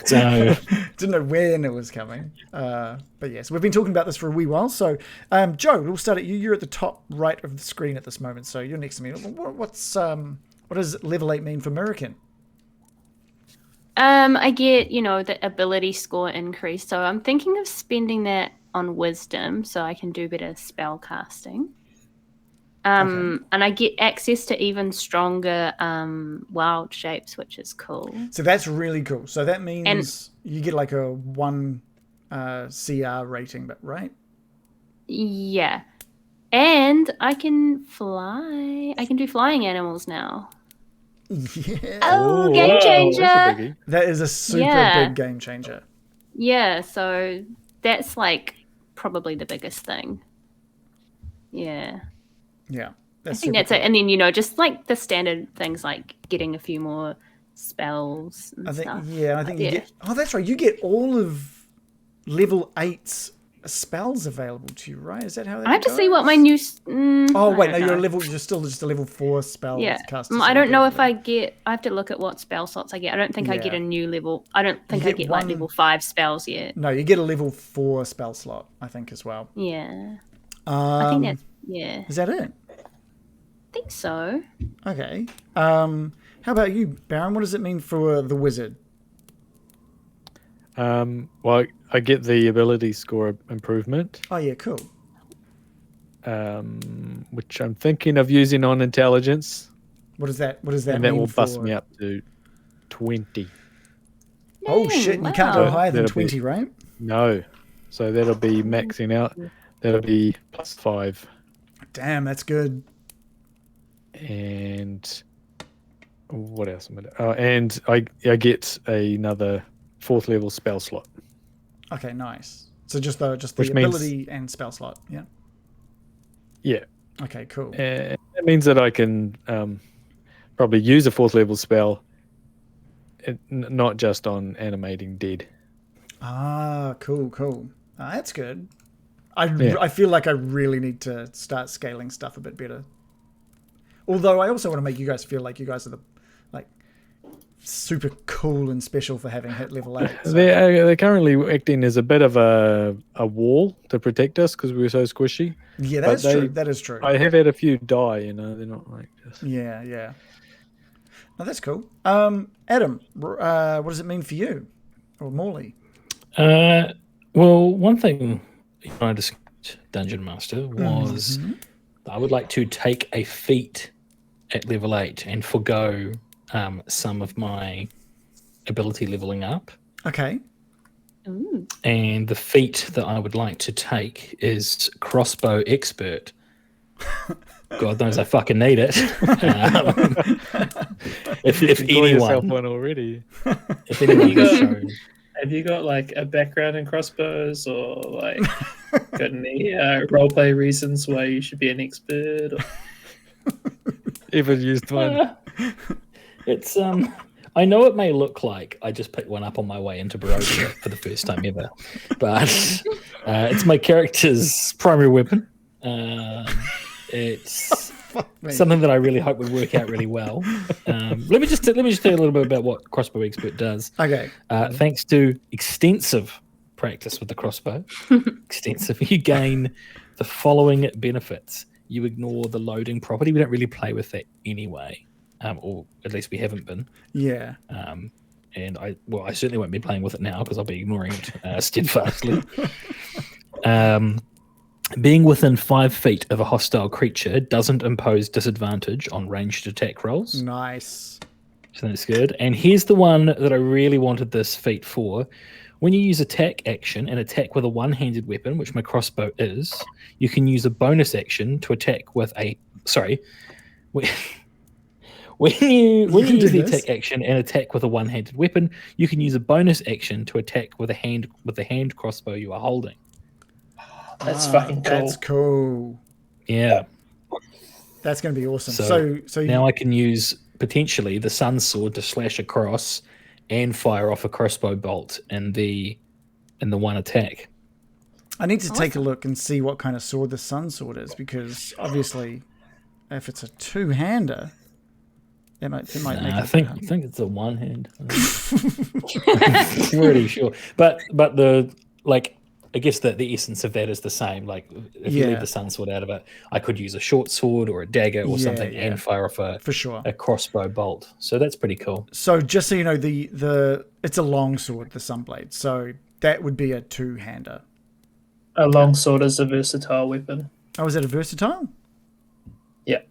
Speaker 2: So
Speaker 3: Didn't know when it was coming. But yes, we've been talking about this for a wee while. So, Joe, we'll start at you. You're at the top right of the screen at this moment, so you're next to me. What does level 8 mean for American?
Speaker 4: I get, the ability score increase. So I'm thinking of spending that on wisdom so I can do better spell casting. And I get access to even stronger wild shapes, which is cool.
Speaker 3: So that's really cool. So that means you get like a 1 CR rating, but right?
Speaker 4: Yeah. And I can fly. I can do flying animals now.
Speaker 3: Yeah.
Speaker 4: Oh,
Speaker 1: Ooh,
Speaker 4: game
Speaker 1: wow,
Speaker 4: changer.
Speaker 1: that's a biggie.
Speaker 3: That is a super big game changer.
Speaker 4: Yeah, so that's like probably the biggest thing. Yeah.
Speaker 3: Yeah.
Speaker 4: I think that's it. And then, just like the standard things like getting a few more spells and stuff.
Speaker 3: I think you get... Oh, that's right. You get all of level 8's spells available to you, right? Is that how that
Speaker 4: I have to
Speaker 3: goes?
Speaker 4: see what my new...
Speaker 3: Oh, wait, no,
Speaker 4: you're
Speaker 3: you're still just a level 4 spell caster.
Speaker 4: I don't know if I have to look at what spell slots I get. I don't think I get a new level. I don't think I get like level 5 spells yet.
Speaker 3: No, you get a level 4 spell slot, I think, as well.
Speaker 4: Yeah. I think that's... Yeah.
Speaker 3: Is that it?
Speaker 4: I think so.
Speaker 3: Okay. How about you, Baron? What does it mean for the wizard?
Speaker 1: Well, I get the ability score improvement,
Speaker 3: Oh, yeah, cool.
Speaker 1: which I'm thinking of using on intelligence,
Speaker 3: What does that
Speaker 1: and
Speaker 3: mean
Speaker 1: that will
Speaker 3: for...
Speaker 1: bust me up to 20.
Speaker 3: Oh, shit. You can't go
Speaker 4: wow.
Speaker 3: higher than
Speaker 1: That'll be-
Speaker 3: 20, right?
Speaker 1: No, so that'll be maxing out. That'll be +5,
Speaker 3: Damn, that's good.
Speaker 1: and what else am I doing? Oh, and I get another 4th level spell slot.
Speaker 3: Okay, nice. So just the
Speaker 1: Which means-
Speaker 3: ability and spell slot, yeah?
Speaker 1: Yeah.
Speaker 3: Okay, cool.
Speaker 1: And that means that I can probably use a 4th level spell, not just on animating dead.
Speaker 3: Ah, cool. That's good. I feel like I really need to start scaling stuff a bit better. Although I also want to make you guys feel like you guys are the super cool and special for having hit level 8. So.
Speaker 1: They're currently acting as a bit of a wall to protect us because we were so squishy.
Speaker 3: Yeah,
Speaker 1: But
Speaker 3: true. That is true.
Speaker 1: I have had a few die, they're not like this.
Speaker 3: Yeah. No, that's cool. Adam, what does it mean for you? Or Morley?
Speaker 2: Well, one thing I discussed, Dungeon Master, was I would like to take a feat at level 8 and forgo some of my ability leveling up.
Speaker 3: Okay.
Speaker 4: Ooh.
Speaker 2: And the feat that I would like to take is Crossbow Expert. God knows I fucking need it. If
Speaker 1: Enjoy yourself
Speaker 2: anyone,
Speaker 1: one already.
Speaker 2: if anyone has shown,
Speaker 5: Have you got like a background in crossbows, or like got any roleplay reasons why you should be an expert? Or...
Speaker 1: Ever used one?
Speaker 2: it's I know it may look like I just picked one up on my way into Barovia for the first time ever, but it's my character's primary weapon. It's something that I really hope would work out really well. Let me just tell you a little bit about what Crossbow Expert does.
Speaker 3: Okay.
Speaker 2: Thanks to extensive practice with the crossbow, you gain the following benefits. You ignore the loading property. We don't really play with that anyway, or at least we haven't been.
Speaker 3: Yeah.
Speaker 2: And I certainly won't be playing with it now because I'll be ignoring it steadfastly. Being within 5 feet of a hostile creature doesn't impose disadvantage on ranged attack rolls.
Speaker 3: Nice.
Speaker 2: So that's good. And here's the one that I really wanted this feat for. When you use attack action and attack with a one-handed weapon, which my crossbow is, you can use a bonus action to attack with a... Sorry. When you use the attack action and attack with a one-handed weapon, you can use a bonus action to attack with a hand crossbow you are holding.
Speaker 5: That's fucking cool.
Speaker 3: That's cool.
Speaker 2: Yeah.
Speaker 3: That's going to be awesome. So
Speaker 2: now I can use potentially the sun sword to slash across and fire off a crossbow bolt in the and the 1 attack.
Speaker 3: I need to take a look and see what kind of sword the sun sword is, because obviously, if it's a two-hander, it might make
Speaker 2: I
Speaker 3: it
Speaker 2: think it's a 1 hand. Pretty sure, but the I guess the essence of that is the same. Like if you leave the sun sword out of it, I could use a short sword or a dagger or something and fire off
Speaker 3: for sure
Speaker 2: a crossbow bolt. So that's pretty cool.
Speaker 3: So just so you know, the it's a long sword, the sunblade. So that would be a two-hander.
Speaker 5: A long sword is a versatile weapon.
Speaker 3: Oh, is it a versatile?
Speaker 5: Yeah.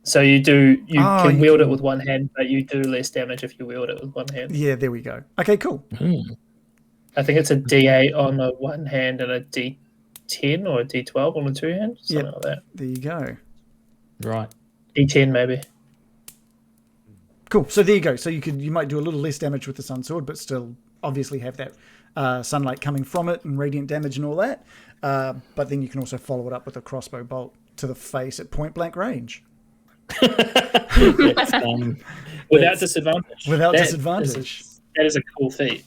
Speaker 5: So you can wield it with one hand, but you do less damage if you wield it with one hand.
Speaker 3: Yeah, there we go. Okay, cool.
Speaker 5: I think it's a D8 on a one hand and a D10 or a D12 on a two hand, something like that.
Speaker 3: There you go.
Speaker 2: Right.
Speaker 5: D10 maybe.
Speaker 3: Cool. So there you go. So you might do a little less damage with the sun sword, but still obviously have that sunlight coming from it and radiant damage and all that. But then you can also follow it up with a crossbow bolt to the face at point blank range.
Speaker 5: Without disadvantage. That is a cool feat.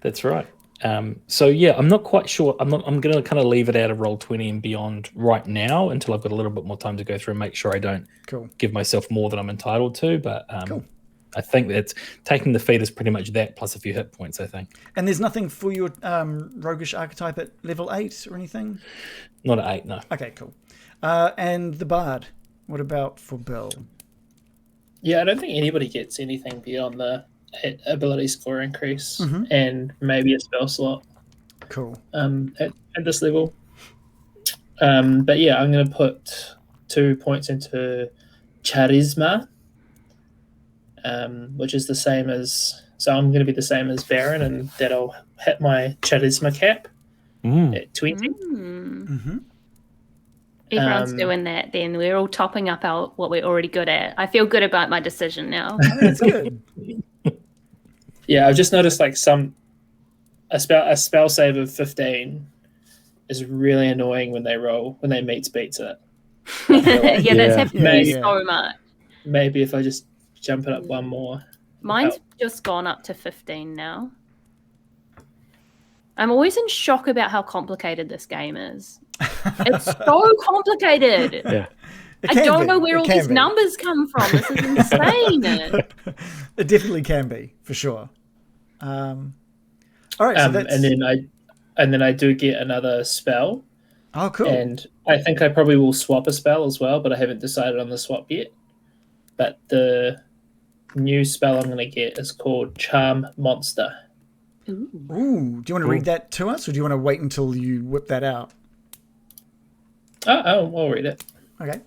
Speaker 2: That's right. So yeah, I'm not quite sure. I'm going to kind of leave it out of Roll20 and beyond right now until I've got a little bit more time to go through and make sure I don't give myself more than I'm entitled to. But I think that's taking the feat is pretty much that plus a few hit points, I think.
Speaker 3: And there's nothing for your roguish archetype at level 8 or anything?
Speaker 2: Not at 8, no.
Speaker 3: Okay, cool. And the bard, what about for Bill?
Speaker 5: Yeah, I don't think anybody gets anything beyond the ability score increase and maybe a spell slot.
Speaker 3: Cool.
Speaker 5: At this level. But yeah, I'm going to put 2 points into charisma, which is the same as... So I'm going to be the same as Baron, and that'll hit my charisma cap at 20.
Speaker 4: Everyone's doing that then. We're all topping up what we're already good at. I feel good about my decision now.
Speaker 3: That's good.
Speaker 5: Yeah, I've just noticed like a spell save of 15 is really annoying when they beats it.
Speaker 4: That's happening so much.
Speaker 5: Maybe if I just jump it up one more.
Speaker 4: Mine's just gone up to 15 now. I'm always in shock about how complicated this game is. It's so complicated.
Speaker 1: Yeah.
Speaker 4: I don't know where all these numbers come from. This is insane.
Speaker 3: It definitely can be, for sure. All right, so that's...
Speaker 5: and then I do get another spell.
Speaker 3: Oh, cool.
Speaker 5: And I think I probably will swap a spell as well, but I haven't decided on the swap yet. But the new spell I'm going to get is called Charm Monster.
Speaker 3: Ooh. Do you want to read that to us, or do you want to wait until you whip that out?
Speaker 5: I'll read it.
Speaker 3: Okay.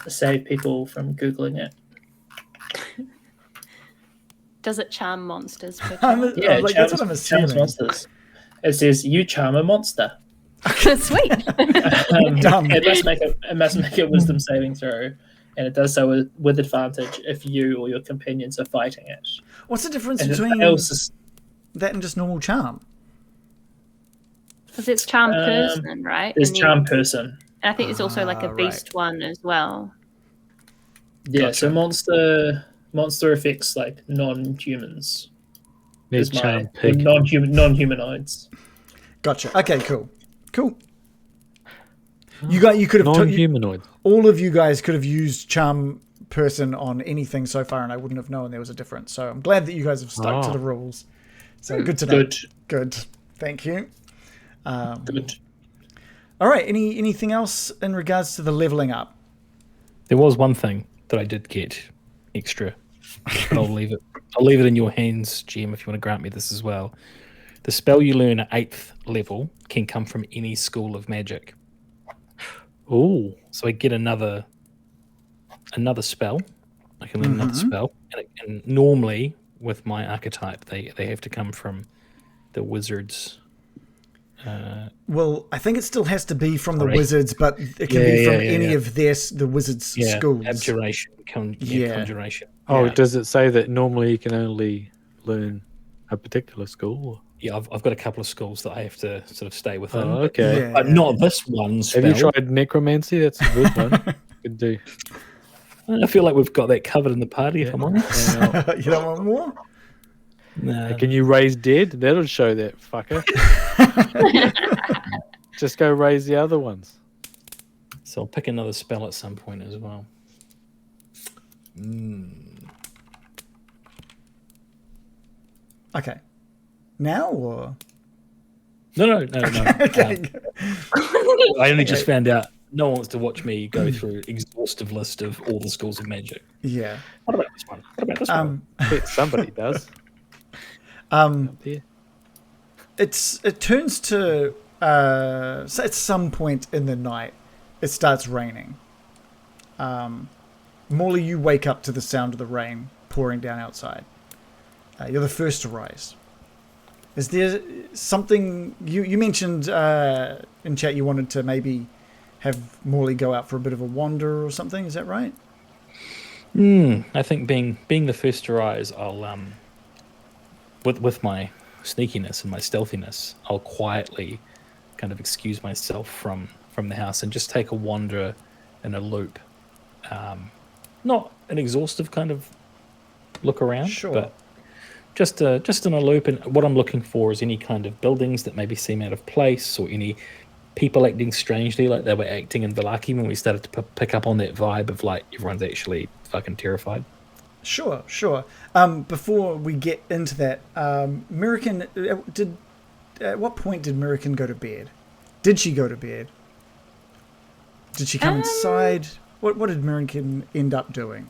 Speaker 5: Save people from Googling it.
Speaker 4: Does it charm monsters?
Speaker 3: That's what I'm assuming.
Speaker 5: Monsters. It says, you charm a monster.
Speaker 4: Sweet.
Speaker 5: It must make a wisdom saving throw, and it does so with advantage if you or your companions are fighting it.
Speaker 3: What's the difference between that and just normal charm?
Speaker 4: Because it's charm person, right?
Speaker 5: There's charm person.
Speaker 4: And I think there's also like a beast one as well.
Speaker 5: Yeah, gotcha. So monster affects like non-humans.
Speaker 1: There's charm pig.
Speaker 5: Non-humanoids.
Speaker 3: Gotcha. Okay, cool. You could have
Speaker 1: non-humanoid.
Speaker 3: All of you guys could have used charm person on anything so far, and I wouldn't have known there was a difference. So I'm glad that you guys have stuck to the rules. So good to know. Good. Thank you.
Speaker 5: Good.
Speaker 3: All right. Anything else in regards to the leveling up?
Speaker 2: There was one thing that I did get extra. I'll leave it in your hands, GM, if you want to grant me this as well. The spell you learn at 8th level can come from any school of magic.
Speaker 1: Oh,
Speaker 2: so I get another spell. I can learn another spell, and normally with my archetype, they have to come from the wizards.
Speaker 3: Well, I think it still has to be from the wizards, but it can be from any of the wizards' schools.
Speaker 2: Abjuration, conjuration.
Speaker 1: Oh, does it say that normally you can only learn a particular school?
Speaker 2: Yeah, I've got a couple of schools that I have to sort of stay within.
Speaker 1: Oh, okay.
Speaker 2: But not this one spell.
Speaker 1: Have you tried necromancy? That's a good one. Could do.
Speaker 2: I feel like we've got that covered in the party, if I'm honest.
Speaker 3: You don't want more?
Speaker 2: Nah,
Speaker 1: Can you raise dead? That'll show that fucker. Just go raise the other ones.
Speaker 2: so I'll pick another spell at some point as well.
Speaker 3: Okay. Now or?
Speaker 2: No.
Speaker 3: Okay.
Speaker 2: I only just found out no one wants to watch me go through exhaustive list of all the schools of magic.
Speaker 3: Yeah.
Speaker 2: What about this one? What about this one?
Speaker 1: Bet somebody does.
Speaker 3: Um,
Speaker 1: Yeah.
Speaker 3: it turns to so at some point in the night it starts raining. Morley, you wake up to the sound of the rain pouring down outside. You're the first to rise. Is there something you mentioned in chat you wanted to maybe have Morley go out for a bit of a wander or something? Is that right?
Speaker 2: I think being the first to rise, I'll with my sneakiness and my stealthiness, I'll quietly kind of excuse myself from the house and just take a wander in a loop. Not an exhaustive kind of look around,
Speaker 3: Sure.
Speaker 2: but just in a loop. And what I'm looking for is any kind of buildings that maybe seem out of place, or any people acting strangely, like they were acting in Vallaki when we started to pick up on that vibe of like everyone's actually fucking terrified.
Speaker 3: Sure. Before we get into that, Mirakin, at what point did Mirakin go to bed? Did she go to bed? Did she come inside? What did Mirakin end up doing?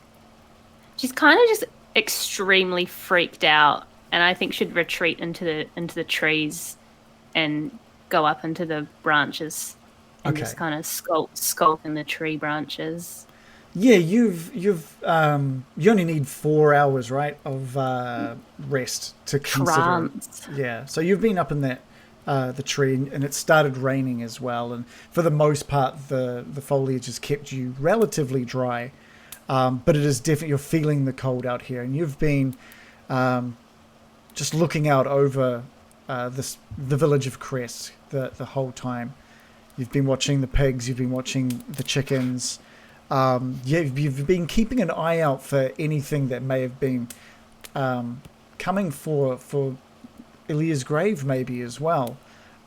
Speaker 4: She's kind of just extremely freaked out, and I think should retreat into the trees and go up into the branches and
Speaker 3: Okay.
Speaker 4: just kind of skulk in the tree branches.
Speaker 3: Yeah, you only need 4 hours, right, of rest to consider.
Speaker 4: Trance.
Speaker 3: Yeah, so you've been up in that the tree, and it started raining as well, and for the most part, the foliage has kept you relatively dry, but it is definitely, you're feeling the cold out here, and you've been just looking out over the village of Kresk the whole time. You've been watching the pigs, you've been watching the chickens. You've been keeping an eye out for anything that may have been coming for Ilya's grave maybe as well.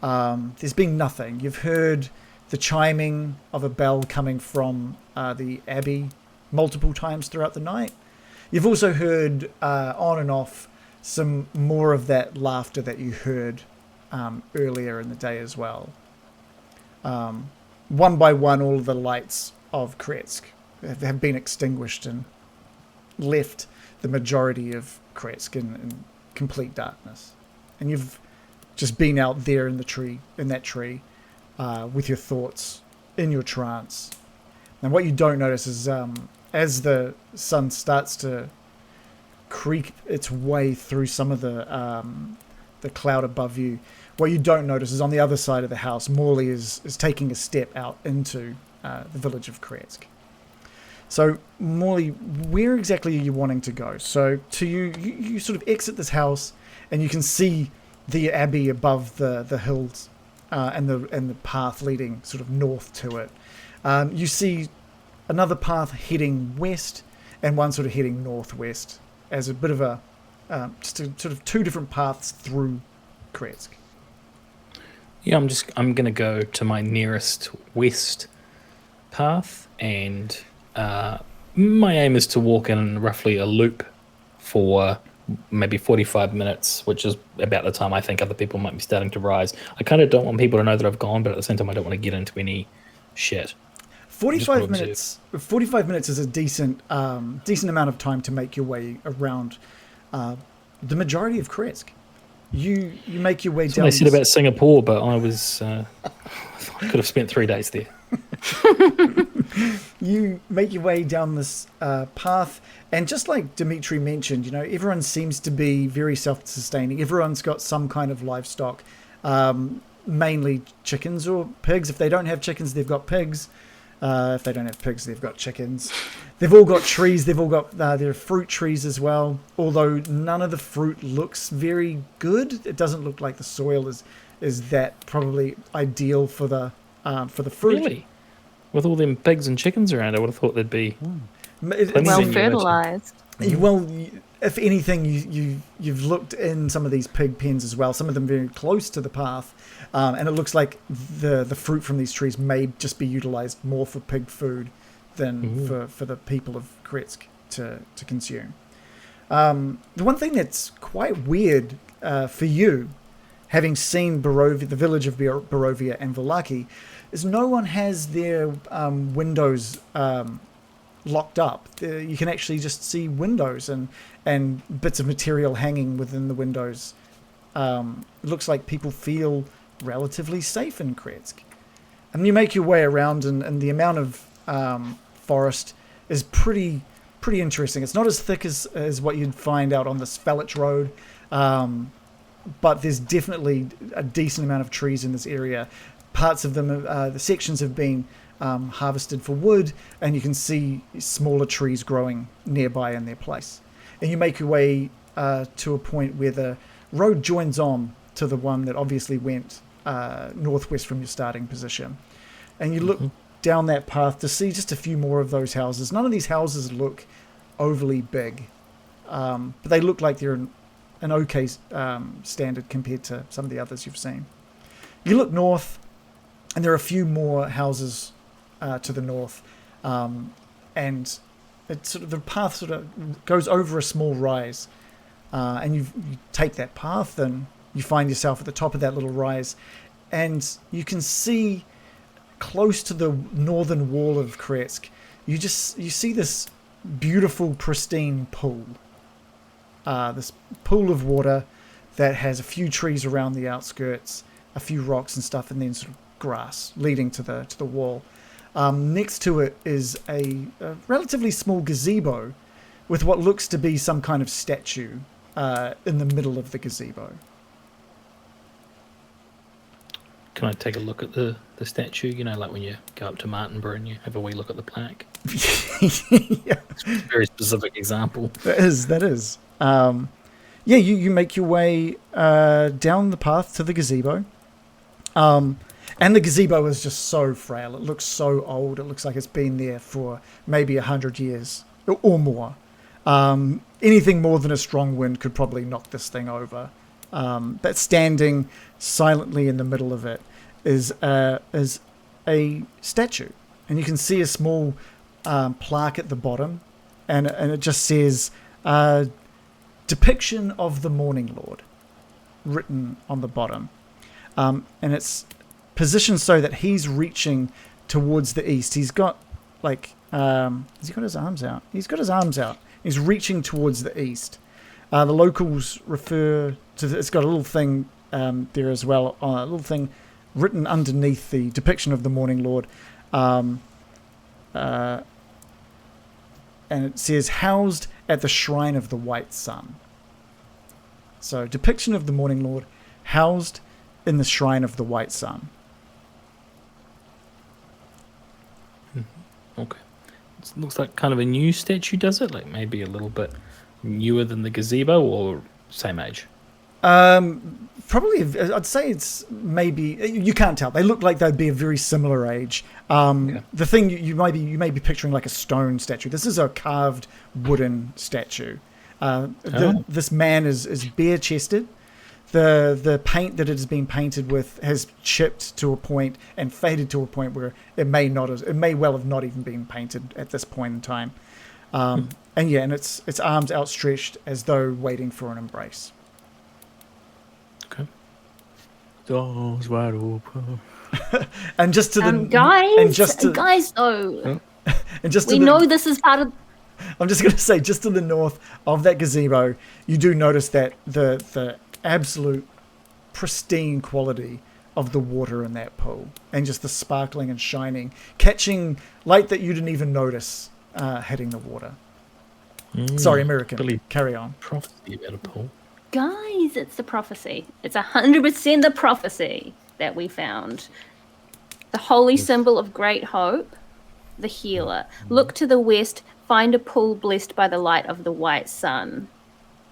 Speaker 3: There's been nothing. You've heard the chiming of a bell coming from the abbey multiple times throughout the night. You've also heard on and off some more of that laughter that you heard earlier in the day as well. One by one, all of the lights of Kresk have been extinguished and left the majority of Kresk in complete darkness. And you've just been out there in that tree, with your thoughts in your trance. And what you don't notice is as the sun starts to creep its way through some of the cloud above you, what you don't notice is on the other side of the house, Morley is taking a step out into the village of Kresk. So, Morley, where exactly are you wanting to go? So, you sort of exit this house, and you can see the abbey above the hills, and the path leading sort of north to it. You see another path heading west, and one sort of heading northwest, as a bit of a just a, sort of two different paths through Kresk.
Speaker 2: Yeah, I'm gonna go to my nearest west path, and my aim is to walk in roughly a loop for maybe 45 minutes, which is about the time I think other people might be starting to rise. I kind of don't want people to know that I've gone, but at the same time I don't want to get into any shit.
Speaker 3: 45 minutes. 45 minutes is a decent amount of time to make your way around the majority of Kresk. You make your way
Speaker 2: That's
Speaker 3: down.
Speaker 2: what I said about Singapore, but I was I could have spent 3 days there.
Speaker 3: You make your way down this path, and just like Dmitri mentioned, everyone seems to be very self-sustaining. Everyone's got some kind of livestock, mainly chickens or pigs. If they don't have chickens, they've got pigs. If they don't have pigs, they've got chickens. They've all got trees. They've all got their fruit trees as well. Although none of the fruit looks very good. It doesn't look like the soil is that probably ideal for the fruit.
Speaker 2: Really? With all them pigs and chickens around, I would have thought they'd be
Speaker 4: Well fertilized.
Speaker 3: Well, if anything, you've looked in some of these pig pens as well. Some of them very close to the path, and it looks like the fruit from these trees may just be utilized more for pig food than for the people of Kretsk to consume. The one thing that's quite weird for you, having seen Barovia, the village of Barovia and Vallaki, is no one has their windows locked up. You can actually just see windows and bits of material hanging within the windows. It looks like people feel relatively safe in Kretsk. And you make your way around, and the amount of forest is pretty interesting. It's not as thick as what you'd find out on the Svellich Road, but there's definitely a decent amount of trees in this area. Parts of them, the sections have been harvested for wood, and you can see smaller trees growing nearby in their place. And you make your way to a point where the road joins on to the one that obviously went northwest from your starting position. And you look down that path to see just a few more of those houses. None of these houses look overly big, but they look like they're an okay standard compared to some of the others you've seen. You look north, and there are a few more houses to the north, and it's sort of, the path sort of goes over a small rise, and you take that path, and you find yourself at the top of that little rise, and you can see close to the northern wall of Kretsk, you see this beautiful, pristine pool. This pool of water that has a few trees around the outskirts, a few rocks and stuff, and then sort of grass leading to the wall. Next to it is a relatively small gazebo with what looks to be some kind of statue in the middle of the gazebo.
Speaker 2: Can I take a look at the statue? You know, like when you go up to Martinborough and you have a wee look at the plaque.
Speaker 3: Yeah.
Speaker 2: It's a very specific example.
Speaker 3: That is. Yeah, you make your way down the path to the gazebo. And the gazebo is just so frail. It looks so old. It looks like it's been there for maybe 100 years or more. Anything more than a strong wind could probably knock this thing over. But standing silently in the middle of it is a statue. And you can see a small plaque at the bottom. And it just says, depiction of the Morning Lord, written on the bottom. And it's positioned so that he's reaching towards the east. He's got has he got his arms out? He's got his arms out. He's reaching towards the east. The locals refer to it's got a little thing there as well, a little thing written underneath the depiction of the Morning Lord. And it says, housed at the shrine of the White Sun. So, depiction of the Morning Lord, housed in the shrine of the White Sun.
Speaker 2: Okay. It looks like kind of a new statue, does it? Like maybe a little bit newer than the gazebo, or same age?
Speaker 3: Probably, I'd say it's maybe, you can't tell. They look like they'd be a very similar age. The thing you may be picturing like a stone statue. This is a carved wooden statue. This man is bare-chested. The paint that it has been painted with has chipped to a point and faded to a point where it may well have not even been painted at this point in time. And its arms outstretched as though waiting for an embrace.
Speaker 2: Okay.
Speaker 1: Doors wide open.
Speaker 3: And just to the
Speaker 4: guys, though,
Speaker 3: and just
Speaker 4: we know this is part of.
Speaker 3: I'm just going to say, just to the north of that gazebo, you do notice that the absolute pristine quality of the water in that pool, and just the sparkling and shining, catching light that you didn't even notice hitting the water. Sorry, American.
Speaker 2: Really
Speaker 3: carry on.
Speaker 2: Prophecy about a pool.
Speaker 4: Guys, it's the prophecy. It's 100% the prophecy that we found. The holy symbol of great hope, the healer. Look to the west, find a pool blessed by the light of the white sun.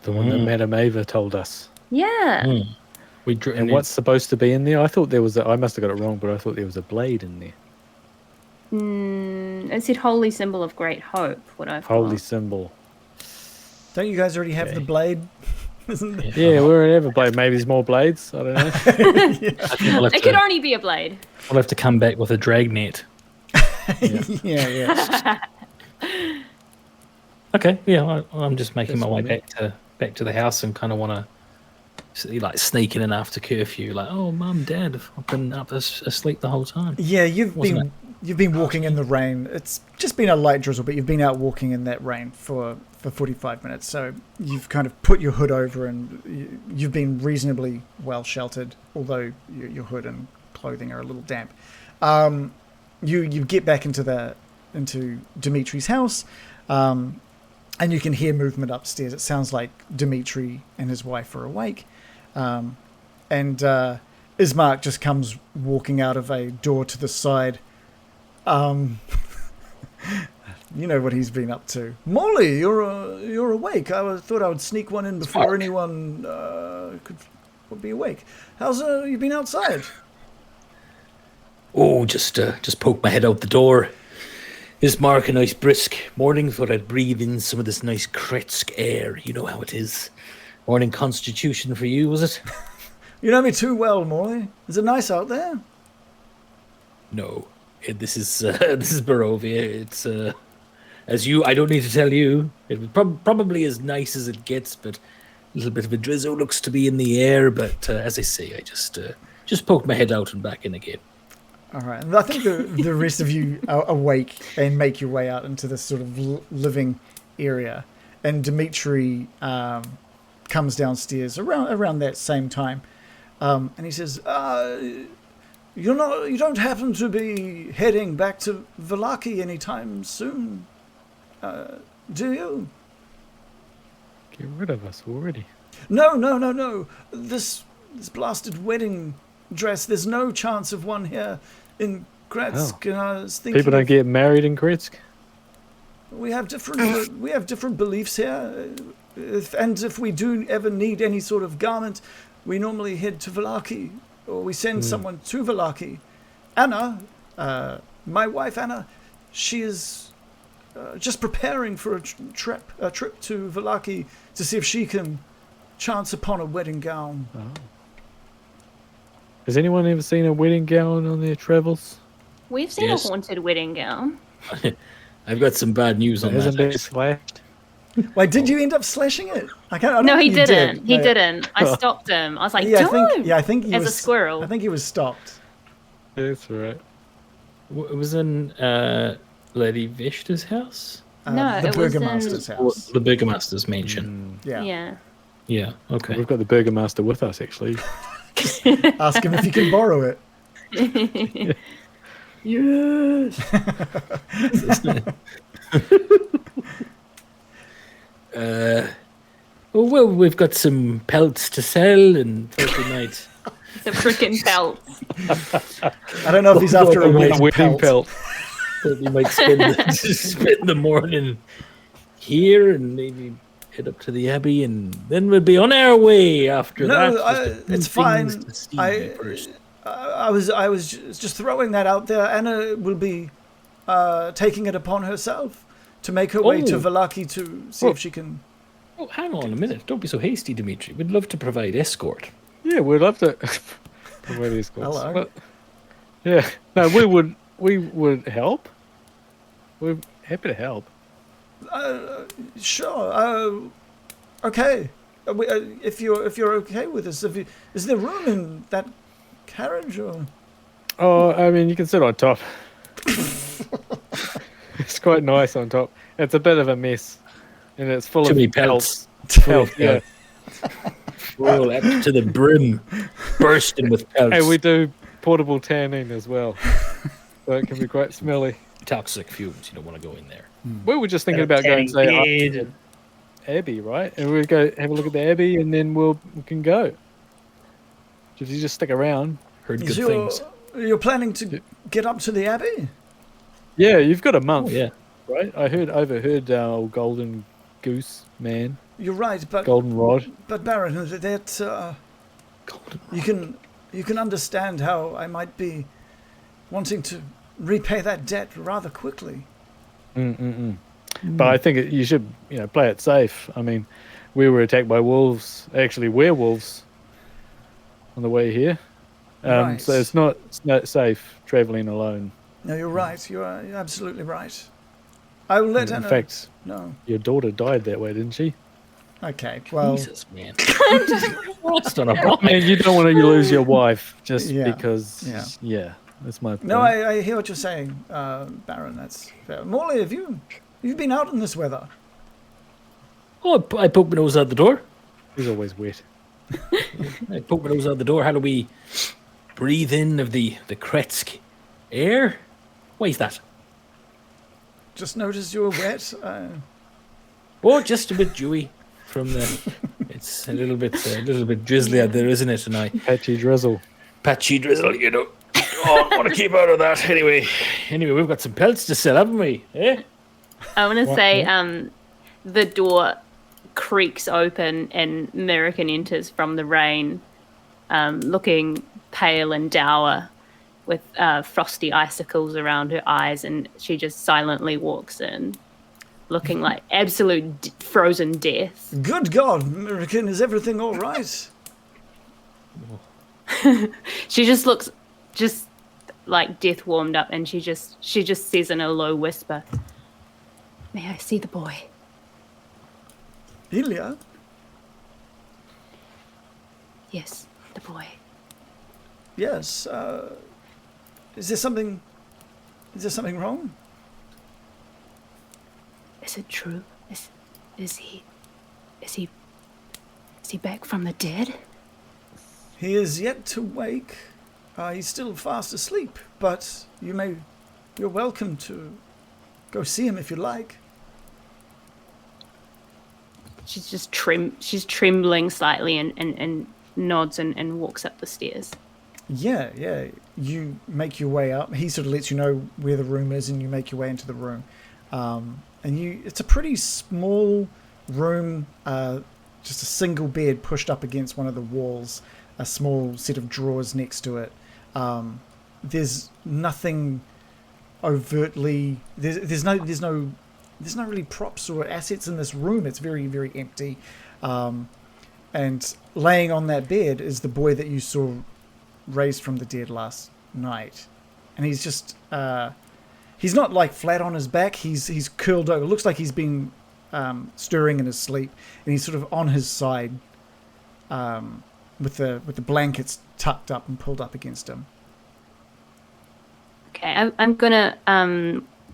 Speaker 1: The one that Madame Ava told us.
Speaker 4: Yeah.
Speaker 1: And what's supposed to be in there? I thought there was I must have got it wrong, but I thought there was a blade in there.
Speaker 4: It said holy symbol of great hope.
Speaker 1: Holy symbol.
Speaker 3: Don't you guys already have the blade? Isn't it?
Speaker 1: Yeah, we're an Everblade. Maybe there's more blades. I don't know.
Speaker 2: I think
Speaker 4: It could only be a blade.
Speaker 2: we'll have to come back with a dragnet.
Speaker 3: Yeah.
Speaker 2: Okay, yeah, I'm just making
Speaker 1: That's
Speaker 2: my way
Speaker 1: fine.
Speaker 2: back to the house and kind of want to like sneak in after curfew. Like, oh, mum, dad, I've been up asleep the whole time.
Speaker 3: Yeah, you've
Speaker 2: Wasn't
Speaker 3: been walking in the rain. It's just been a light drizzle, but you've been out walking in that rain for 45 minutes. So you've kind of put your hood over and you've been reasonably well sheltered, although your hood and clothing are a little damp. You get back into Dimitri's house, and you can hear movement upstairs. It sounds like Dmitri and his wife are awake, and Ismark just comes walking out of a door to the side. You know what he's been up to. Molly, you're awake. I thought I would sneak one in before anyone would be awake. How's you been outside?
Speaker 2: Oh, just poke my head out the door. Is Mark a nice brisk morning? Thought I'd breathe in some of this nice Kretsk air. You know how it is. Morning constitution for you, was it?
Speaker 3: You know me too well, Molly. Is it nice out there?
Speaker 2: No. This is Barovia. It's as you. I don't need to tell you. It was probably as nice as it gets, but a little bit of a drizzle looks to be in the air. But as I say, I just poked my head out and back in again.
Speaker 3: All right. And I think the rest of you are awake and make your way out into this sort of living area. And Dmitri comes downstairs around that same time, and he says, "You don't happen to be heading back to Vallaki anytime soon, do you?"
Speaker 1: Get rid of us already.
Speaker 3: No. This blasted wedding dress. There's no chance of one here in Kretsk. And I was thinking
Speaker 1: People don't get married in Kretsk.
Speaker 3: we have different beliefs here, if we do ever need any sort of garment, we normally head to Vallaki, or we send someone to Vallaki. Anna, my wife Anna, she is just preparing for a trip to Vallaki to see if she can chance upon a wedding gown.
Speaker 1: Oh. Has anyone ever seen a wedding gown on their travels?
Speaker 4: We've seen
Speaker 2: Yes.
Speaker 4: a haunted wedding gown.
Speaker 2: I've got some bad news on
Speaker 1: Hasn't
Speaker 2: that.
Speaker 1: been slashed?
Speaker 3: Wait, did you end up slashing it? I don't
Speaker 4: No, he
Speaker 3: think you
Speaker 4: didn't.
Speaker 3: did.
Speaker 4: He
Speaker 3: No.
Speaker 4: didn't. I stopped him. I was like,
Speaker 3: Yeah,
Speaker 4: don't!
Speaker 3: I think he
Speaker 4: As a
Speaker 3: was
Speaker 4: squirrel.
Speaker 3: I think he was stopped.
Speaker 1: That's right.
Speaker 2: It was in Lady Vishta's house?
Speaker 4: No,
Speaker 3: the
Speaker 4: it was in-
Speaker 3: Burgomaster's
Speaker 2: Or
Speaker 3: house.
Speaker 2: the Burgomaster's mansion.
Speaker 3: Yeah.
Speaker 4: Yeah.
Speaker 2: Yeah, okay.
Speaker 1: We've got the Burgomaster with us, actually.
Speaker 3: Ask him if he can borrow it.
Speaker 1: Yes.
Speaker 2: Well, we've got some pelts to sell and Thursday night.
Speaker 4: The freaking belt.
Speaker 3: I don't know if he's after a wedding
Speaker 1: Wedding
Speaker 3: pelt.
Speaker 1: pelt.
Speaker 2: Thought we might spend the morning here and maybe head up to the Abbey, and then we'll be on our way after
Speaker 3: No,
Speaker 2: that. Just a few
Speaker 3: it's fine.
Speaker 2: things to see first.
Speaker 3: I was just throwing that out there. Anna will be taking it upon herself to make her way to
Speaker 2: Oh.
Speaker 3: Vallaki to see if she can.
Speaker 2: Oh, hang on a minute. Don't be so hasty, Dmitri. We'd love to provide escort.
Speaker 1: Yeah, we'd love to. Where these guys?
Speaker 3: Hello.
Speaker 1: But- yeah. No, we would help. We're happy to help.
Speaker 3: Sure. Okay. If you're okay with this, is there room in that carriage or?
Speaker 1: Oh, I mean, you can sit on top. It's quite nice on top. It's a bit of a mess, and it's full
Speaker 2: Too
Speaker 1: of
Speaker 2: many pelts.
Speaker 1: Pelts, yeah.
Speaker 2: Full up to the brim, bursting with pelts.
Speaker 1: And we do portable tanning as well, so it can be quite smelly.
Speaker 2: Toxic fumes. You don't want to go in there.
Speaker 1: We were just thinking about going, say, up to the Abbey, right? And we'd go have a look at the Abbey, and then we can go. If you just stick around.
Speaker 2: Heard good things.
Speaker 3: You're planning to get up to the Abbey?
Speaker 1: Yeah, you've got a month,
Speaker 2: Oh, yeah.
Speaker 1: right? I overheard our old golden goose man,
Speaker 3: You're right, but
Speaker 1: golden rod.
Speaker 3: Baron, that you can understand how I might be wanting to repay that debt rather quickly.
Speaker 1: But I think you should, play it safe. I mean, we were attacked by wolves, actually werewolves, on the way here.
Speaker 3: Right.
Speaker 1: So it's not safe traveling alone.
Speaker 3: No, you're right. You're absolutely right. I will let
Speaker 1: In
Speaker 3: Anna
Speaker 1: fact,
Speaker 3: know.
Speaker 1: your daughter died that way, didn't she?
Speaker 3: Okay, well,
Speaker 2: Jesus, man. That's not a problem.
Speaker 1: And you don't want to lose your wife just
Speaker 3: Yeah,
Speaker 1: because.
Speaker 3: yeah.
Speaker 1: Yeah, that's my point.
Speaker 3: no, I hear what you're saying, Baron. That's fair. Morley, have you been out in this weather?
Speaker 2: Oh, I poked my nose out the door.
Speaker 1: He's always wet.
Speaker 2: I poked my nose out the door. How do we breathe in of the Kretsk air? Why is that?
Speaker 3: Just noticed you were wet.
Speaker 2: Oh, just a bit dewy from the. It's a little bit drizzly out there, isn't it? And
Speaker 1: Patchy drizzle.
Speaker 2: patchy drizzle, Oh, I want to keep out of that. Anyway, we've got some pelts to sell, haven't we? Eh?
Speaker 4: I want to say the door creaks open and American enters from the rain, looking pale and dour with frosty icicles around her eyes, and she just silently walks in, looking like absolute frozen death.
Speaker 3: Good God, American, is everything all right?
Speaker 4: She just looks just like death warmed up, and she just says in a low whisper, "May I see the boy?"
Speaker 3: Ilya?
Speaker 4: Yes, the boy.
Speaker 3: Yes. Is there something wrong?
Speaker 4: Is it true? Is he back from the dead?
Speaker 3: He is yet to wake. He's still fast asleep, but you're welcome to go see him if you like.
Speaker 4: She's just she's trembling slightly and nods and walks up the stairs.
Speaker 3: Yeah. You make your way up. He sort of lets you know where the room is, and you make your way into the room. It's a pretty small room, just a single bed pushed up against one of the walls, a small set of drawers next to it. There's nothing overtly. There's no really props or assets in this room. It's very, very empty. And laying on that bed is the boy that you saw raised from the dead last night. And he's just he's not like flat on his back. He's curled over. It looks like he's been stirring in his sleep, and he's sort of on his side with the blankets tucked up and pulled up against him.
Speaker 4: Okay, I'm gonna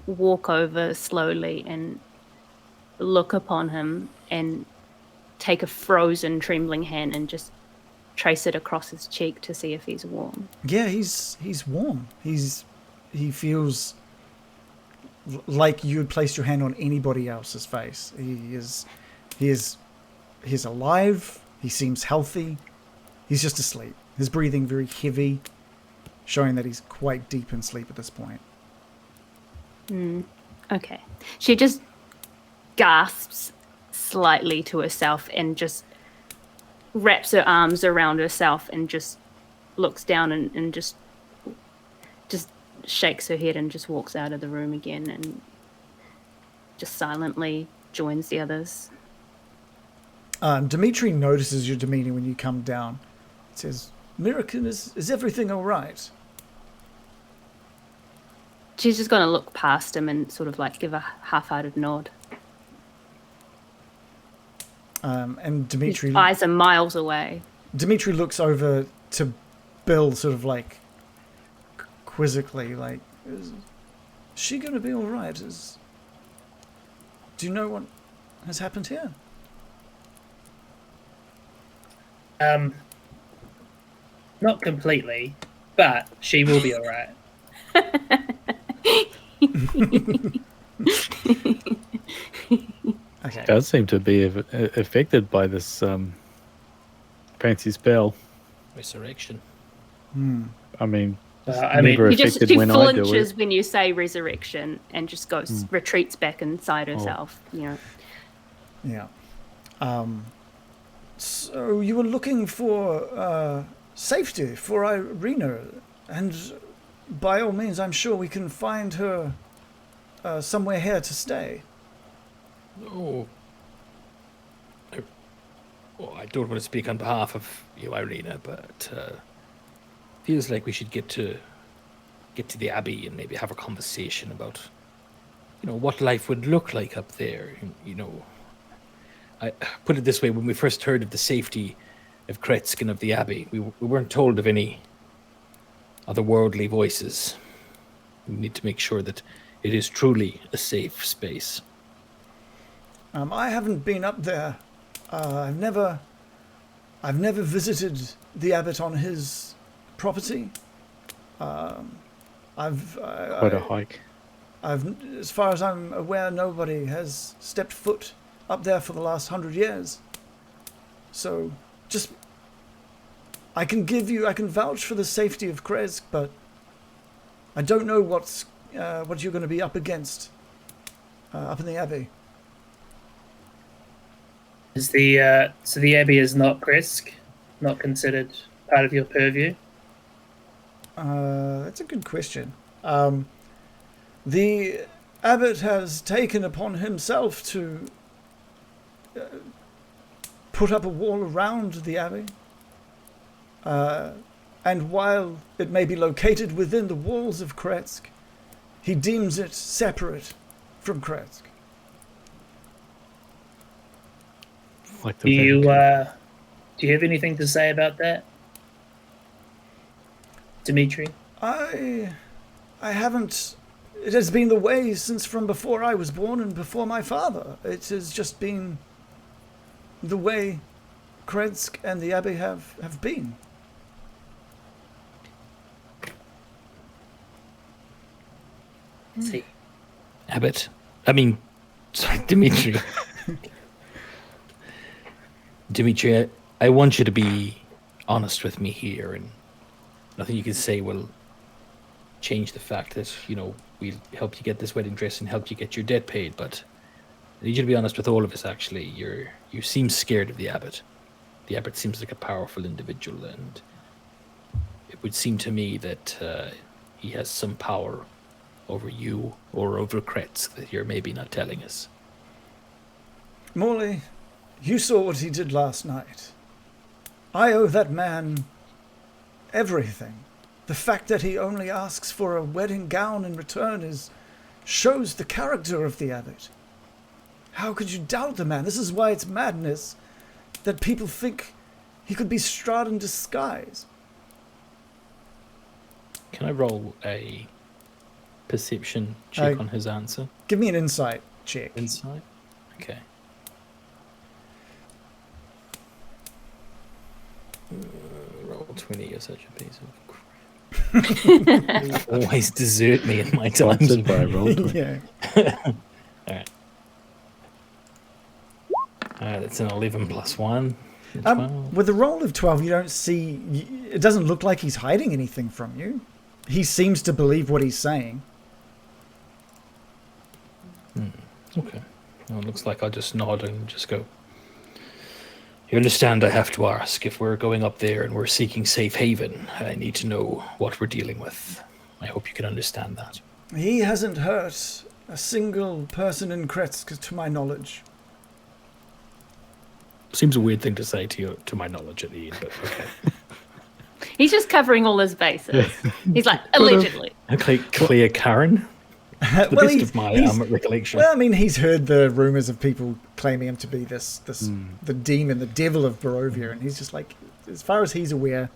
Speaker 4: walk over slowly and look upon him and take a frozen, trembling hand and just trace it across his cheek to see if he's warm.
Speaker 3: Yeah, he's warm. He feels like you had placed your hand on anybody else's face. He's alive. He seems healthy. He's just asleep. His breathing very heavy, showing that he's quite deep in sleep at this point.
Speaker 4: Okay. She just gasps slightly to herself and just wraps her arms around herself and just looks down and just shakes her head and just walks out of the room again and just silently joins the others.
Speaker 3: Dmitri notices your demeanor when you come down. It says, "Mirakin, is everything all right?"
Speaker 4: She's just going to look past him and sort of like give a half-hearted nod.
Speaker 3: And Dmitri...
Speaker 4: His eyes are miles away.
Speaker 3: Dmitri looks over to Bill sort of like quizzically, like, is she going to be all right? Do you know what has happened here?
Speaker 5: Not completely, but she will be all right.
Speaker 3: Okay.
Speaker 1: Does seem to be affected by this fancy spell.
Speaker 2: Resurrection.
Speaker 1: I mean,
Speaker 5: I mean,
Speaker 1: never
Speaker 4: She
Speaker 1: affected when I do
Speaker 4: flinches
Speaker 1: it.
Speaker 4: when you say resurrection and just goes retreats back inside herself.
Speaker 3: Yeah. So you were looking for safety for Irina, and by all means, I'm sure we can find her somewhere here to stay.
Speaker 2: Oh. I don't want to speak on behalf of you, Irina, but feels like we should get to the Abbey and maybe have a conversation about, what life would look like up there. I put it this way: when we first heard of the safety of Kretsk and of the Abbey, we weren't told of any otherworldly voices. We need to make sure that it is truly a safe space.
Speaker 3: I haven't been up there. I've never visited the abbot on his property.
Speaker 1: Quite a hike.
Speaker 3: As far as I'm aware, nobody has stepped foot up there for the last 100 years. So, I can vouch for the safety of Krezk, but I don't know what you're going to be up against up in the Abbey.
Speaker 5: Is the so the Abbey is not Kresk, not considered part of your purview?
Speaker 3: That's a good question. The abbot has taken upon himself to put up a wall around the Abbey. And while it may be located within the walls of Kretsk, he deems it separate from Kretsk.
Speaker 1: Like
Speaker 5: Do you have anything to say about that, Dmitri?
Speaker 3: I haven't. It has been the way since from before I was born and before my father. It has just been the way Kretsk and the Abbey have been.
Speaker 5: See,
Speaker 2: Abbot. I mean, sorry, Dmitri. Dmitri, I want you to be honest with me here, and nothing you can say will change the fact that, we'll help you get this wedding dress and help you get your debt paid, but I need you to be honest with all of us, actually. You seem scared of the abbot. The abbot seems like a powerful individual, and it would seem to me that he has some power over you or over Kretsk that you're maybe not telling us.
Speaker 3: Morley, you saw what he did last night. I owe that man everything. The fact that he only asks for a wedding gown in return shows the character of the abbot. How could you doubt the man? This is why it's madness that people think he could be Strahd in disguise.
Speaker 2: Can I roll a perception check on his answer?
Speaker 3: Give me an insight check.
Speaker 2: Insight? Okay. Roll 20, you're such a piece of crap. Always desert me in my times.
Speaker 1: By roll 20.
Speaker 3: Yeah.
Speaker 2: Alright. That's an 11 plus 1.
Speaker 3: With the roll of 12, you don't see... It doesn't look like he's hiding anything from you. He seems to believe what he's saying.
Speaker 2: Okay. Well, it looks like I'll just nod and just go. You understand I have to ask, if we're going up there and we're seeking safe haven, I need to know what we're dealing with. I hope you can understand that.
Speaker 3: He hasn't hurt a single person in Kretsk, to my knowledge.
Speaker 2: Seems a weird thing to say to my knowledge at the end, but okay.
Speaker 4: He's just covering all his bases. He's like, allegedly.
Speaker 2: Okay, clear Karen. The best of my recollection.
Speaker 3: Well, I mean, he's heard the rumors of people claiming him to be the demon, the devil of Barovia, and he's just like, as far as he's aware,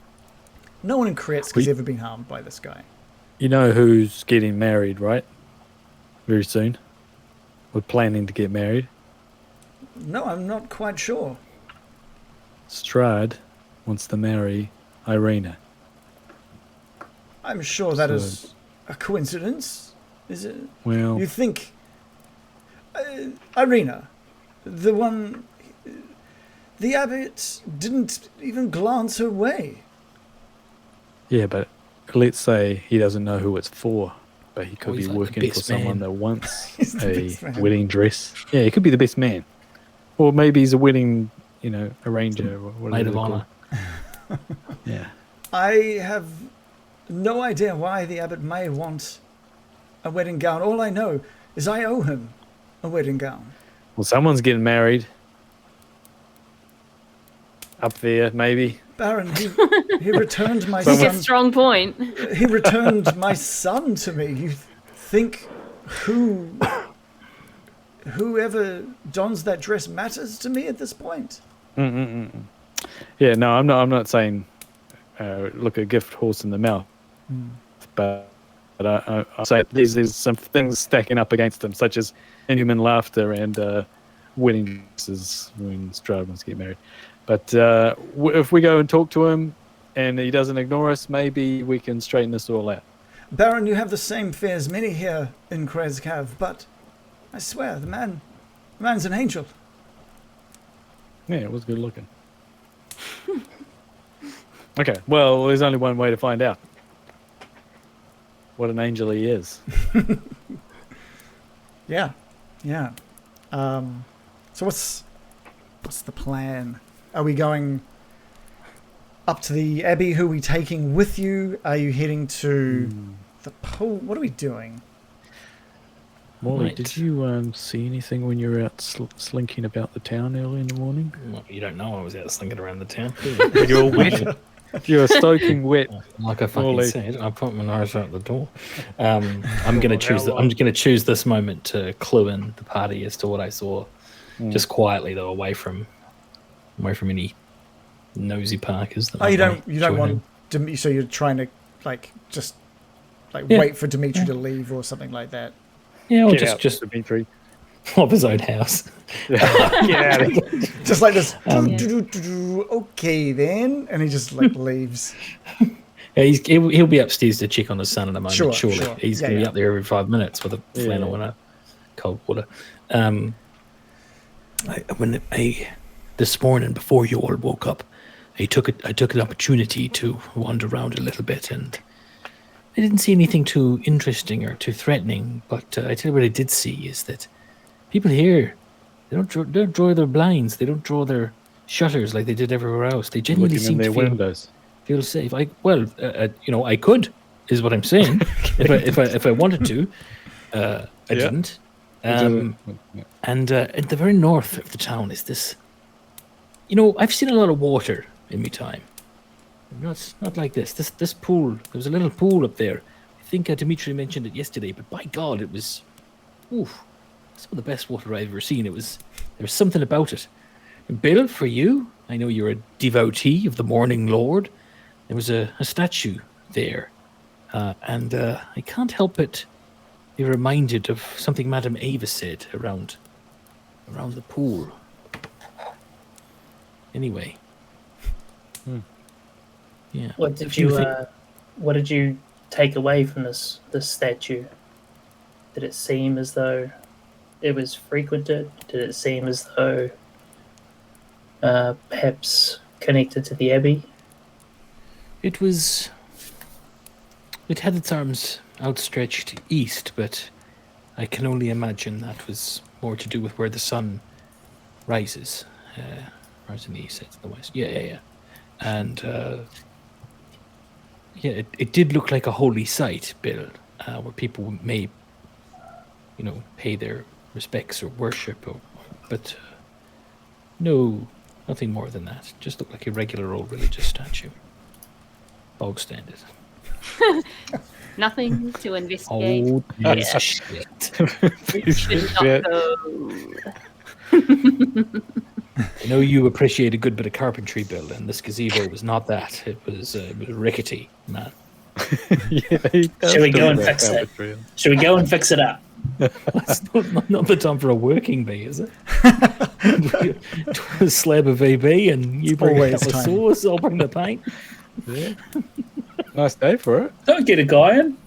Speaker 3: no one in Kretsk has ever been harmed by this guy.
Speaker 1: You know who's getting married, right? Very soon. We're planning to get married.
Speaker 3: No, I'm not quite sure.
Speaker 1: Strahd wants to marry Irina.
Speaker 3: I'm sure that is a coincidence. Is it?
Speaker 1: Well,
Speaker 3: You think... Irina, the one... The abbot didn't even glance her way.
Speaker 1: yeah, but let's say he doesn't know who it's for, but he could be
Speaker 2: he's like the
Speaker 1: working for
Speaker 2: best
Speaker 1: someone
Speaker 2: man.
Speaker 1: that wants
Speaker 3: He's the
Speaker 1: a
Speaker 3: best man.
Speaker 1: wedding dress. Yeah, he could be the best man. Or maybe he's a wedding, arranger or whatever.
Speaker 2: Maid of
Speaker 1: they're
Speaker 2: honor.
Speaker 1: called. Yeah.
Speaker 3: I have no idea why the abbot may want a wedding gown. All I know is I owe him a wedding gown.
Speaker 1: Well, someone's getting married. Up there, maybe.
Speaker 3: Baron, he returned my
Speaker 4: That's a
Speaker 3: son.
Speaker 4: strong point.
Speaker 3: He returned my son to me. You think whoever dons that dress matters to me at this point?
Speaker 1: Yeah, no, I'm not saying look a gift horse in the mouth, but I say there's some things stacking up against him, such as inhuman laughter and wedding dresses when Strahd wants to get married. But if we go and talk to him and he doesn't ignore us, maybe we can straighten this all out.
Speaker 3: Baron, you have the same fear as many here in Krezkav, but I swear, the man's an angel.
Speaker 1: Yeah, it was good looking. Okay, well, there's only one way to find out what an angel he is.
Speaker 3: Yeah. So what's the plan? Are we going up to the Abbey? Who are we taking with you? Are you heading to the pool? What are we doing?
Speaker 1: Morley,
Speaker 2: Right.
Speaker 1: did you see anything when you were out slinking about the town early in the morning?
Speaker 2: Well, you don't know I was out slinking around the town.
Speaker 1: You're wet. You're soaking wet.
Speaker 2: Like I fucking
Speaker 1: Morley.
Speaker 2: said, I put my nose out the door. I'm going to choose this moment to clue in the party as to what I saw, just quietly though, away from any nosy parkers. That
Speaker 3: Oh, you
Speaker 2: might
Speaker 3: don't
Speaker 2: join
Speaker 3: want
Speaker 2: in.
Speaker 3: Dmitri, so you're trying to just
Speaker 2: Yeah.
Speaker 3: wait for Dmitri to leave or something like that.
Speaker 2: Yeah, or
Speaker 1: Get out,
Speaker 2: just
Speaker 1: Dmitri.
Speaker 2: of his own house.
Speaker 1: Get out of here.
Speaker 3: Just like this.
Speaker 4: Yeah.
Speaker 3: Okay then, and he just like leaves.
Speaker 2: Yeah, he'll be upstairs to check on his son in a moment.
Speaker 3: Sure,
Speaker 2: surely
Speaker 3: sure.
Speaker 2: he's
Speaker 3: Yeah,
Speaker 2: going to be
Speaker 3: yeah.
Speaker 2: up there every 5 minutes with a flannel and a cold water. This morning before you all woke up, I took an opportunity to wander around a little bit, and I didn't see anything too interesting or too threatening. But I tell you what I did see is that people here, they don't draw their blinds, they don't draw their shutters like they did everywhere else. They genuinely
Speaker 1: Looking in
Speaker 2: seem
Speaker 1: their
Speaker 2: to feel
Speaker 1: windows.
Speaker 2: safe. I could, is what I'm saying. if I wanted to, I didn't. And at the very north of the town is this. I've seen a lot of water in my time. Not like this. This pool. There was a little pool up there. I think Dmitri mentioned it yesterday, but by God, it was, some of the best water I've ever seen. There was something about it. And Bill, for you, I know you're a devotee of the Morning Lord. There was a statue there, and I can't help but be reminded of something Madame Ava said around the pool. Anyway, yeah.
Speaker 5: What did you take away from this statue? Did it seem as though it was frequented? Did it seem as though perhaps connected to the Abbey?
Speaker 2: It had its arms outstretched east, but I can only imagine that was more to do with where the sun rises. Rise in the east, sets in the west. Yeah. And it did look like a holy site, Bill, where people may, pay their respects or worship, but no, nothing more than that. Just looked like a regular old religious statue. Bog standard.
Speaker 4: Nothing to investigate.
Speaker 2: Oh,
Speaker 4: Yeah.
Speaker 2: piece of shit.
Speaker 4: Should not go.
Speaker 2: I know you appreciate a good bit of carpentry, Bill, and this gazebo was not that. It was rickety, man.
Speaker 5: Should we go and fix it? Should we go and fix it up?
Speaker 2: That's not the time for a working bee, is it? A slab of VB and you bring a
Speaker 3: always
Speaker 2: couple of
Speaker 3: time.
Speaker 2: sauce, I'll bring the paint.
Speaker 1: Yeah. Nice day for it.
Speaker 5: Don't get a guy in.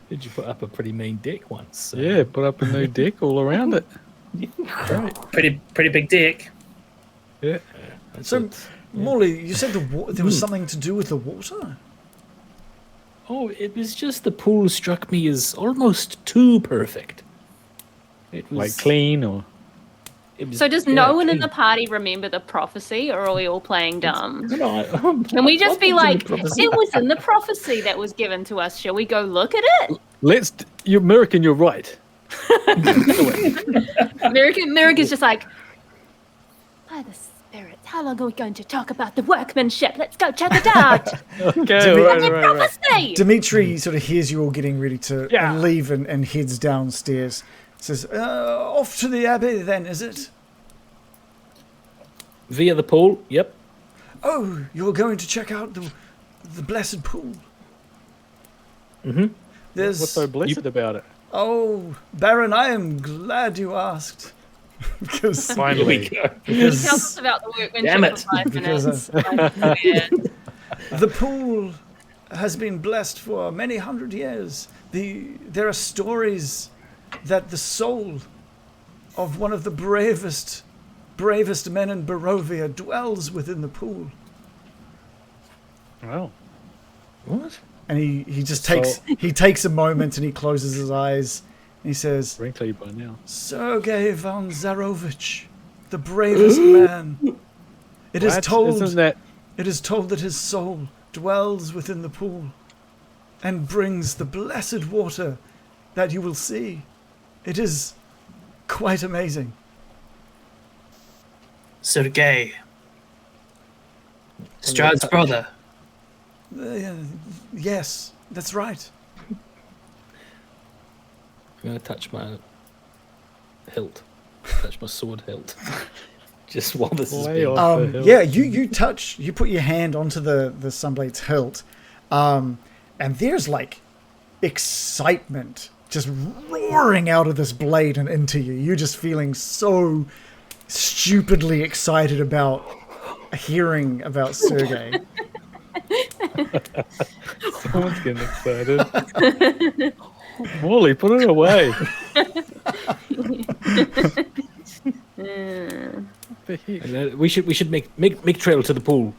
Speaker 2: Did you put up a pretty mean deck once? So.
Speaker 1: Yeah, put up a new deck all around it. Great.
Speaker 5: Pretty big dick.
Speaker 1: Yeah.
Speaker 2: That's
Speaker 3: So,
Speaker 2: it.
Speaker 3: Morley, you said there was something to do with the water?
Speaker 2: Oh, it was just the pool struck me as almost too perfect. It was
Speaker 1: Like clean or
Speaker 4: So does no one in the party remember the prophecy, or are we all playing dumb? Can we just be like, it was in the prophecy that was given to us? Shall we go look at it?
Speaker 1: American, you're right.
Speaker 4: America's just like, by the spirits, how long are we going to talk about the workmanship? Let's go check it out.
Speaker 1: Okay, right.
Speaker 4: Prophecy!
Speaker 3: Dmitri sort of hears you all getting ready to leave and heads downstairs. Says, off to the abbey then, is it?
Speaker 2: Via the pool, yep.
Speaker 3: Oh, you're going to check out the blessed pool.
Speaker 2: Mm-hmm.
Speaker 1: What's so blessed about it?
Speaker 3: Oh, Baron, I am glad you asked. Because
Speaker 1: Finally.
Speaker 4: He tells us about the workmanship
Speaker 2: Damn it.
Speaker 4: for 5 minutes.
Speaker 3: the pool has been blessed for many hundred years. There are stories that the soul of one of the bravest men in Barovia dwells within the pool.
Speaker 1: Well,
Speaker 2: What?
Speaker 3: And he just takes a moment and he closes his eyes and he says,
Speaker 1: wrinkly by now.
Speaker 3: Sergei von Zarovich, the bravest man. It is told that his soul dwells within the pool and brings the blessed water that you will see. It is quite amazing.
Speaker 5: Sergei. Strahd's brother.
Speaker 3: Yes, that's right.
Speaker 2: I'm going to touch my hilt. Touch my sword hilt. Just while this is
Speaker 1: Way
Speaker 2: being...
Speaker 1: off the hill.
Speaker 3: Yeah, you put your hand onto the Sunblade's hilt, and there's like excitement just roaring out of this blade and into you. You're just feeling so stupidly excited about hearing about Sergei.
Speaker 1: Someone's getting excited. Morley, put it away. The heck?
Speaker 2: And, we should make trail to the pool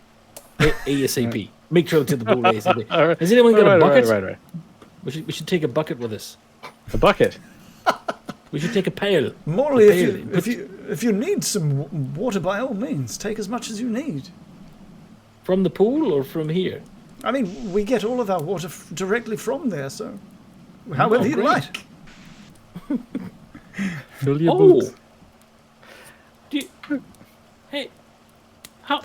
Speaker 2: ASAP. Make trail to the pool ASAP.
Speaker 1: All right.
Speaker 2: Has anyone got a bucket?
Speaker 1: Right.
Speaker 2: We should take a bucket with us.
Speaker 1: A bucket.
Speaker 2: We should take a pail.
Speaker 3: Morley,
Speaker 2: A pail.
Speaker 3: if you need some water, by all means, take as much as you need.
Speaker 2: From the pool or from here?
Speaker 3: I mean, we get all of our water directly from there, so however you
Speaker 2: great.
Speaker 3: like.
Speaker 1: Fill your
Speaker 2: Oh!
Speaker 1: boots.
Speaker 2: Hey! How?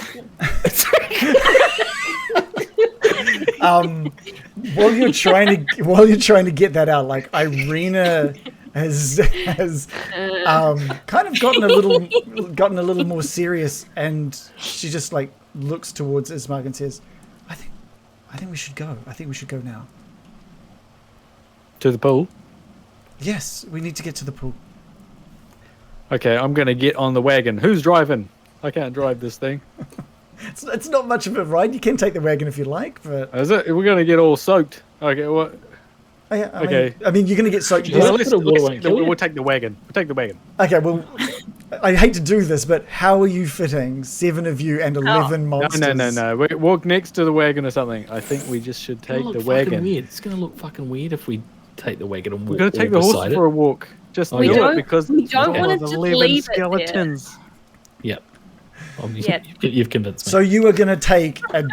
Speaker 3: While you're trying to get that out, like Irina has kind of gotten a little more serious, and she just like looks towards Ismark and says, I think we should go. I think we should go now.
Speaker 1: To the pool.
Speaker 3: Yes, we need to get to the pool.
Speaker 1: Okay, I'm going to get on the wagon. Who's driving? I can't drive this thing.
Speaker 3: It's not much of a ride. You can take the wagon if you like, but
Speaker 1: Is it? We're going to get all soaked. Okay, what? Okay.
Speaker 3: I mean, you're going to get soaked.
Speaker 1: Well,
Speaker 2: Well,
Speaker 1: we'll take the wagon. We'll take the wagon.
Speaker 3: Okay, well, I hate to do this, but how are you fitting 7 of you and 11 monsters?
Speaker 1: No. We walk next to the wagon or something. I think we just should take the wagon.
Speaker 2: Weird. It's going to look fucking weird if we take the wagon and walk.
Speaker 1: We're going to take the
Speaker 2: all
Speaker 1: horse
Speaker 2: beside
Speaker 1: for
Speaker 2: it.
Speaker 1: a walk. Just
Speaker 2: Oh,
Speaker 1: do
Speaker 2: yeah.
Speaker 1: it because
Speaker 4: We don't want to
Speaker 1: there's
Speaker 4: just
Speaker 1: 11
Speaker 4: leave it there.
Speaker 1: skeletons.
Speaker 2: Yep.
Speaker 4: Yeah.
Speaker 2: You've convinced me.
Speaker 3: So you are going to take an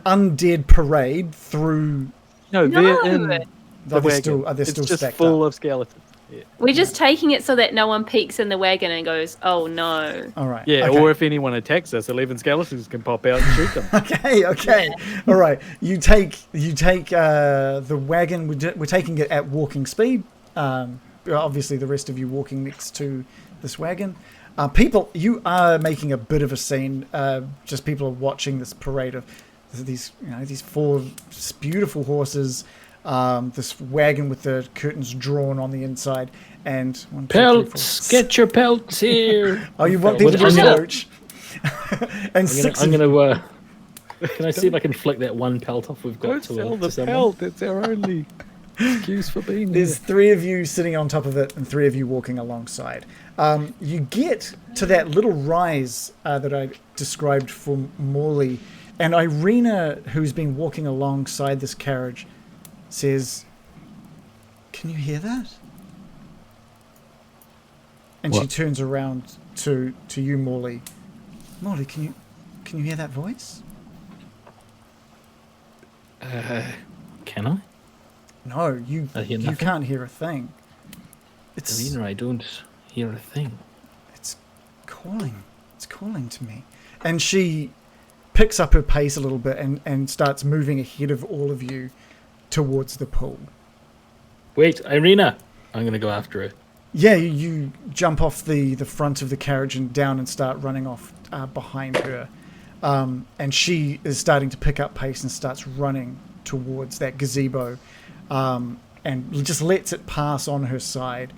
Speaker 3: undead parade through.
Speaker 1: No, they're
Speaker 4: No.
Speaker 1: in the
Speaker 3: Are they
Speaker 1: wagon.
Speaker 3: still, are they
Speaker 1: It's
Speaker 3: still
Speaker 1: just
Speaker 3: stacked
Speaker 1: full
Speaker 3: up?
Speaker 1: of skeletons. Yeah,
Speaker 4: We're just taking it so that no one peeks in the wagon and goes, "Oh no!"
Speaker 3: All right.
Speaker 1: yeah.
Speaker 3: Okay.
Speaker 1: Or if anyone attacks us, 11 skeletons can pop out and shoot them.
Speaker 3: Okay. All right. You take the wagon. We're taking it at walking speed. Obviously, the rest of you walking next to this wagon. People, you are making a bit of a scene. Just people are watching this parade of these 4 beautiful horses. This wagon with the curtains drawn on the inside, and 1, 2, 3, 4.
Speaker 2: Pelts! Get your pelts here!
Speaker 3: Oh, you want people to
Speaker 2: I'm gonna-
Speaker 3: approach? And
Speaker 2: I'm gonna can I see if I can flick that one pelt off we've got
Speaker 1: Don't
Speaker 2: to
Speaker 1: sell the
Speaker 2: someone?
Speaker 1: pelt. It's our only excuse for being
Speaker 3: There's
Speaker 1: here.
Speaker 3: 3 of you sitting on top of it and 3 of you walking alongside. You get to that little rise that I described for Morley, and Irina, who's been walking alongside this carriage, says, "Can you hear that?" And she
Speaker 2: What?
Speaker 3: turns around to you, Morley. Morley, can you hear that voice?
Speaker 2: Can I?
Speaker 3: No, you
Speaker 2: I hear
Speaker 3: you
Speaker 2: nothing.
Speaker 3: can't hear a thing. It's
Speaker 2: Selena, I don't hear a thing.
Speaker 3: it's calling. It's calling to me. And she picks up her pace a little bit and starts moving ahead of all of you towards the pool.
Speaker 2: Wait, Irina! I'm going to go after her.
Speaker 3: Yeah, you jump off the front of the carriage and down and start running off behind her. And she is starting to pick up pace and starts running towards that gazebo and just lets it pass on her side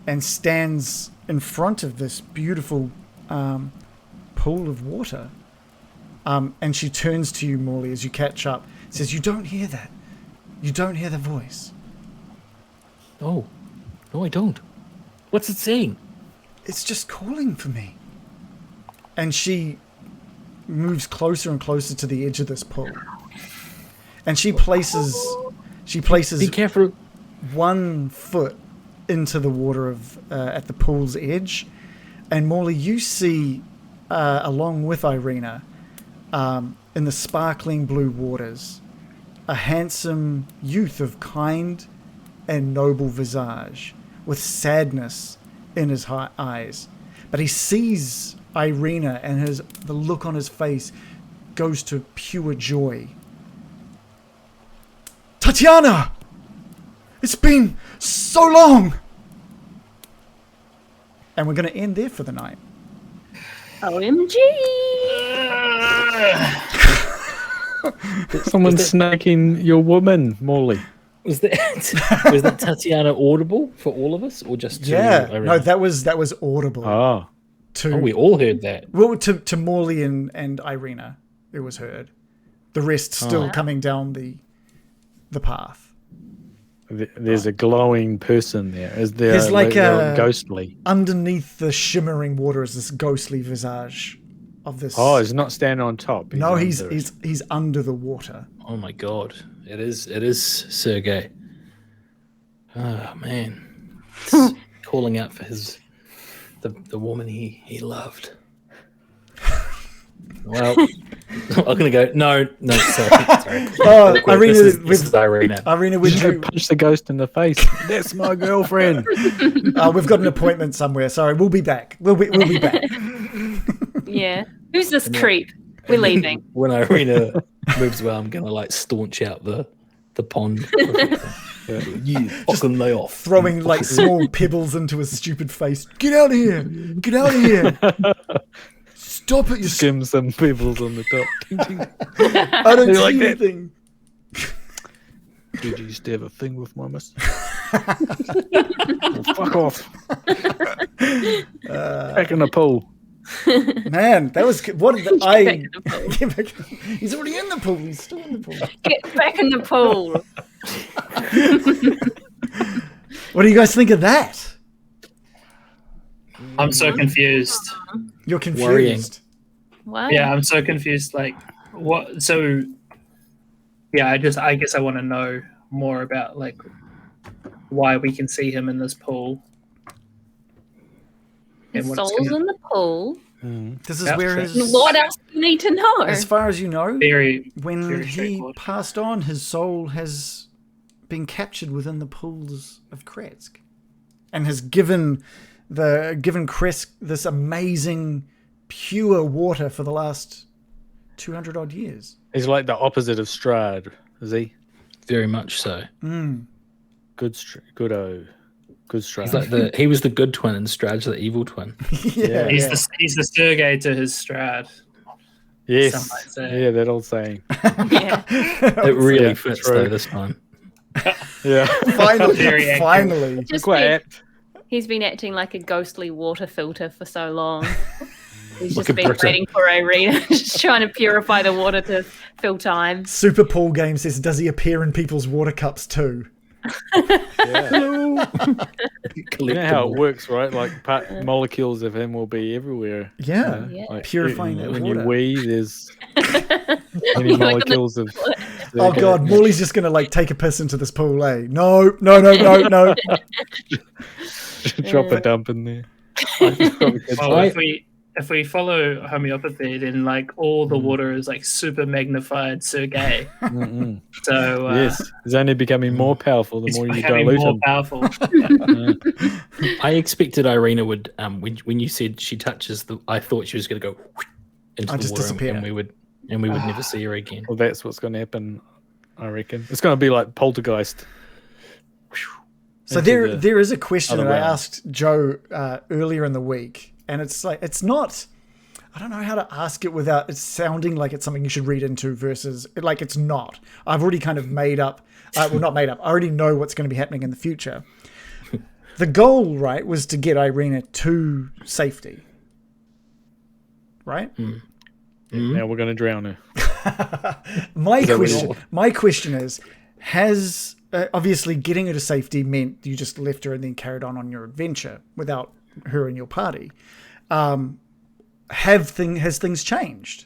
Speaker 3: and stands in front of this beautiful pool of water. And she turns to you, Morley, as you catch up, says, "You don't hear that. You don't hear the voice.
Speaker 2: No, I don't. What's it saying?
Speaker 3: It's just calling for me." And she moves closer and closer to the edge of this pool. And she places
Speaker 2: Be careful.
Speaker 3: 1 foot into the water at the pool's edge. And Morley, you see, along with Irina, in the sparkling blue waters, a handsome youth of kind and noble visage, with sadness in his eyes. But he sees Irina, and the look on his face goes to pure joy. "Tatiana! It's been so long!" And we're going to end there for the night.
Speaker 4: OMG!
Speaker 1: Someone's snaking your woman, Morley.
Speaker 2: Was that Tatiana audible for all of us, or just to Irina?
Speaker 3: No, that was audible.
Speaker 1: Oh,
Speaker 3: to
Speaker 2: we all heard that.
Speaker 3: well, to Morley and Irina, it was heard. The rest still coming down the path.
Speaker 1: there's a glowing person there. Is there?
Speaker 3: There's like
Speaker 1: they're
Speaker 3: a-
Speaker 1: ghostly.
Speaker 3: Underneath the shimmering water is this ghostly visage of this.
Speaker 1: Oh, he's not standing on top.
Speaker 3: no, he's
Speaker 1: under it.
Speaker 3: he's under the water.
Speaker 2: Oh my god, it is Sergei. Oh man, it's calling out for the woman he loved. Well, I'm gonna go. No, sorry.
Speaker 3: Oh,
Speaker 2: This
Speaker 3: Irina,
Speaker 2: this is Irina.
Speaker 3: Irina, would
Speaker 1: Did you
Speaker 3: you?
Speaker 1: punch the ghost in the face? That's my girlfriend.
Speaker 3: We've got an appointment somewhere. Sorry, we'll be back. We'll be back.
Speaker 4: Yeah. Who's this creep? We're leaving.
Speaker 2: When Irina moves away, I'm gonna like staunch out the pond. You fucking lay off.
Speaker 3: Throwing like small pebbles into his stupid face. Get out of here! Get out of here! Stop it! You
Speaker 1: Skim some pebbles on the top. Ding, ding.
Speaker 3: I don't
Speaker 1: You
Speaker 3: see
Speaker 1: like that?
Speaker 3: anything.
Speaker 1: Did you used to have a thing with my miss? Well, fuck off. Back in the pool.
Speaker 3: Man, that was what did I?
Speaker 4: back in the pool.
Speaker 3: Get back- He's already in the pool. He's still in the pool.
Speaker 4: Get back in the pool.
Speaker 3: What do you guys think of that?
Speaker 5: I'm so confused.
Speaker 3: You're confused.
Speaker 2: Worrying.
Speaker 4: Wow.
Speaker 5: Yeah, I'm so confused. Like, what? So, yeah, I guess I want to know more about like why we can see him in this pool.
Speaker 4: His
Speaker 5: And what's
Speaker 4: soul's
Speaker 5: gonna-
Speaker 4: in the pool.
Speaker 3: This is
Speaker 5: That's
Speaker 3: where
Speaker 5: right.
Speaker 3: his.
Speaker 4: What else do you need to know?
Speaker 3: As far as you know,
Speaker 5: Very,
Speaker 3: when
Speaker 5: very
Speaker 3: he
Speaker 5: straightforward.
Speaker 3: passed on, his soul has been captured within the pools of Kretsk, and has given Kretsk this amazing pure water for the last 200 odd years.
Speaker 1: He's like the opposite of Strahd, is he?
Speaker 2: Very much so.
Speaker 1: Good Strahd.
Speaker 2: He was the good twin and Strahd's the evil twin.
Speaker 3: Yeah.
Speaker 5: he's the Sergei to his Strahd. Some
Speaker 1: Yes.
Speaker 5: might say.
Speaker 1: Yeah, that old saying.
Speaker 4: Yeah.
Speaker 2: It really
Speaker 1: Yeah,
Speaker 2: fits
Speaker 1: true.
Speaker 2: though this time.
Speaker 1: Yeah.
Speaker 3: Finally,
Speaker 5: Very accurate.
Speaker 3: finally.
Speaker 4: Just
Speaker 1: Quite
Speaker 4: been-
Speaker 1: apt.
Speaker 4: He's been acting like a ghostly water filter for so long. He's
Speaker 2: Like
Speaker 4: just
Speaker 2: a
Speaker 4: been
Speaker 2: Briton.
Speaker 4: waiting for Irina, just trying to purify the water to fill time.
Speaker 3: Super Pool Game says, does he appear in people's water cups too?
Speaker 1: You know how it works, right? Like molecules of him will be everywhere.
Speaker 3: Yeah.
Speaker 4: Yeah.
Speaker 1: Like,
Speaker 3: Purifying that
Speaker 1: when
Speaker 3: water.
Speaker 1: you wee, there's many
Speaker 4: Like on the
Speaker 1: molecules of.
Speaker 3: Oh god, Morley's just gonna like take a piss into this pool, eh? No.
Speaker 1: Drop a dump in there. Probably good.
Speaker 5: Well, if we follow homeopathy, then like all the water is like super magnified Sergei.
Speaker 1: Mm-mm.
Speaker 5: So
Speaker 1: Yes, he's only becoming more powerful the
Speaker 5: it's
Speaker 1: more you
Speaker 5: becoming
Speaker 1: dilute
Speaker 5: more
Speaker 1: him.
Speaker 5: powerful.
Speaker 2: I expected Irina would when you said she touches the, I thought she was going to go into the
Speaker 3: just
Speaker 2: water
Speaker 3: disappear.
Speaker 2: and we would never see her again.
Speaker 1: Well, that's what's going to happen, I reckon. It's going to be like Poltergeist.
Speaker 3: So
Speaker 1: into
Speaker 3: there is a question that
Speaker 1: other
Speaker 3: I
Speaker 1: realm.
Speaker 3: asked Joe earlier in the week, and it's like it's not. I don't know how to ask it without it sounding like it's something you should read into versus like it's not. I've already kind of made up. Well, not made up. I already know what's going to be happening in the future. The goal, right, was to get Irina to safety. Right?
Speaker 1: Now we're going to drown her.
Speaker 3: My question is, has obviously getting her to safety meant you just left her and then carried on your adventure without her in your party. Has things changed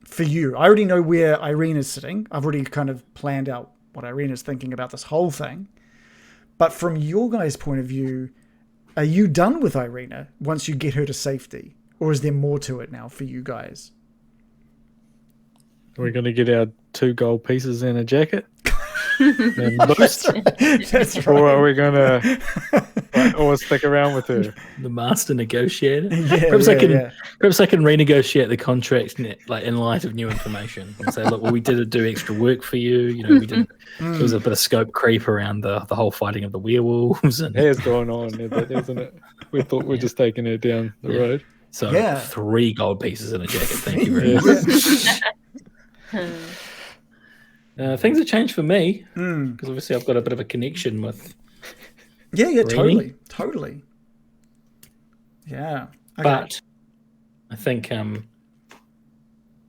Speaker 3: for you? I already know where Irina's sitting. I've already kind of planned out what Irina's thinking about this whole thing. But from your guys' point of view, are you done with Irina once you get her to safety? Or is there more to it now for you guys?
Speaker 1: We're going to get our 2 gold pieces and a jacket. And boost.
Speaker 3: That's right.
Speaker 1: Or are we going to or stick around with her?
Speaker 2: The master negotiator.
Speaker 3: Yeah,
Speaker 2: perhaps
Speaker 3: yeah, yeah.
Speaker 2: perhaps I can renegotiate the contract like in light of new information and say, look, well, we did do extra work for you. You know, we didn't. There was a bit of scope creep around the whole fighting of the werewolves, and
Speaker 1: Has gone on, isn't it? We thought we're just taking her down the road.
Speaker 2: so
Speaker 3: Yeah.
Speaker 2: 3 gold pieces and a jacket. Thank you very much. Things have changed for me because obviously I've got a bit of a connection with.
Speaker 3: Yeah,
Speaker 2: Really?
Speaker 3: totally. Yeah. Okay.
Speaker 2: But I think I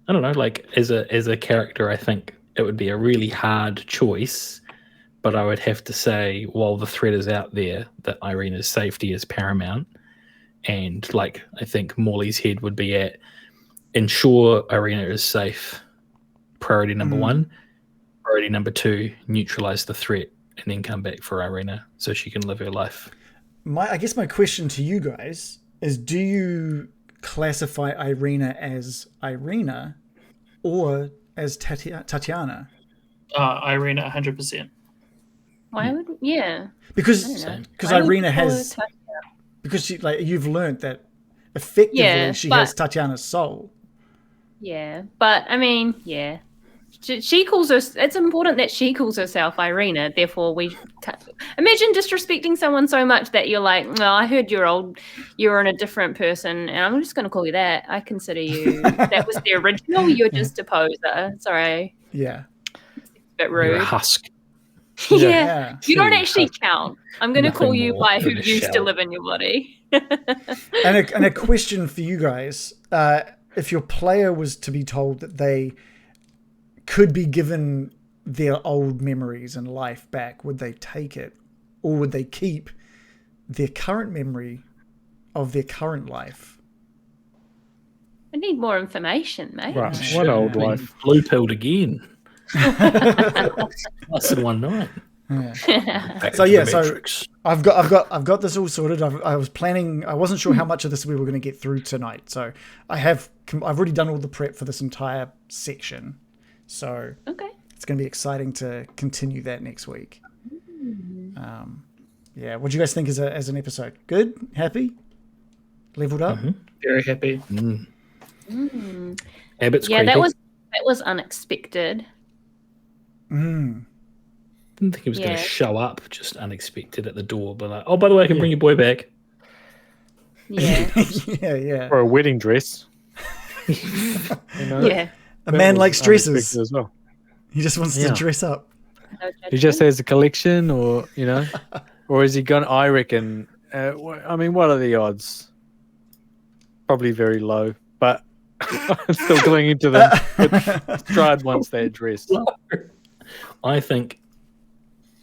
Speaker 2: don't know, like as a character, I think it would be a really hard choice. But I would have to say, while the threat is out there, that Irina's safety is paramount. And like I think Morley's head would be at ensure Irina is safe. Priority number 1. Priority number 2, neutralize the threat and then come back for Irina so she can live her life.
Speaker 3: I guess my question to you guys is, do you classify Irina as Irina or as Tatiana?
Speaker 5: Irina, 100%.
Speaker 4: Why would yeah?
Speaker 3: Because
Speaker 4: I don't know.
Speaker 3: because
Speaker 4: I would
Speaker 3: Irina
Speaker 4: call
Speaker 3: has
Speaker 4: her
Speaker 3: because she like you've learned that effectively
Speaker 4: Yeah,
Speaker 3: she
Speaker 4: but-
Speaker 3: has Tatiana's soul.
Speaker 4: Yeah, but I mean, yeah. She calls her. It's important that she calls herself Irina. Therefore, imagine disrespecting someone so much that you're like, "No, I heard you're in a different person, and I'm just going to call you that. I consider you that was the original. You're just a poser. Sorry,
Speaker 3: Yeah.
Speaker 4: it's a bit
Speaker 2: You're a
Speaker 4: rude.
Speaker 2: husk.
Speaker 4: Yeah,
Speaker 3: Yeah.
Speaker 4: you don't
Speaker 2: True.
Speaker 4: actually count. I'm going to
Speaker 2: Nothing
Speaker 4: call you
Speaker 2: more
Speaker 4: by who
Speaker 2: than a
Speaker 4: used to
Speaker 2: shell.
Speaker 4: live in your body.
Speaker 3: And a question for you guys: if your player was to be told that they could be given their old memories and life back, would they take it, or would they keep their current memory of their current life?
Speaker 4: I need more information, mate.
Speaker 1: Right. What old
Speaker 2: Been
Speaker 1: life?
Speaker 2: Blue pilled again. Less than 1 night. Back
Speaker 3: So
Speaker 2: into
Speaker 3: yeah,
Speaker 2: the
Speaker 3: so
Speaker 2: Matrix.
Speaker 3: I've got this all sorted. I was planning. I wasn't sure how much of this we were going to get through tonight, so I've already done all the prep for this entire section. So
Speaker 4: Okay.
Speaker 3: it's going to be exciting to continue that next week. Yeah, what do you guys think as an episode? Good, happy, leveled up.
Speaker 5: Very happy.
Speaker 2: Abbott's
Speaker 4: Yeah,
Speaker 2: creepy.
Speaker 4: that was unexpected.
Speaker 3: Mm.
Speaker 2: Didn't think he was going
Speaker 4: Yeah.
Speaker 2: to show up just unexpected at the door, but like, oh, by the way, I can bring your boy back.
Speaker 4: Yeah.
Speaker 3: yeah.
Speaker 1: Or a wedding dress. You know,
Speaker 4: Yeah.
Speaker 3: A
Speaker 1: that
Speaker 3: man
Speaker 1: was
Speaker 3: likes dresses.
Speaker 1: unexpected as well.
Speaker 3: He just wants to
Speaker 1: Yeah.
Speaker 3: dress up.
Speaker 4: No
Speaker 1: He just
Speaker 4: judgment.
Speaker 1: has a collection, or or is he gonna? I reckon. I mean, what are the odds? Probably very low, but I'm still clinging to them. But Strahd wants that dress.
Speaker 2: I think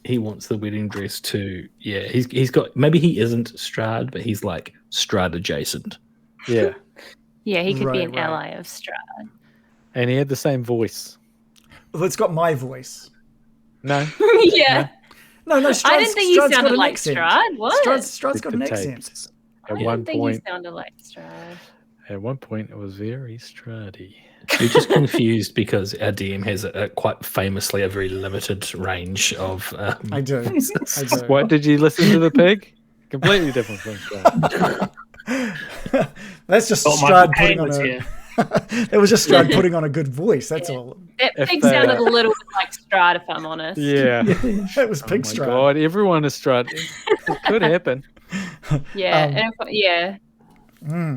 Speaker 2: he wants the wedding dress too. Yeah, he's got, maybe he isn't Strahd, but he's like Strahd adjacent.
Speaker 1: Yeah,
Speaker 4: Yeah, he could be
Speaker 3: Right,
Speaker 4: an
Speaker 3: right.
Speaker 4: ally of Strahd.
Speaker 1: and he had the same voice.
Speaker 3: Well, it's got my voice.
Speaker 1: No,
Speaker 4: Yeah.
Speaker 3: No, Strahd's,
Speaker 4: I didn't think you
Speaker 3: Strahd's got
Speaker 4: sounded
Speaker 3: an
Speaker 4: like
Speaker 3: accent.
Speaker 4: Strahd. What?
Speaker 3: Strahd's got an
Speaker 1: Stick to
Speaker 3: accent.
Speaker 1: tapes. At
Speaker 4: I
Speaker 1: one
Speaker 4: don't think
Speaker 1: point,
Speaker 4: you sounded like Strahd.
Speaker 1: at one point, it was very Strahdy.
Speaker 2: You're just confused because our DM has quite famously a very limited range of.
Speaker 3: I do. I do.
Speaker 1: What did you listen to the pig? Completely different from Strahd.
Speaker 3: That's just
Speaker 5: Thought Michael
Speaker 3: Strahd
Speaker 5: Caine
Speaker 3: putting on
Speaker 5: was
Speaker 3: a.
Speaker 5: here.
Speaker 3: It was just Strahd putting on a good voice. That's all.
Speaker 4: That
Speaker 1: If
Speaker 4: pig
Speaker 1: they-
Speaker 4: sounded a little bit like Strahd, if I'm honest.
Speaker 1: Yeah.
Speaker 3: It was
Speaker 1: Oh
Speaker 3: Pig
Speaker 1: my
Speaker 3: Strahd.
Speaker 1: God, everyone is Strahd. It could happen.
Speaker 4: Yeah,
Speaker 3: Um,
Speaker 4: and yeah.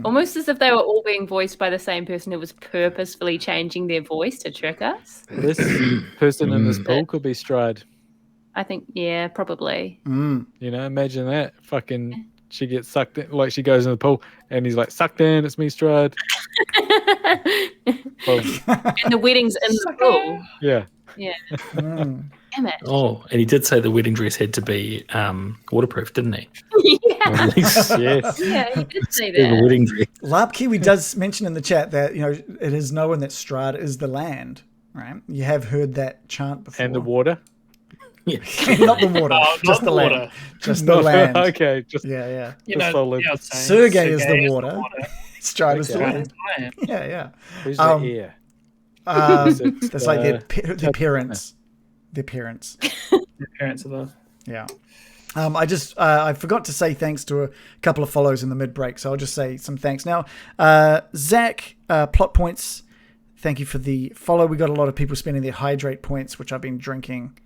Speaker 4: Almost as if they were all being voiced by the same person who was purposefully changing their voice to trick us.
Speaker 1: This person in this pool could be Strahd.
Speaker 4: I think, yeah, probably.
Speaker 3: Mm.
Speaker 1: You know, imagine that. Fucking, she gets sucked in, like she goes in the pool, and he's like, sucked in, it's me, Strahd. Boom.
Speaker 4: And the wedding's in the pool.
Speaker 1: Yeah.
Speaker 4: Yeah.
Speaker 3: Mm.
Speaker 4: Damn it.
Speaker 2: Oh, and he did say the wedding dress had to be waterproof, didn't he?
Speaker 4: Yeah.
Speaker 2: At least
Speaker 1: Yes.
Speaker 4: Yeah, he did say
Speaker 2: the
Speaker 4: that.
Speaker 2: wedding dress.
Speaker 3: Larp Kiwi does mention in the chat that it is known that Strahd is the land. Right? You have heard that chant before.
Speaker 1: And the water.
Speaker 2: Yeah.
Speaker 3: Not the water,
Speaker 5: Oh,
Speaker 3: just
Speaker 5: not
Speaker 3: the
Speaker 5: water.
Speaker 3: land. Just the land.
Speaker 1: Okay, just
Speaker 3: Yeah, yeah.
Speaker 5: You
Speaker 1: Just
Speaker 5: know,
Speaker 1: solid.
Speaker 5: you know what I'm saying?
Speaker 3: Sergey is the water. Strahd is the
Speaker 1: Okay.
Speaker 3: land.
Speaker 5: Land.
Speaker 3: Yeah, yeah.
Speaker 1: who's
Speaker 3: Um,
Speaker 1: the air?
Speaker 3: That's
Speaker 1: It's,
Speaker 3: like
Speaker 1: uh,
Speaker 3: the appearance. The appearance.
Speaker 5: The parents of the.
Speaker 3: Yeah. I forgot to say thanks to a couple of follows in the mid break, so I'll just say some thanks now. Zach, Plot Points, thank you for the follow. We got a lot of people spending their hydrate points, which I've been drinking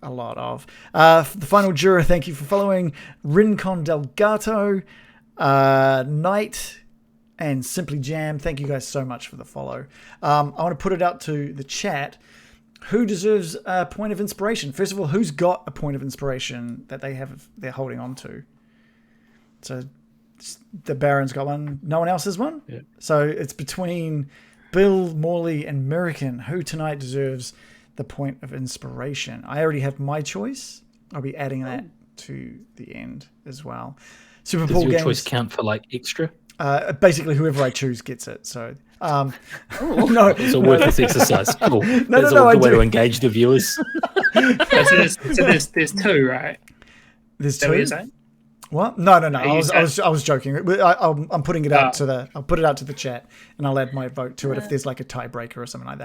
Speaker 3: a lot of. The Final Juror, thank you for following. Rincon Delgato, Knight, and Simply Jam, thank you guys so much for the follow. I want to put it out to the chat. Who deserves a point of inspiration? First of all, who's got a point of inspiration that they're holding on to? So the Baron's got one. No one else has one?
Speaker 1: Yeah.
Speaker 3: So it's between Bill, Morley, and American. Who tonight deserves the point of inspiration? I already have my choice. I'll be adding that to the end as well. Super
Speaker 2: Does
Speaker 3: Bowl
Speaker 2: your
Speaker 3: games.
Speaker 2: choice count for like extra?
Speaker 3: Basically, whoever I choose gets it. So, no,
Speaker 2: It's a worthless exercise. Cool. That's
Speaker 3: no,
Speaker 2: a
Speaker 3: I
Speaker 2: good way
Speaker 3: do.
Speaker 2: to engage the viewers.
Speaker 5: So there's two, right?
Speaker 3: There's
Speaker 5: Is that what you're
Speaker 3: two.
Speaker 5: saying?
Speaker 3: What? No. I
Speaker 5: you
Speaker 3: was joking. I'm putting it out I'll put it out to the chat, and I'll add my vote to it if there's like a tiebreaker or something like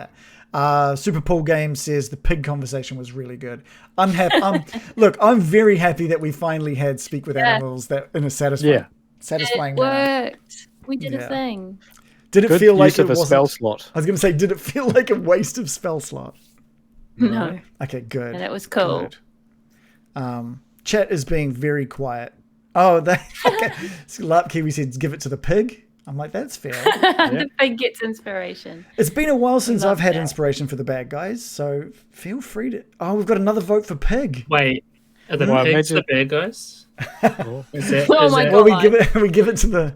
Speaker 3: that. Super Pool Game says the pig conversation was really good. I'm happy. Look, I'm very happy that we finally had Speak with Animals that in a satisfying
Speaker 4: It
Speaker 3: manner.
Speaker 4: worked. We did
Speaker 3: Yeah.
Speaker 4: a thing.
Speaker 3: Did it
Speaker 1: Good
Speaker 3: feel like
Speaker 1: use
Speaker 3: it
Speaker 1: of a
Speaker 3: wasn't?
Speaker 1: spell slot.
Speaker 3: I was going to say, did it feel like a waste of spell slot?
Speaker 4: No.
Speaker 3: Okay, good.
Speaker 4: And it was cool.
Speaker 3: Good. Chat is being very quiet. Oh, Larp Kiwi said, give it to the pig. I'm like, that's fair.
Speaker 4: The pig gets inspiration.
Speaker 3: It's been a while since
Speaker 4: love
Speaker 3: I've had
Speaker 4: that.
Speaker 3: inspiration for the bad guys, so feel free to. Oh, we've got another vote for pig.
Speaker 5: Wait, are the
Speaker 1: Well,
Speaker 5: pigs
Speaker 1: imagine-
Speaker 5: the bad guys?
Speaker 1: Oh.
Speaker 5: Is that,
Speaker 4: Oh
Speaker 5: is
Speaker 4: my
Speaker 5: that-
Speaker 4: God.
Speaker 3: Well, we give it to the.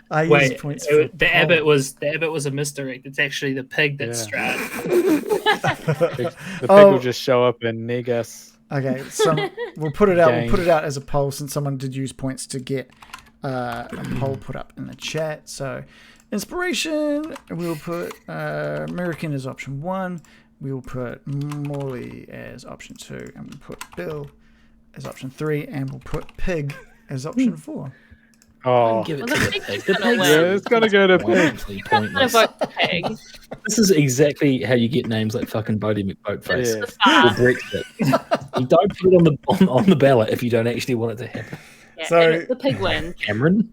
Speaker 3: I use
Speaker 5: Wait,
Speaker 3: points.
Speaker 5: the
Speaker 3: for
Speaker 5: abbot
Speaker 3: poll.
Speaker 5: was a misdirect. It's actually the pig that's
Speaker 1: Yeah.
Speaker 5: Strahd.
Speaker 1: The pig
Speaker 3: Oh.
Speaker 1: will just show up and neg us.
Speaker 3: Okay, so we'll put it out.
Speaker 1: Gang.
Speaker 3: We'll put it out as a poll since someone did use points to get a poll put up in the chat. So, inspiration. We'll put American as option 1. We'll put Morley as option 2, and we'll put Bill as option 3, and we'll put Pig as option 4.
Speaker 1: Oh,
Speaker 2: Give it
Speaker 4: Well,
Speaker 2: to
Speaker 4: the
Speaker 2: the
Speaker 4: pig's
Speaker 2: pig.
Speaker 4: gonna
Speaker 2: The pig's
Speaker 4: win.
Speaker 1: yeah, it's gonna go to pig.
Speaker 2: wildly
Speaker 4: I'm gonna
Speaker 2: pointless.
Speaker 4: vote for pig.
Speaker 2: This is exactly how you get names like fucking Bodie McBoatface
Speaker 1: Yeah.
Speaker 4: The
Speaker 2: or
Speaker 4: fart.
Speaker 2: Brexit. You don't put it on the ballot if you don't actually want it to happen.
Speaker 4: Yeah,
Speaker 3: So-
Speaker 4: and the pig wins.
Speaker 2: Cameron?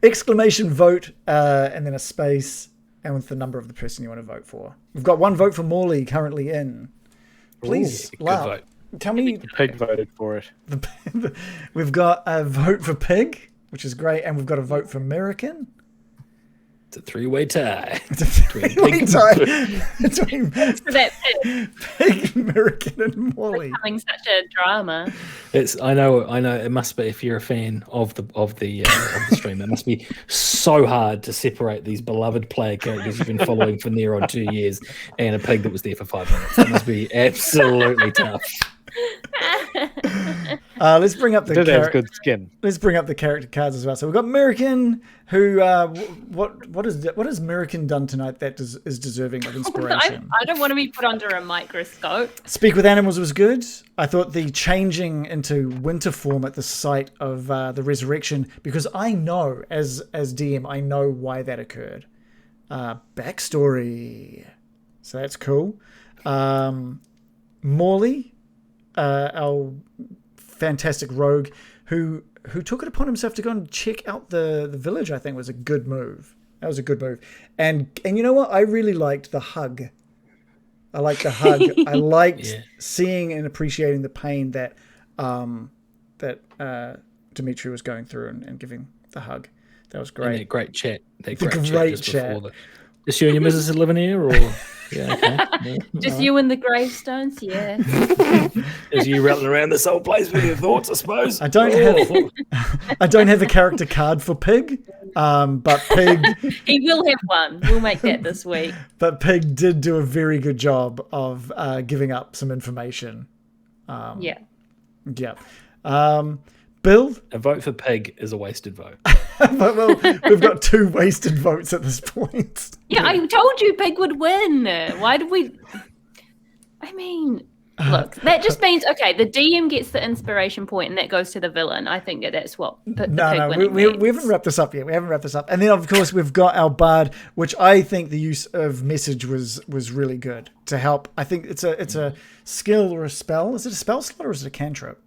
Speaker 3: Exclamation vote, and then a space, and with the number of the person you want to vote for. We've got one vote for Morley currently in. Please,
Speaker 2: Good
Speaker 3: Lau,
Speaker 2: vote.
Speaker 3: tell me.
Speaker 1: Pig voted for it.
Speaker 3: We've got a vote for Pig, which is great, and we've got a vote for American.
Speaker 2: It's a three-way tie.
Speaker 3: It's a three-way tie between
Speaker 4: For that pig
Speaker 3: Pig, American, and Morley.
Speaker 4: becoming such a drama.
Speaker 2: I know. It must be if you're a fan of the stream. It must be so hard to separate these beloved player characters you've been following for near on 2 years and a pig that was there for 5 minutes. That must be absolutely tough.
Speaker 3: Let's bring up the
Speaker 1: Did have good skin.
Speaker 3: Let's bring up the character cards as well. So we've got American, who what has American done tonight that is deserving of inspiration?
Speaker 4: I don't want to be put under a microscope.
Speaker 3: Speak with Animals was good. I thought the changing into winter form at the site of the resurrection, because I know as DM, I know why that occurred. Backstory, so that's cool. Morley, our fantastic rogue, who took it upon himself to go and check out the village, I think was a good move. That was a good move. And you know what? I really liked the hug. I liked the hug. I liked seeing and appreciating the pain that Dmitri was going through and giving the hug. That was great.
Speaker 2: And that great chat. That
Speaker 3: The
Speaker 2: great
Speaker 3: great
Speaker 2: just
Speaker 3: chat.
Speaker 2: before Just you and your missus living here, or okay.
Speaker 4: Just you and the gravestones, yeah.
Speaker 2: As you rattling around this whole place with your thoughts, I suppose.
Speaker 3: I don't have a character card for Pig, but Pig
Speaker 4: He will have one. We'll make that this week.
Speaker 3: but Pig did do a very good job of giving up some information.
Speaker 4: Yeah.
Speaker 3: Yeah. Bill,
Speaker 2: A vote for Pig is a wasted vote.
Speaker 3: well, we've got 2 wasted votes at this point.
Speaker 4: Yeah, I told you Pig would win. Why did we... I mean, look, that just means, okay, the DM gets the inspiration point and that goes to the villain. I think that's what the Pig winning
Speaker 3: we
Speaker 4: means.
Speaker 3: haven't wrapped this up yet. And then, of course, we've got our bard, which I think the use of message was really good to help. I think it's a skill or a spell. Is it a spell slot or is it a cantrip?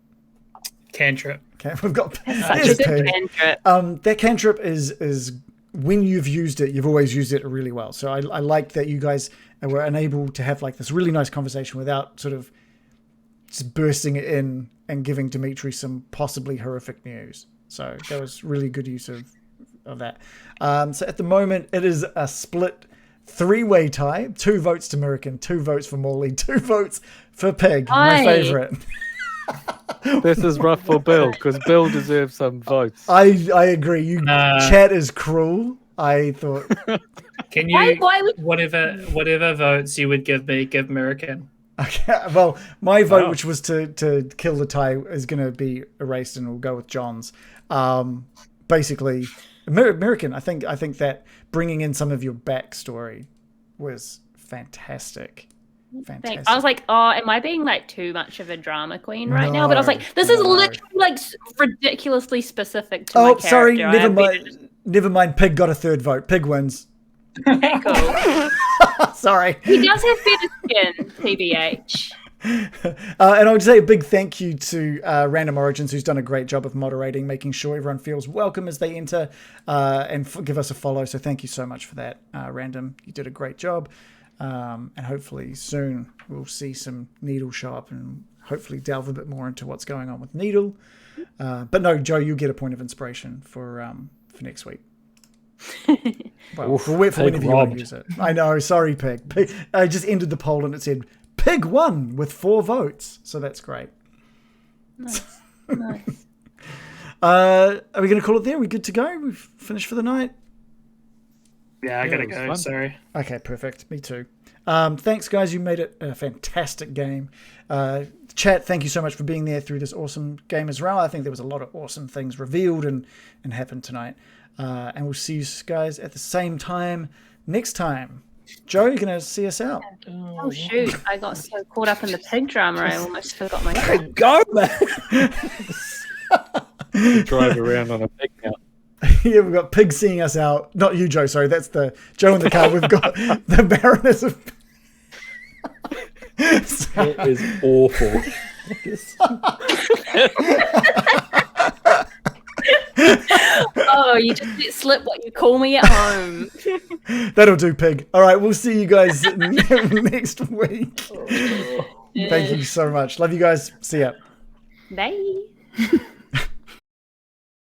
Speaker 5: Cantrip.
Speaker 3: Okay, we've got
Speaker 4: Such
Speaker 3: there's
Speaker 4: a good
Speaker 3: Pig.
Speaker 4: cantrip.
Speaker 3: That cantrip is when you've used it, you've always used it really well. So I like that you guys were unable to have like this really nice conversation without sort of just bursting it in and giving Dmitri some possibly horrific news. So that was really good use of that. So at the moment, it is a split 3-way tie. 2 votes to American, 2 votes for Morley, 2 votes for Pig, my
Speaker 4: Aye.
Speaker 3: favourite.
Speaker 1: This is rough for Bill because Bill deserves some votes.
Speaker 3: I agree. Chat is cruel. I thought
Speaker 5: Can you
Speaker 4: Why would...
Speaker 5: whatever votes you would give me, give American.
Speaker 3: okay, well, my vote, which was to kill the tie, is going to be erased, and we'll go with John's. Basically, American. I think that bringing in some of your backstory was fantastic. Fantastic.
Speaker 4: I was like, oh, am I being like too much of a drama queen right now? But I was like, this is literally like ridiculously specific to my character.
Speaker 3: Sorry, never mind. Pig got a 3rd vote. Pig wins.
Speaker 4: Cool.
Speaker 3: Sorry.
Speaker 4: He does have better skin, TBH.
Speaker 3: And I would say a big thank you to Random Origins, who's done a great job of moderating, making sure everyone feels welcome as they enter, and give us a follow. So thank you so much for that, Random. You did a great job. And hopefully soon we'll see some Needle show up and hopefully delve a bit more into what's going on with Needle. But no, Joe, you'll get a point of inspiration for next week. Well, we'll wait for whenever you want to use it. I know, sorry, Pig. I just ended the poll and it said Pig won with 4 votes, so that's great.
Speaker 4: Nice. Nice.
Speaker 3: Are we going to call it there? Are we good to go? We've finished for the night?
Speaker 5: Yeah, I gotta
Speaker 1: it was
Speaker 5: go.
Speaker 1: fun.
Speaker 5: Sorry.
Speaker 3: Okay, perfect. Me too. Thanks, guys. You made it a fantastic game. Chat, thank you so much for being there through this awesome game as well. I think there was a lot of awesome things revealed and happened tonight. And we'll see you guys at the same time next time. Joe, you're going to see us out.
Speaker 4: Oh, shoot. I got so caught up in the pig drama, I almost forgot my...
Speaker 2: Go, man.
Speaker 1: Drive around on a pig now.
Speaker 3: Yeah, we've got Pig seeing us out. Not you, Joe. Sorry, that's the Joe in the car. We've got the Baroness of...
Speaker 2: That is awful.
Speaker 4: Oh, you just let slip what you call me at home.
Speaker 3: That'll do, Pig. All right, we'll see you guys next week. Thank you so much. Love you guys. See ya.
Speaker 4: Bye.